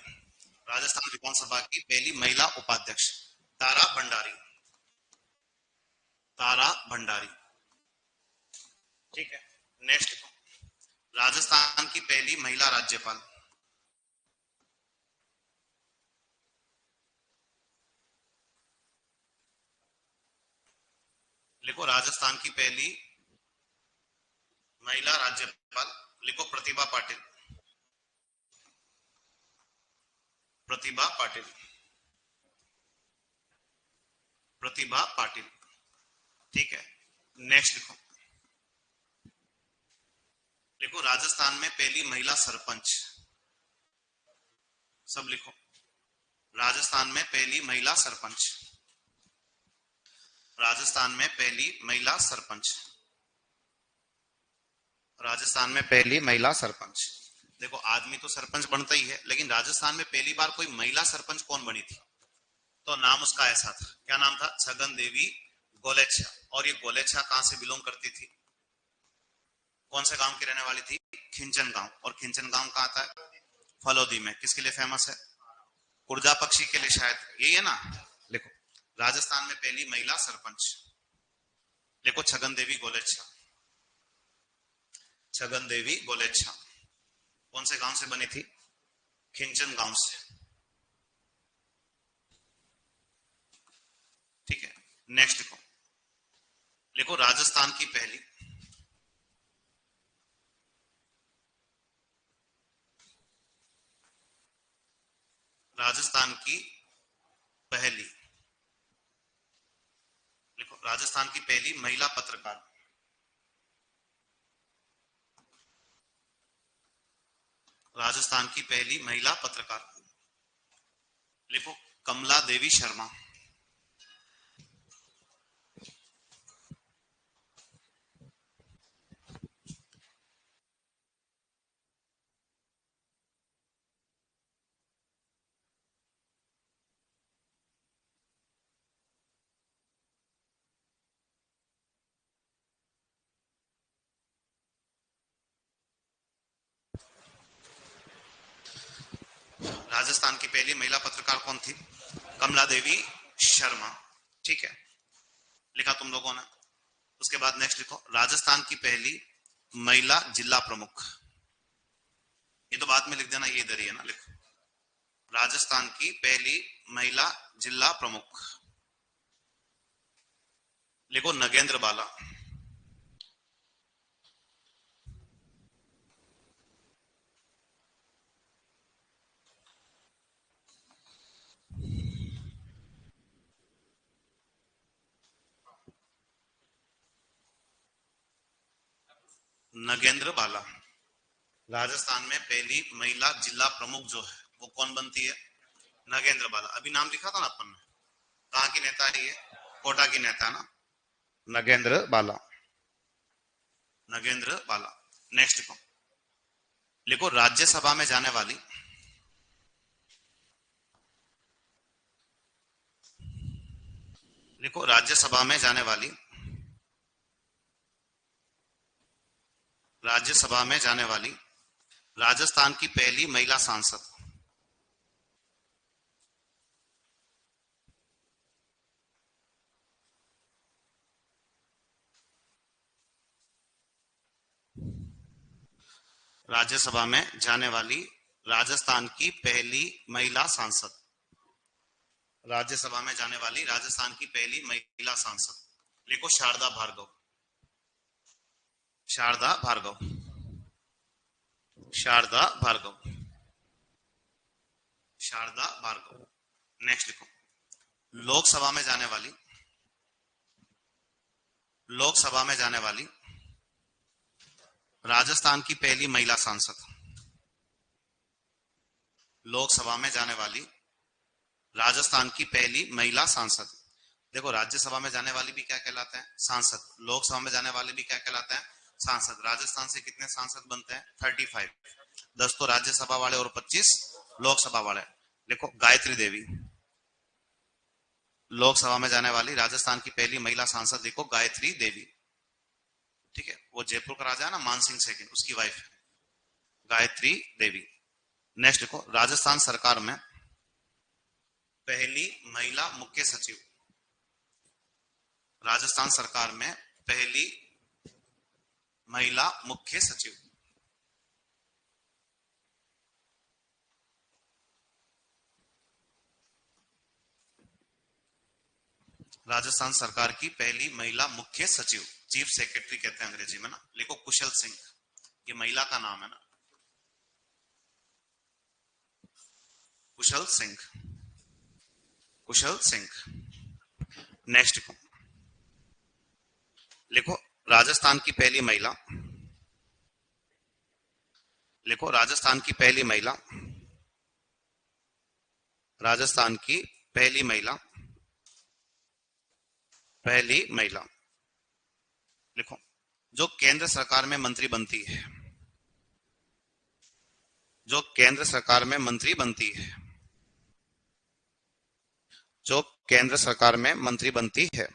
Speaker 1: राजस्थान विधानसभा की पहली महिला उपाध्यक्ष, तारा भंडारी, तारा भंडारी। ठीक है, नेक्स्ट लिखो राजस्थान की पहली महिला राज्यपाल, लिखो राजस्थान की पहली महिला राज्यपाल, लिखो प्रतिभा पाटिल, प्रतिभा पाटिल, प्रतिभा पाटिल। ठीक है, नेक्स्ट लिखो, लिखो राजस्थान में पहली महिला सरपंच, सब लिखो, राजस्थान में पहली महिला सरपंच, राजस्थान में पहली महिला सरपंच, राजस्थान में पहली महिला सरपंच। देखो आदमी तो सरपंच बनता ही है, लेकिन राजस्थान में पहली बार कोई महिला सरपंच कौन बनी थी? तो नाम उसका ऐसा था, क्या नाम था? छगन देवी गोलेच्छा। और ये गोलेच्छा कहां से बिलोंग करती थी? कौन से गांव की रहने वाली थी? खिंचन गांव। और खिंचन गांव कहाँ आता है? फलोदी में। किसके लिए फेमस है? कुर्जा पक्षी के लिए शायद, यही है ना? लिखो, राजस्थान में पहली महिला सरपंच, देखो छगन देवी गोलेच्छा। छगन देवी गोलेच्छा कौन से गांव से बनी थी? खिंचन गांव से। ठीक है, नेक्स्ट लिखो। लिखो राजस्थान की पहली, राजस्थान की पहली, लिखो राजस्थान की पहली महिला पत्रकार, राजस्थान की पहली महिला पत्रकार, लिखो कमला देवी शर्मा। राजस्थान की पहली महिला पत्रकार कौन थी? कमला देवी शर्मा। ठीक है, लिखा तुम लोगों ने। उसके बाद नेक्स्ट लिखो राजस्थान की पहली महिला जिला प्रमुख। ये तो बाद में लिख देना, ये इधर ही है ना। लिखो राजस्थान की पहली महिला जिला प्रमुख, लिखो नगेंद्र बाला। नगेंद्र बाला। राजस्थान में पहली महिला जिला प्रमुख जो है वो कौन बनती है? नगेंद्र बाला। अभी नाम लिखा था ना अपन ने। कहाँ की नेता है ये? कोटा की नेता है ना, नगेंद्र बाला। नगेंद्र बाला। नेक्स्ट लिखो, लिखो राज्यसभा में जाने वाली, लिखो राज्यसभा में जाने वाली, राज्यसभा में जाने वाली राजस्थान की पहली महिला सांसद, राज्यसभा में जाने वाली राजस्थान की पहली महिला सांसद, राज्यसभा में जाने वाली राजस्थान की पहली महिला सांसद, लिखो शारदा भार्गव। शारदा भार्गव। शारदा भार्गव। शारदा भार्गव। नेक्स्ट लिखो लोकसभा में जाने वाली, लोकसभा में जाने वाली राजस्थान की पहली महिला सांसद, लोकसभा में जाने वाली राजस्थान की पहली महिला सांसद। देखो राज्यसभा में जाने वाली भी क्या कहलाते हैं? सांसद। लोकसभा में जाने वाले भी क्या कहलाते हैं? सांसद। राजस्थान से कितने सांसद बनते हैं? 35। 10 तो राज्यसभा वाले और 25 लोकसभा वाले। देखो गायत्री देवी, लोकसभा में जाने वाली राजस्थान की पहली महिला सांसद, देखो गायत्री देवी। ठीक है, वो जयपुर का राजा है ना, मानसिंह सेकंड, उसकी वाइफ है गायत्री देवी। नेक्स्ट देखो राजस्थान सरकार में पहली महिला मुख्य सचिव, राजस्थान सरकार में पहली महिला मुख्य सचिव, राजस्थान सरकार की पहली महिला मुख्य सचिव, चीफ सेक्रेटरी कहते हैं अंग्रेजी में ना। लिखो कुशल सिंह, ये महिला का नाम है ना, कुशल सिंह। कुशल सिंह। नेक्स्ट लिखो राजस्थान की पहली महिला, लिखो राजस्थान की पहली महिला, राजस्थान की पहली महिला, पहली महिला, लिखो जो केंद्र सरकार में मंत्री बनती है, जो केंद्र सरकार में मंत्री बनती है, जो केंद्र सरकार में मंत्री बनती है।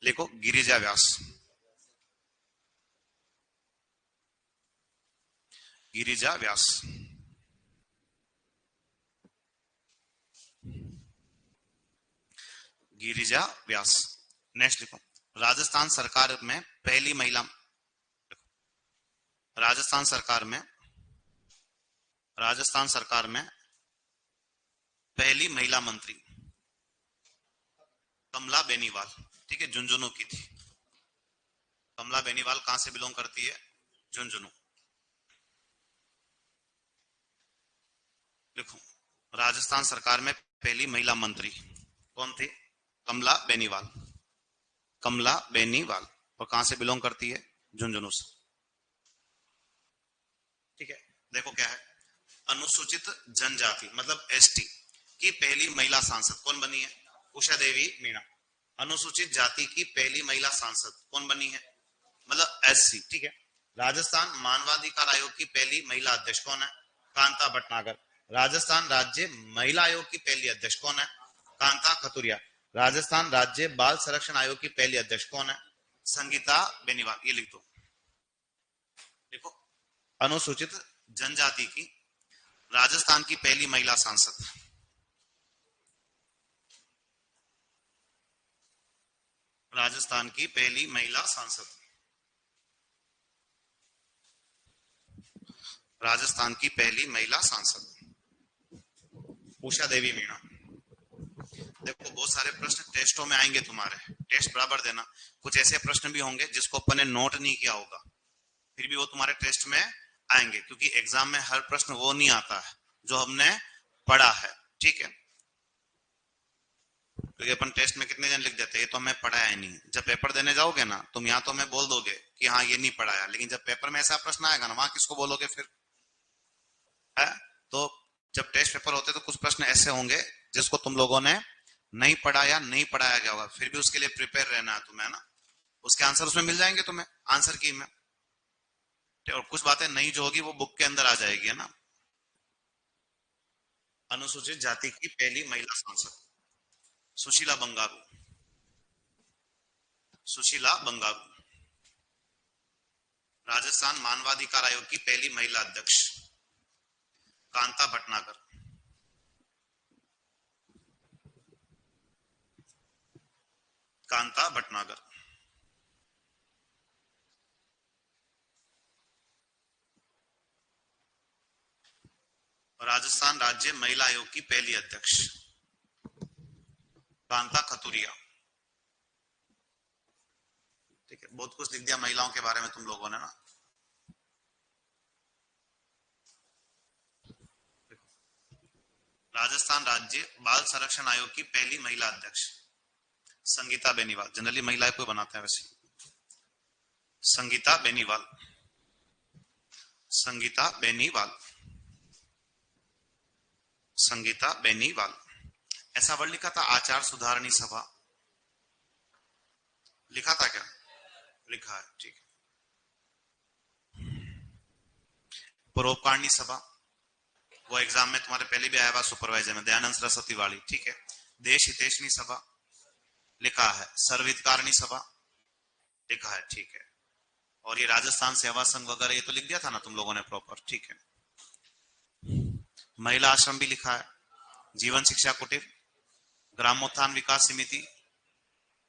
Speaker 1: लिखो गिरिजा व्यास। गिरिजा व्यास। गिरिजा व्यास। नेक्स्ट लिखो राजस्थान सरकार में पहली महिला, राजस्थान सरकार में, राजस्थान सरकार में पहली महिला मंत्री कमला बेनीवाल। ठीक है, झुंझुनू की थी। कमला बेनीवाल कहां से बिलोंग करती है? झुंझुनू। लिखो राजस्थान सरकार में पहली महिला मंत्री कौन थी? कमला बेनीवाल। कमला बेनीवाल। और कहां से बिलोंग करती है? झुंझुनू से। ठीक है, देखो क्या है, अनुसूचित जनजाति मतलब एसटी की पहली महिला सांसद कौन बनी है? उषा देवी मीणा। अनुसूचित जाति की पहली महिला सांसद कौन बनी है? मतलब एससी। ठीक है, राजस्थान मानवाधिकार आयोग की पहली महिला अध्यक्ष कौन है? कांता भटनागर। राजस्थान राज्य महिला आयोग की पहली अध्यक्ष कौन है? कांता खतुरिया। राजस्थान राज्य बाल संरक्षण आयोग की पहली अध्यक्ष कौन है? संगीता बेनीवाल। ये लिख दो। देखो अनुसूचित जनजाति की राजस्थान की पहली महिला सांसद, राजस्थान की पहली महिला सांसद, राजस्थान की पहली महिला सांसद उषा देवी मीणा। देखो बहुत सारे प्रश्न टेस्टों में आएंगे तुम्हारे, टेस्ट बराबर देना। कुछ ऐसे प्रश्न भी होंगे जिसको अपन ने नोट नहीं किया होगा, फिर भी वो तुम्हारे टेस्ट में आएंगे, क्योंकि एग्जाम में हर प्रश्न वो नहीं आता है जो हमने पढ़ा है। ठीक है, क्योंकि अपन टेस्ट में कितने जन लिख देते हैं ये तो हमें पढ़ाया ही नहीं। जब पेपर देने जाओगे ना तुम यहाँ तो हमें बोल दोगे कि हाँ ये नहीं पढ़ाया, लेकिन जब पेपर में ऐसा प्रश्न आएगा ना वहां किसको बोलोगे फिर? है तो जब टेस्ट पेपर होते तो कुछ प्रश्न ऐसे होंगे जिसको तुम लोगों ने नहीं पढ़ा या नहीं पढ़ाया गया होगा, फिर भी उसके लिए प्रिपेयर रहना है तुम्हें ना। उसके आंसर उसमें मिल जाएंगे तुम्हें, आंसर की में। और कुछ बातें नहीं जो होगी वो बुक के अंदर आ जाएगी, है ना। अनुसूचित जाति की पहली महिला सांसद सुशीला बंगारू। सुशीला बंगारू। राजस्थान मानवाधिकार आयोग की पहली महिला अध्यक्ष कांता भटनागर। कांता भटनागर। राजस्थान राज्य महिला आयोग की पहली अध्यक्ष कांता खतुरिया। ठीक है, बहुत कुछ लिख दिया महिलाओं के बारे में तुम लोगों ने ना। राजस्थान राज्य बाल संरक्षण आयोग की पहली महिला अध्यक्ष संगीता बेनीवाल। जनरली महिलाएं को बनाते हैं वैसे। संगीता बेनीवाल। संगीता बेनीवाल। संगीता बेनीवाल। ऐसा वर्ड लिखा था आचार सुधारणी सभा, लिखा था क्या? लिखा है, ठीक है। परोपकारणी सभा, वो एग्जाम में तुम्हारे पहले भी आया हुआ सुपरवाइजर में, दयानंद सरस्वती वाली। ठीक है, देश हितेशनी सभा लिखा है, सर्वहितकारिणी सभा लिखा है, ठीक है। और ये राजस्थान सेवा संघ वगैरह ये तो लिख दिया था ना तुम लोगों ने प्रॉपर, ठीक है। महिला आश्रम भी लिखा है, जीवन शिक्षा कुटीर, ग्रामोत्थान विकास समिति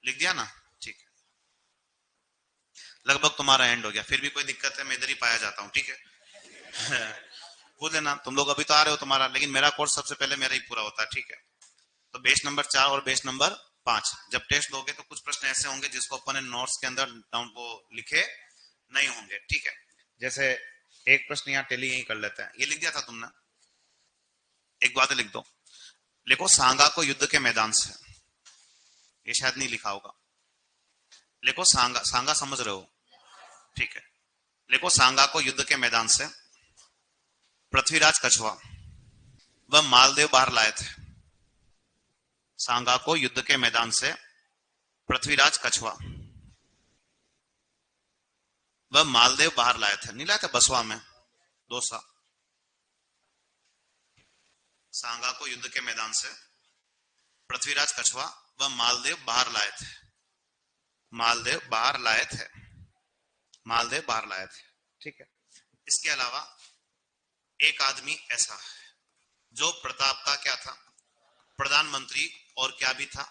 Speaker 1: लिख दिया ना, ठीक है। लगभग तुम्हारा एंड हो गया, फिर भी कोई दिक्कत है मैं इधर ही पाया जाता हूँ, ठीक है। पूछ लेना, तुम लोग अभी तो आ रहे हो तुम्हारा, लेकिन मेरा कोर्स सबसे पहले मेरा ही पूरा होता है, ठीक है। तो बेस नंबर 4 और बेस नंबर 5 जब टेस्ट दोगे तो कुछ प्रश्न ऐसे होंगे जिसको अपन ने नोट्स के अंदर डाउन वो लिखे नहीं होंगे, ठीक है। जैसे एक प्रश्न यहाँ टेली यही कर लेते हैं, ये लिख दिया था तुमने, एक बात लिख दो। लिखो सांगा को युद्ध के मैदान से, ये शायद नहीं लिखा होगा। लिखो सांगा, सांगा समझ रहे हो, ठीक है। लिखो सांगा को युद्ध के मैदान से पृथ्वीराज कछवा व मालदेव बाहर लाए थे। सांगा को युद्ध के मैदान से पृथ्वीराज कछवा व मालदेव बाहर लाए थे, नहीं लाए थे बसवा में, दोसा। सांगा को युद्ध के मैदान से पृथ्वीराज कछवा व मालदेव बाहर लाए थे। मालदेव बाहर लाए थे। मालदेव बाहर लाए थे। ठीक है। इसके अलावा एक आदमी ऐसा है जो प्रताप का क्या था, प्रधानमंत्री, और क्या भी था,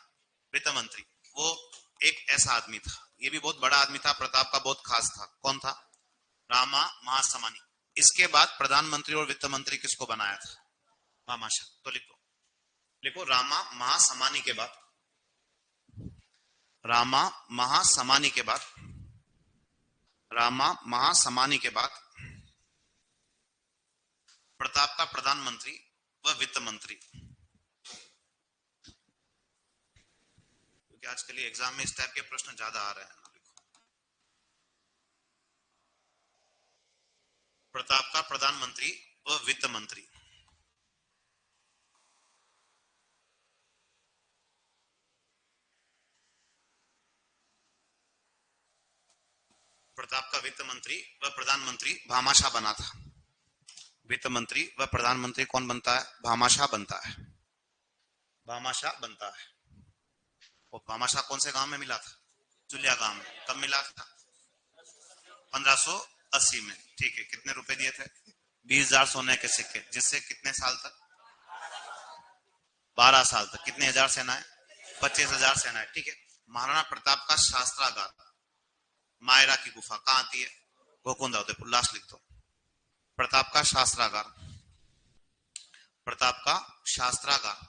Speaker 1: वित्त मंत्री। वो एक ऐसा आदमी था, ये भी बहुत बड़ा आदमी था, प्रताप का बहुत खास था। कौन था? रामा महासमानी। इसके बाद प्रधानमंत्री और वित्त मंत्री किसको बनाया था? भामाशाह। तो लिखो, लिखो रामा महासमानी के बाद, रामा महासमानी के बाद, रामा महासमानी के बाद प्रताप का प्रधानमंत्री व वित्त मंत्री। क्योंकि आजकल एग्जाम में इस टाइप के प्रश्न ज्यादा आ रहे हैं। प्रताप का प्रधानमंत्री व वित्त मंत्री। प्रताप का वित्त मंत्री व प्रधानमंत्री भामाशाह बना था। वित्त मंत्री व प्रधानमंत्री कौन बनता है? भामाशाह बनता है। भामाशाह बनता है। और भामाशाह कौन से गांव में मिला था? चुलिया गांव में। कब मिला था? 1580 में। ठीक है। कितने रुपए दिए थे? 20,000 सोने के सिक्के। जिससे कितने साल तक? 12 साल तक। कितने हजार सेनाएं? 25,000 सेनाएं। ठीक है। महाराणा प्रताप का शास्त्रागार मायरा की गुफा कहाँ आती है? गोकुंदा उदयपुर। लास्ट लिख दो। प्रताप का शास्त्रागार, प्रताप का शास्त्रागार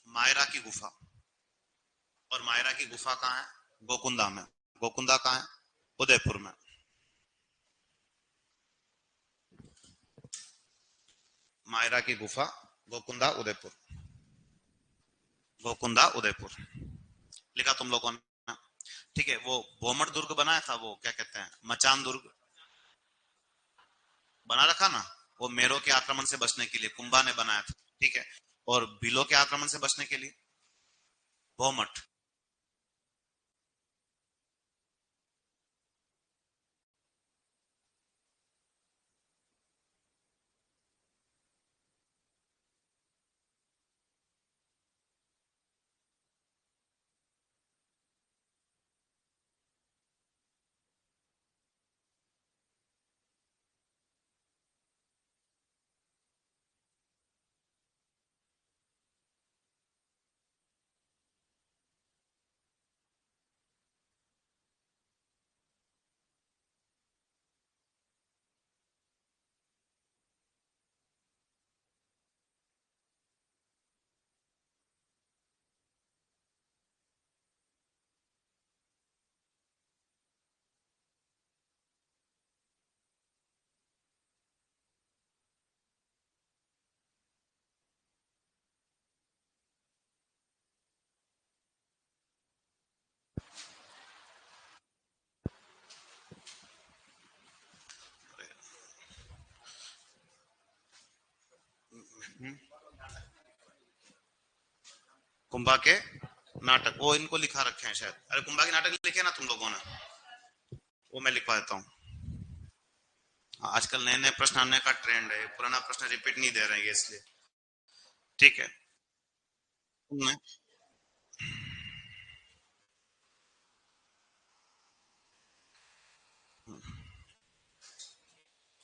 Speaker 1: मायरा की गुफा। और मायरा की गुफा कहाँ है? गोकुंदा में। गोकुंदा कहाँ है? उदयपुर में। मायरा की गुफा, गोकुंदा उदयपुर। गोकुंदा उदयपुर लिखा तुम लोगों ने। ठीक है। वो बोमट दुर्ग बनाया था, वो क्या कहते हैं, मचान दुर्ग बना रखा ना, वो मेरो के आक्रमण से बचने के लिए कुंभा ने बनाया था। ठीक है। और भीलों के आक्रमण से बचने के लिए बोमट। कुंभा के नाटक, वो इनको लिखा रखे हैं शायद। अरे कुंभा के नाटक लिखे ना तुम लोगों ने, वो मैं लिखवा देता हूँ। आजकल नए नए प्रश्न आने का ट्रेंड है, पुराना प्रश्न रिपीट नहीं दे रहे हैं इसलिए। ठीक है। तुमने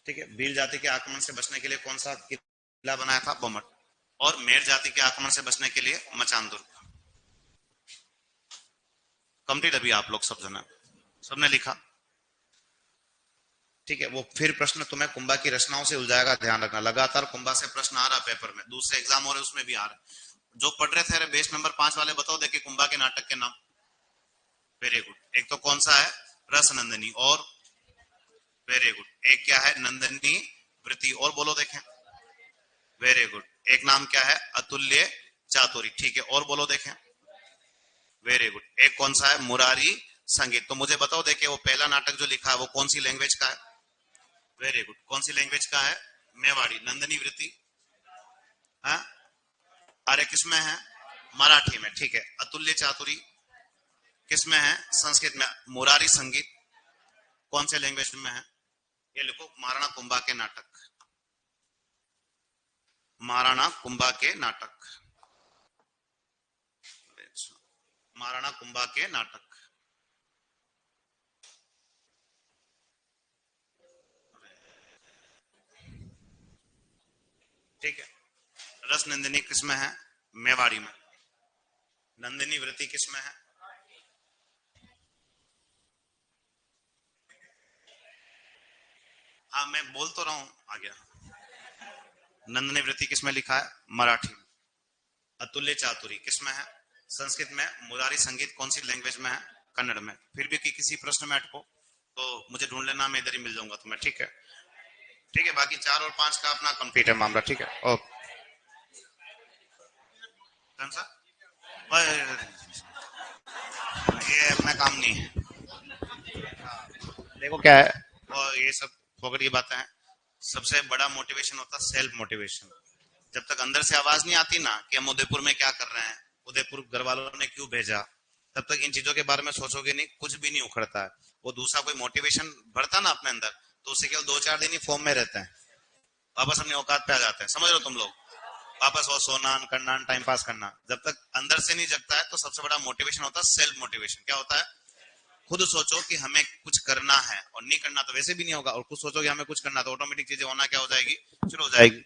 Speaker 1: ठीक है, भील जाति के आक्रमण से बचने के लिए कौन सा किला बनाया था? बोमट। और मेर जाति के आक्रमण से बचने के लिए मचान दुर्ग। कंप्लीट अभी आप लोग सब जने सबने लिखा। ठीक है। वो फिर प्रश्न तुम्हें कुंभा की रचनाओं से उलझाएगा, ध्यान रखना। लगातार कुंभा से प्रश्न आ रहा पेपर में, दूसरे एग्जाम हो रहे उसमें भी आ रहा। जो पढ़ रहे थे, अरे बेस नंबर 5 वाले बताओ देखिए कुंभा के नाटक के नाम। Very good. एक तो कौन सा है? रस नंदनी। और वेरी गुड। एक क्या है? नंदनी वृत्ति। और बोलो देखें। Very good. एक नाम क्या है? अतुल्य चातुरी। ठीक है। और बोलो देखें। Very good. एक कौन सा है? मुरारी संगीत। तो मुझे बताओ देखिए, वो पहला नाटक जो लिखा है वो कौन सी लैंग्वेज का है? Very good. कौन सी लैंग्वेज का है? मेवाड़ी। नंदनी वृत्ति है? अरे किसमें है? मराठी में। ठीक है। अतुल्य चातुरी किसमें है? संस्कृत में। मुरारी संगीत कौन से लैंग्वेज में है? ये लिखो, महाराणा कुंभा के नाटक। महाराणा कुंभा के नाटक। महाराणा कुंभा के नाटक। ठीक है। रस नंदिनी किसमें है? मेवाड़ी में। नंदिनी वृत्ति किसमें है? हाँ मैं बोल तो रहा हूं, आ गया। नंदिनी वृत्ति किसमें लिखा है? मराठी में। अतुल्य चातुरी किसमें है? संस्कृत में। मुरारी संगीत कौन सी लैंग्वेज में है? कन्नड़ में। फिर भी किसी प्रश्न में अटको तो मुझे ढूंढ लेना, मैं इधर ही मिल जाऊंगा तुम्हें। ठीक है। ठीक है, बाकी 4 और 5 का अपना कंप्लीट है मामला। ठीक है, ओके। कौन सा? ये अपना काम नहीं है। देखो क्या है, और ये सब फोकट की बातें हैं। सबसे बड़ा मोटिवेशन होता है सेल्फ मोटिवेशन। जब तक अंदर से आवाज नहीं आती ना कि हम उदयपुर में क्या कर रहे हैं, उदयपुर घर वालों ने क्यों भेजा, तब तक इन चीजों के बारे में सोचोगे नहीं, कुछ भी नहीं उखड़ता है। वो दूसरा कोई मोटिवेशन बढ़ता ना अपने अंदर, तो उससे केवल 2-4 दिन ही फॉर्म में रहते हैं, वापस अपने औकात पे आ जाते हैं। समझ लो तुम लोग, वापस वो सोना करना, टाइम पास करना। जब तक अंदर से नहीं जगता है तो सबसे बड़ा मोटिवेशन होता है सेल्फ मोटिवेशन। क्या होता है? खुद सोचो कि हमें कुछ करना है, और नहीं करना तो वैसे भी नहीं होगा, और खुद सोचो कि हमें कुछ करना, तो ऑटोमेटिक चीजें होना क्या हो जाएगी, शुरू हो जाएगी।